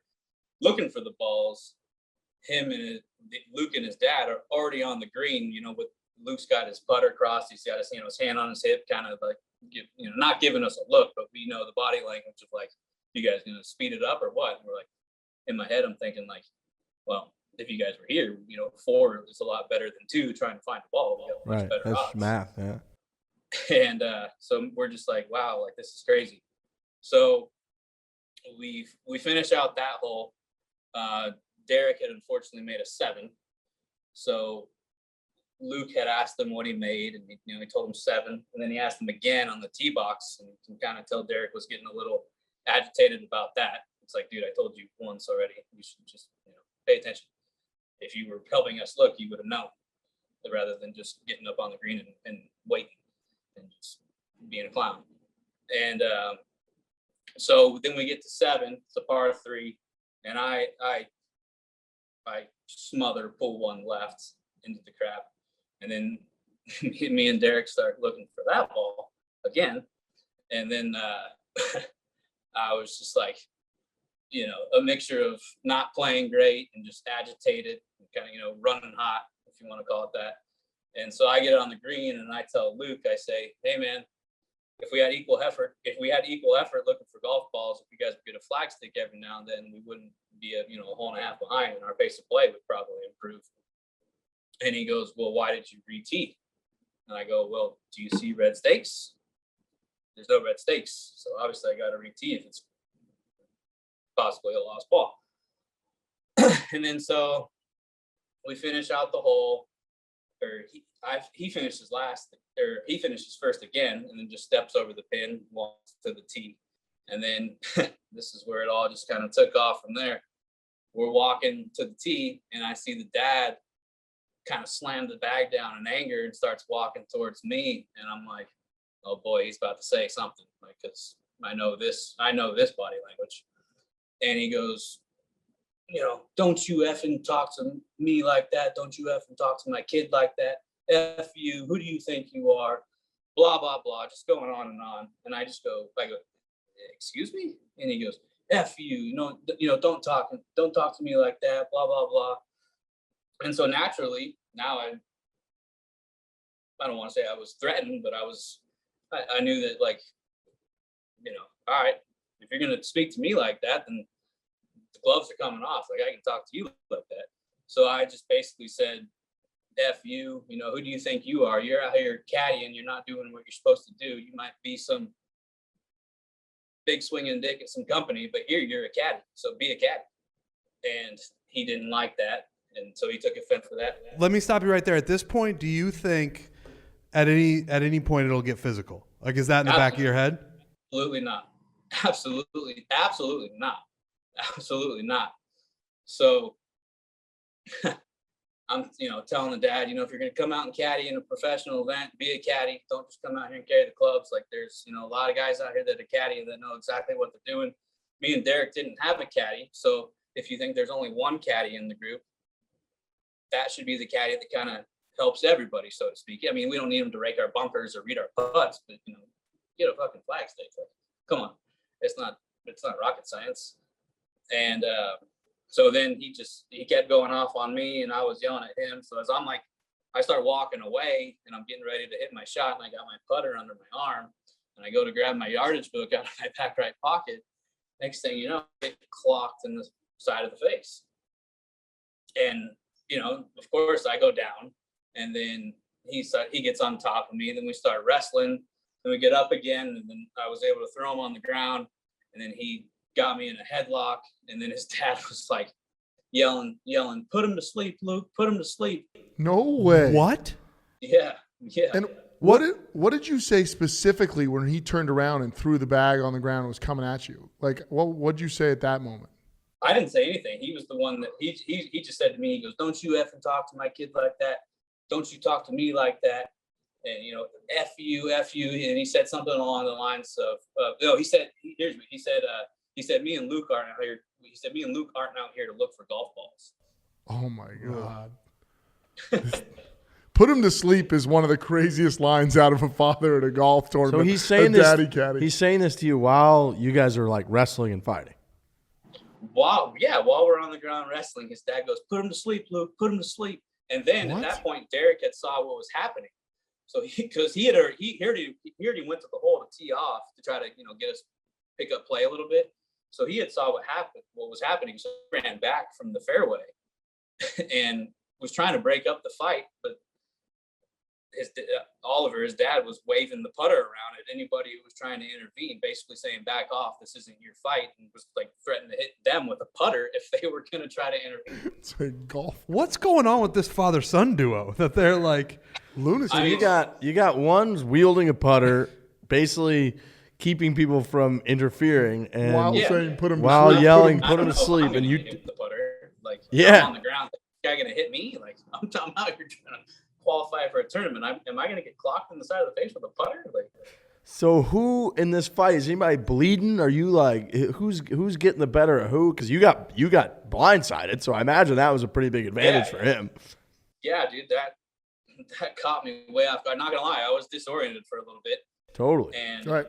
looking for the balls, Luke and his dad are already on the green. With Luke's got his putter crossed, he's got his hand on his hip, kind of like, not giving us a look, but we know the body language of like, "You guys gonna speed it up or what?" And we're like, in my head, I'm thinking like, well, if you guys were here, you know, 4 is a lot better than 2 trying to find the ball. We have much Right. better That's odds. math. Yeah. And so we're just like, wow, like this is crazy. So we finish out that hole. Derek had unfortunately made a 7. So Luke had asked him what he made, and he told him 7. And then he asked him again on the tee box, and you can kind of tell Derek was getting a little agitated about that. It's like, dude, I told you once already. You should just pay attention. If you were helping us look, you would have known, rather than just getting up on the green and waiting and just being a clown. And so then we get to 7. It's a par 3, and I smother, pull one left into the crap, and then me and Derek start looking for that ball again, and then I was just like, a mixture of not playing great and just agitated, and kind of running hot, if you want to call it that. And so I get on the green and I tell Luke, I say, hey man, if we had equal effort looking for golf balls, if you guys would get a flag stick every now and then, we wouldn't be a hole and a half behind, and our pace of play would probably improve. And he goes, well, why did you re-tee? And I go, well, do you see red stakes? There's no red stakes. So obviously I got to re-tee if it's possibly a lost ball. And then so we finish out the hole, or he finishes last, or he finishes first again, and then just steps over the pin, walks to the tee. And then this is where it all just kind of took off from there. We're walking to the tee, and I see the dad kind of slam the bag down in anger and starts walking towards me. And I'm like, oh boy, he's about to say something, like, because I know this body language. And he goes, don't you effing talk to me like that. Don't you effing talk to my kid like that. F you. Who do you think you are? Blah, blah, blah. Just going on and on. And I go, excuse me? And he goes, F you. Don't talk to me like that. Blah, blah, blah. And so naturally, now I don't want to say I was threatened, but I knew that, like, all right, if you're going to speak to me like that, then the gloves are coming off. Like, I can talk to you like that. So I just basically said, F you, who do you think you are? You're out here caddying. You're not doing what you're supposed to do. You might be some big swinging dick at some company, but here you're a caddy. So be a caddy. And he didn't like that. And so he took offense for that. Let me stop you right there. At this point, do you think at any point it'll get physical? Like, is that in the back of your head? Absolutely not. Absolutely not. Absolutely not. So I'm, telling the dad, if you're going to come out and caddy in a professional event, be a caddy. Don't just come out here and carry the clubs. Like, there's, a lot of guys out here that are caddy that know exactly what they're doing. Me and Derek didn't have a caddy. So if you think there's only one caddy in the group, that should be the caddy that kind of helps everybody, so to speak. I mean, we don't need them to rake our bunkers or read our putts, but, get a fucking flag stick. Like, come on. It's not rocket science. And so then he kept going off on me, and I was yelling at him. So as I start walking away, and I'm getting ready to hit my shot, and I got my putter under my arm, and I go to grab my yardage book out of my back right pocket. Next thing you know, I get clocked in the side of the face. And, of course I go down, and then he gets on top of me. Then we start wrestling. Then we get up again, and then I was able to throw him on the ground, and then he got me in a headlock. And then his dad was like yelling, put him to sleep, Luke, put him to sleep. No way. What? Yeah. And what did you say specifically when he turned around and threw the bag on the ground and was coming at you? Like, what did you say at that moment? I didn't say anything. He was the one that he just said to me, he goes, don't you effing talk to my kid like that. Don't you talk to me like that. And, F you. And he said something along the lines of, he said, me and Luke aren't out here. He said, me and Luke aren't out here to look for golf balls. Oh my God. Put him to sleep is one of the craziest lines out of a father at a golf tournament. So he's saying this. Daddy caddy. He's saying this to you while you guys are like wrestling and fighting. While we're on the ground wrestling, his dad goes, put him to sleep, Luke, put him to sleep. And then at that point, Derek had saw what was happening. So he already went to the hole to tee off to try to, get us pick up play a little bit. So he had saw what was happening. So he ran back from the fairway and was trying to break up the fight, but Oliver, his dad, was waving the putter around at anybody who was trying to intervene, basically saying, back off, this isn't your fight, and was like threatening to hit them with a putter if they were going to try to intervene. It's like golf. What's going on with this father-son duo that they're like Lunacy. So you got one wielding a putter, basically keeping people from interfering, and While saying put him while to sleep, yelling, I put don't him to know if I'm sleep, gonna and you hit the putter, like, Yeah. I'm on the ground, this guy gonna hit me? Like, I'm talking about, you're trying to qualify for a tournament. Am I gonna get clocked in the side of the face with a putter? Like, So who in this fight, is anybody bleeding? Are you like, who's getting the better of who? Because you got blindsided, so I imagine that was a pretty big advantage for him. yeah, dude, that caught me way off guard. Not gonna lie, I was disoriented for a little bit, Totally. and right.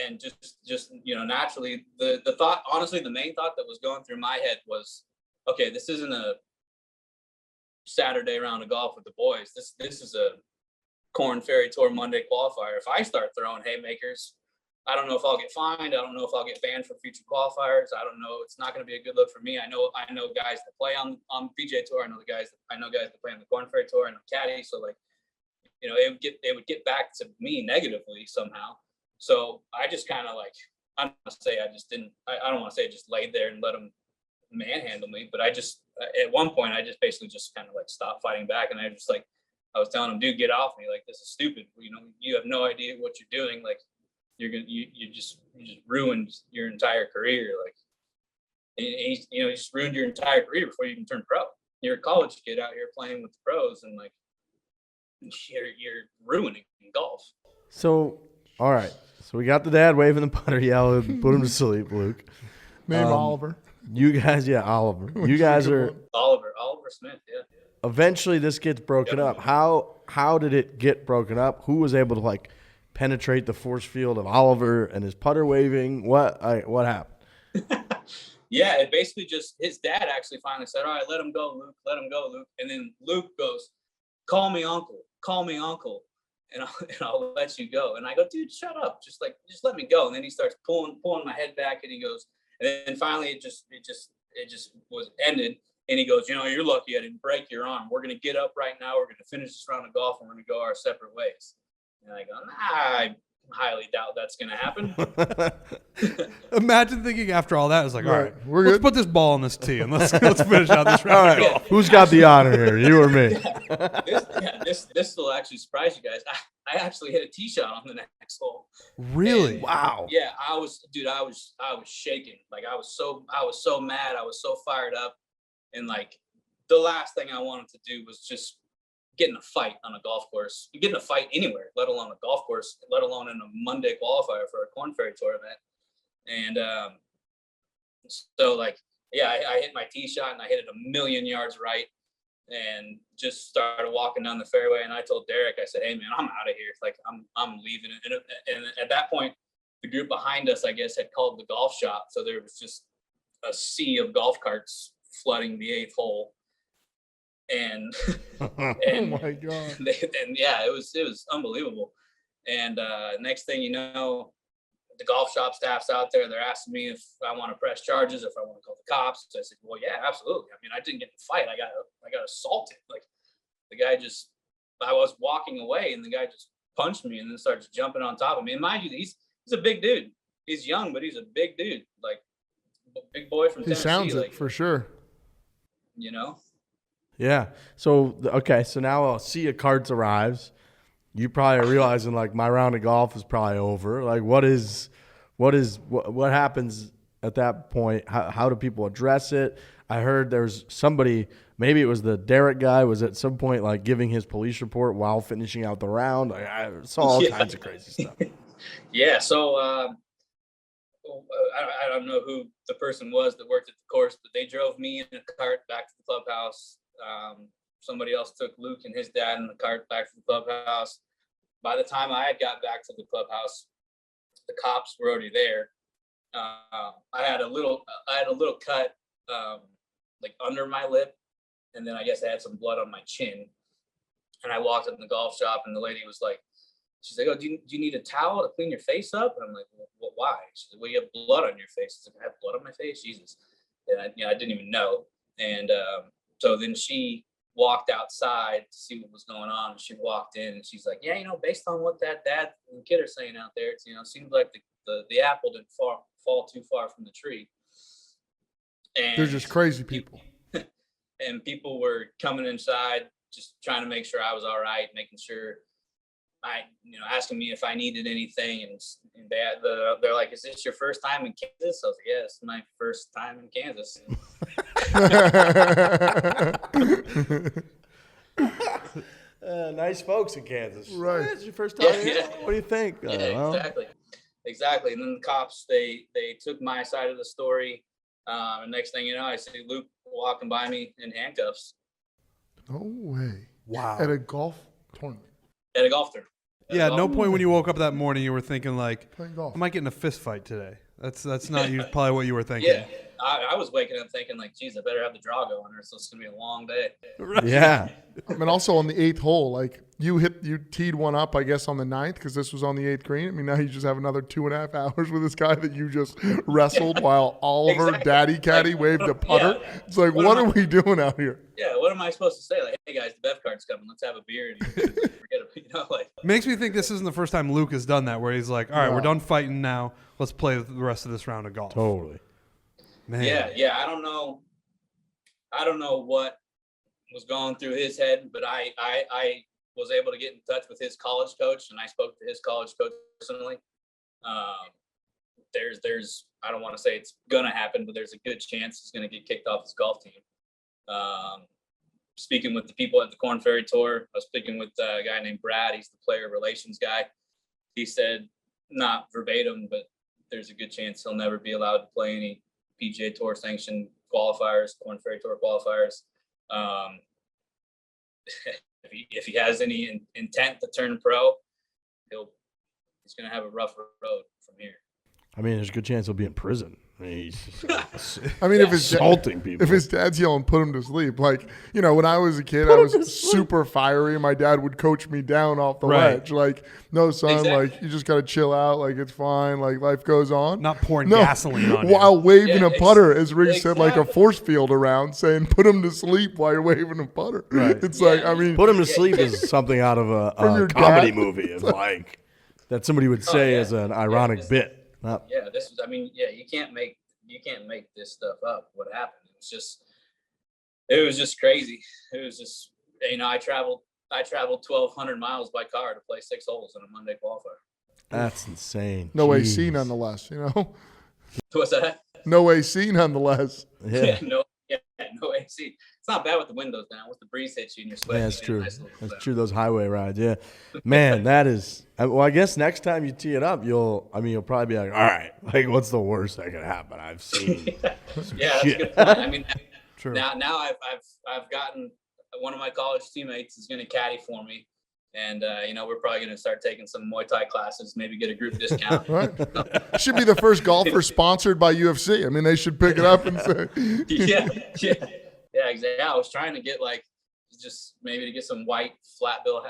and just naturally, the thought, honestly, the main thought that was going through my head was, okay, this isn't a Saturday round of golf with the boys. This is a Korn Ferry Tour Monday qualifier. If I start throwing haymakers, I don't know if I'll get fined. I don't know if I'll get banned for future qualifiers. I don't know. It's not going to be a good look for me. I know guys that play on PGA Tour. I know guys that play on the Korn Ferry Tour. I know caddy. So like, it would get back to me negatively somehow. So I just kind of like, I don't want to say I just didn't. I don't want to say I just laid there and let them manhandle me. But I just, at one point, I just basically just kind of like stopped fighting back, and I was telling him, dude, get off me. Like, this is stupid. You have no idea what you're doing. Like, you just ruined your entire career. Like, you just ruined your entire career before you can turn pro. You're a college kid out here playing with the pros, and like, you're ruining golf. So, all right. So we got the dad waving the putter, yelling, put him to sleep, Luke. Name Oliver. You guys, Oliver. You guys are. Oliver Smith, yeah. Eventually, this gets broken up. How did it get broken up? Who was able to like penetrate the force field of Oliver and his putter waving? What happened? Yeah, it basically just, his dad actually finally said, all right, let him go, Luke. And then Luke goes, call me uncle, and I'll let you go. And I go, dude, shut up. Just let me go. And then he starts pulling my head back, and he goes, and then finally it just was ended. And he goes, you're lucky I didn't break your arm. We're going to get up right now. We're going to finish this round of golf, and we're going to go our separate ways. And I go, I highly doubt that's going to happen. imagine thinking after all that, it was like, all right, We're let's good. put this ball on this tee and let's finish out this All round. right. Who's got the honor here? You or me? This will actually surprise you guys. I actually hit a tee shot on the next hole. Really? And, Wow. yeah, I was shaking. Like, I was so mad. I was so fired up. And like, the last thing I wanted to do was just get in a fight on a golf course. You get in a fight anywhere, let alone a golf course, let alone in a Monday qualifier for a Korn Ferry Tour event. And so like, yeah, I hit my tee shot, and I hit it a million yards right, and just started walking down the fairway. And I told Derek, I said, hey man, I'm out of here. Like, I'm leaving. And at that point, the group behind us, I guess, had called the golf shop. So there was just a sea of golf carts flooding the 8th hole. And Oh my God. and yeah, it was unbelievable. And next thing you know, the golf shop staff's out there. They're asking me if I want to press charges, if I want to call the cops. So I said, well, yeah, absolutely. I mean, I didn't get in a fight. I got assaulted. Like, the guy I was walking away, and the guy just punched me and then starts jumping on top of me. And mind you, he's a big dude. He's young, but he's a big dude. Like, big boy from He Tennessee. sounds like, it for sure. Yeah. So okay. So now a sea of carts arrives. You probably are realizing like my round of golf is probably over. Like, what happens at that point? How do people address it? I heard there's somebody, maybe it was the Derek guy, was at some point like giving his police report while finishing out the round. I saw all kinds of crazy stuff. Yeah. So I don't know who the person was that worked at the course, but they drove me in a cart back to the clubhouse. Somebody else took Luke and his dad in the cart back to the clubhouse. By the time I had got back to the clubhouse, the cops were already there. I had a little cut like under my lip, and then I guess I had some blood on my chin. And I walked in the golf shop, and the lady was like, she's like, oh, do you need a towel to clean your face up? And I'm like, well, why? She's like, well, you have blood on your face. I was like, I have blood on my face? Jesus. And I didn't even know. And So then she walked outside to see what was going on. And she walked in and she's like, yeah, based on what that dad and kid are saying out there, it's, seems like the apple didn't fall too far from the tree. And They're just crazy people. And people were coming inside, just trying to make sure I was all right, making sure asking me if I needed anything. And they're like, is this your first time in Kansas? I was like, yeah, it's my first time in Kansas. Nice folks in Kansas. Right. It's your first time. Yeah. What do you think? Yeah, exactly. And then the cops, they took my side of the story. And next thing you know, I see Luke walking by me in handcuffs. No way. Wow. At a golf tournament. At a golf tournament. Yeah, at no point when you woke up that morning you were thinking like, Playing golf. I might get in a fist fight today. That's not probably what you were thinking. Yeah, I was waking up thinking like, geez, I better have the draw going or so it's going to be a long day. Yeah. I mean, also on the 8th hole, like you teed one up, I guess, on the 9th because this was on the 8th green. I mean, now you just have another 2.5 hours with this guy that you just wrestled while Oliver Daddy Caddy waved a putter. Yeah. It's like, what are we doing out here? Yeah, what am I supposed to say? Like, hey guys, the Bev card's coming. Let's have a beer and forget it. Like. Makes me think this isn't the first time Luke has done that, where he's like, all right, we're done fighting now. Let's play the rest of this round of golf. Totally. Man. Yeah. I don't know what was going through his head, but I was able to get in touch with his college coach, and I spoke to his college coach personally. There's I don't want to say it's gonna happen, but there's a good chance he's gonna get kicked off his golf team. Speaking with the people at the Korn Ferry tour, I was speaking with a guy named Brad. He's the player relations guy. He said, not verbatim, but there's a good chance he'll never be allowed to play any PGA Tour sanctioned qualifiers, Korn Ferry Tour qualifiers. If he has any intent to turn pro, he's going to have a rough road from here. I mean, there's a good chance he'll be in prison. I mean, he's if his assaulting people. If his dad's yelling, put him to sleep. Like, when I was a kid, I was super fiery, and my dad would coach me down off the ledge. Like, no, son, like, you just got to chill out. Like, it's fine. Like, life goes on. Not pouring gasoline on you. While waving a putter, as Riggs said, like a force field around, saying, put him to sleep while you're waving a putter. Right. It's like, I mean. Put him to sleep is something out of a comedy movie. It's like, that somebody would say as an ironic bit. You can't make this stuff up. What happened? It was just crazy. It was just, I traveled 1,200 miles by car to play 6 holes in a Monday qualifier. That's insane. No Jeez. AC nonetheless, What's that? No AC nonetheless. Yeah. No AC. It's not bad with the windows down. Once the breeze hits you and you're sweating. Yeah, that's true. Nice That's true. Those highway rides. Yeah, man, that is. Well, I guess next time you tee it up, you'll probably be like, all right, like, what's the worst that could happen? I've seen. Yeah, that's a good point. I mean, True. now I've gotten one of my college teammates is going to caddy for me. And, we're probably going to start taking some Muay Thai classes, maybe get a group discount. Right. Should be the first golfer sponsored by UFC. I mean, they should pick it up and say. Yeah, exactly. I was trying to get just maybe to get some white flat bill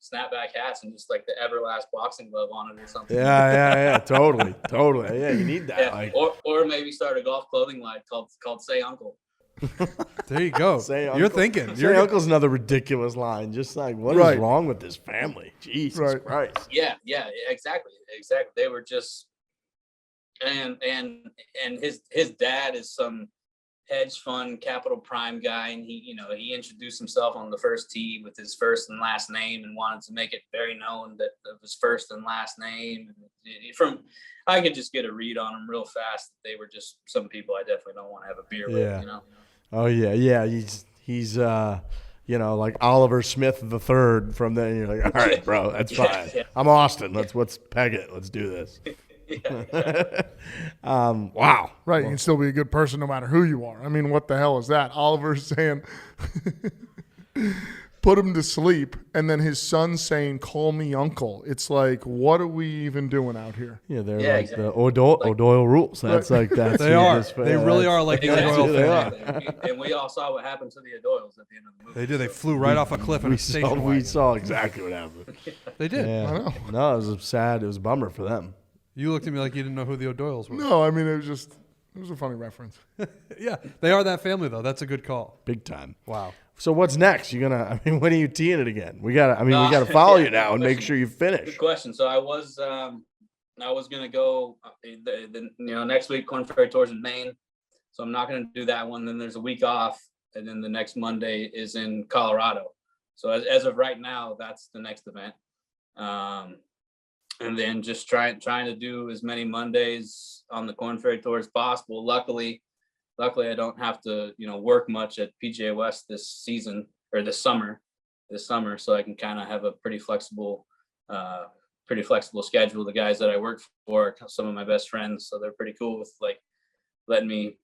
snapback hats and just like the Everlast boxing glove on it or something. Yeah, totally. Yeah, you need that. Yeah, or maybe start a golf clothing line called Say Uncle. There you go. You're thinking. Your uncle's another ridiculous line. Just like, what is wrong with this family? Jesus Christ. Yeah, exactly. They were just, and his dad is some hedge fund capital prime guy, and he introduced himself on the first tee with his first and last name and wanted to make it very known that of his first and last name. I could just get a read on them real fast. They were just some people I definitely don't want to have a beer with. Oh yeah. He's like Oliver Smith III from then. You're like, all right, bro, that's fine. I'm Austen. Let's peg it. Let's do this. Wow. Right. You can still be a good person no matter who you are. I mean, what the hell is that? Oliver's saying, put him to sleep, and then his son saying, call me uncle. It's like, what are we even doing out here? Yeah, they're exactly. The O'Doyle rules. That's like that's they are. They really are like the O'Doyle family. And we all saw what happened to the O'Doyles at the end of the movie. They did. They flew right off a cliff in a station wagon. We saw exactly what happened. They did. Yeah. I know. No, it was sad. It was a bummer for them. You looked at me like you didn't know who the O'Doyles were. No, I mean, it was just, It was a funny reference. Yeah, they are that family though. That's a good call. Big time. Wow. So what's next? When are you teeing it again? We gotta follow you now and make sure you finish. Good question. So I was gonna go next week. Korn Ferry Tours in Maine, so I'm not gonna do that one. Then there's a week off, and then the next Monday is in Colorado. So as of right now, that's the next event. And then just trying to do as many Mondays on the Korn Ferry Tour as possible. Luckily, I don't have to, work much at PGA West this season or this summer, so I can kind of have a pretty flexible schedule. The guys that I work for are some of my best friends, so they're pretty cool with like letting me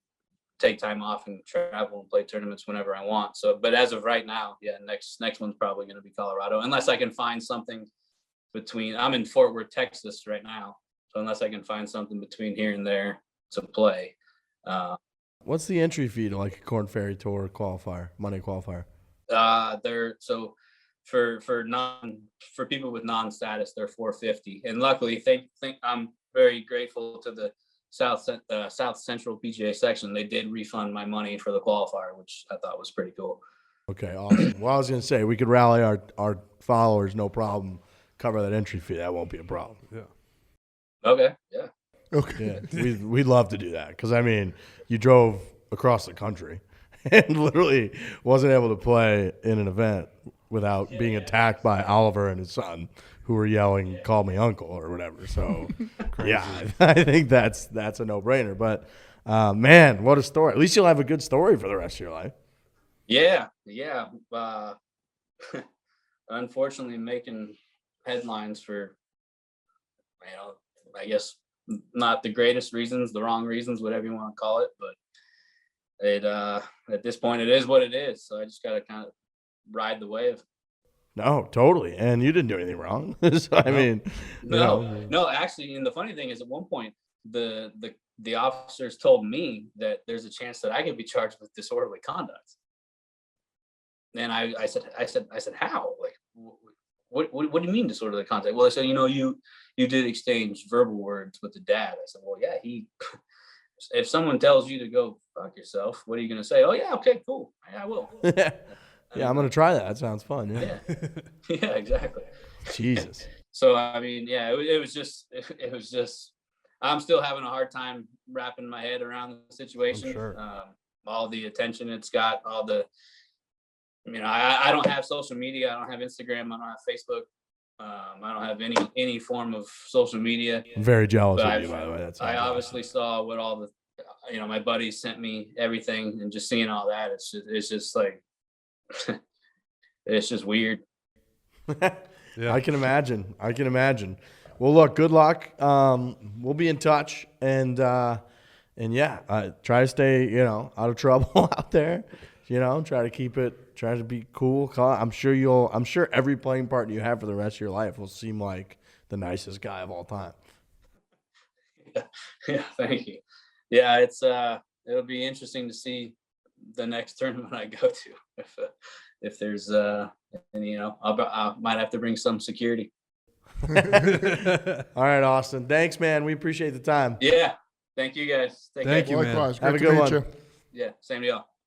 take time off and travel and play tournaments whenever I want. So, but as of right now, yeah, next one's probably going to be Colorado, unless I can find something between. I'm in Fort Worth, Texas right now, so unless I can find something between here and there to play. What's the entry fee to like a Korn Ferry Tour qualifier, Monday qualifier? They're so for people with non-status, they're $450, and luckily, I'm very grateful to the South Central PGA section. They did refund my money for the qualifier, which I thought was pretty cool. Okay, awesome. Well, I was gonna say we could rally our followers, no problem. Cover that entry fee. That won't be a problem. Yeah. Okay. Yeah. Okay. Yeah, we'd love to do that because you drove across the country and literally wasn't able to play in an event without being attacked by Oliver and his son, who were yelling, "Call me uncle" or whatever. So, yeah, I think that's a no-brainer. But man, what a story! At least you'll have a good story for the rest of your life. Yeah. Unfortunately, making headlines for, I guess not the greatest reasons, the wrong reasons, whatever you want to call it, but it at this point it is what it is. So I just got to kind of ride the wave. No, totally. And you didn't do anything wrong. So No, actually, and the funny thing is, at one point the officers told me that there's a chance that I could be charged with disorderly conduct. And I said, how? Like, what do you mean disorderly conduct? Well, I said, you did exchange verbal words with the dad. I said, well, yeah, if someone tells you to go fuck yourself, what are you going to say? Oh yeah, okay, cool. Yeah, I will. Yeah, I'm going to try that. That sounds fun. Yeah. Yeah, exactly. Jesus. So, it was just, I'm still having a hard time wrapping my head around the situation. I'm sure. All the attention it's got, all the, I don't have social media. I don't have Instagram. I don't have Facebook. I don't have any form of social media. I'm very jealous of you, by the way. I obviously saw what all the, my buddies sent me everything, and just seeing all that, it's just like, it's just weird. Yeah. I can imagine. Well, look, good luck. We'll be in touch, and yeah, try to stay, out of trouble out there. Try to be cool. I'm sure every playing partner you have for the rest of your life will seem like the nicest guy of all time. Yeah, thank you. Yeah, it'll be interesting to see the next tournament I go to. If there's I might have to bring some security. All right, Austen. Thanks, man. We appreciate the time. Yeah. Thank you guys. Thank you, man. Likewise. Have a Great to good meet one. you. Yeah, same to y'all.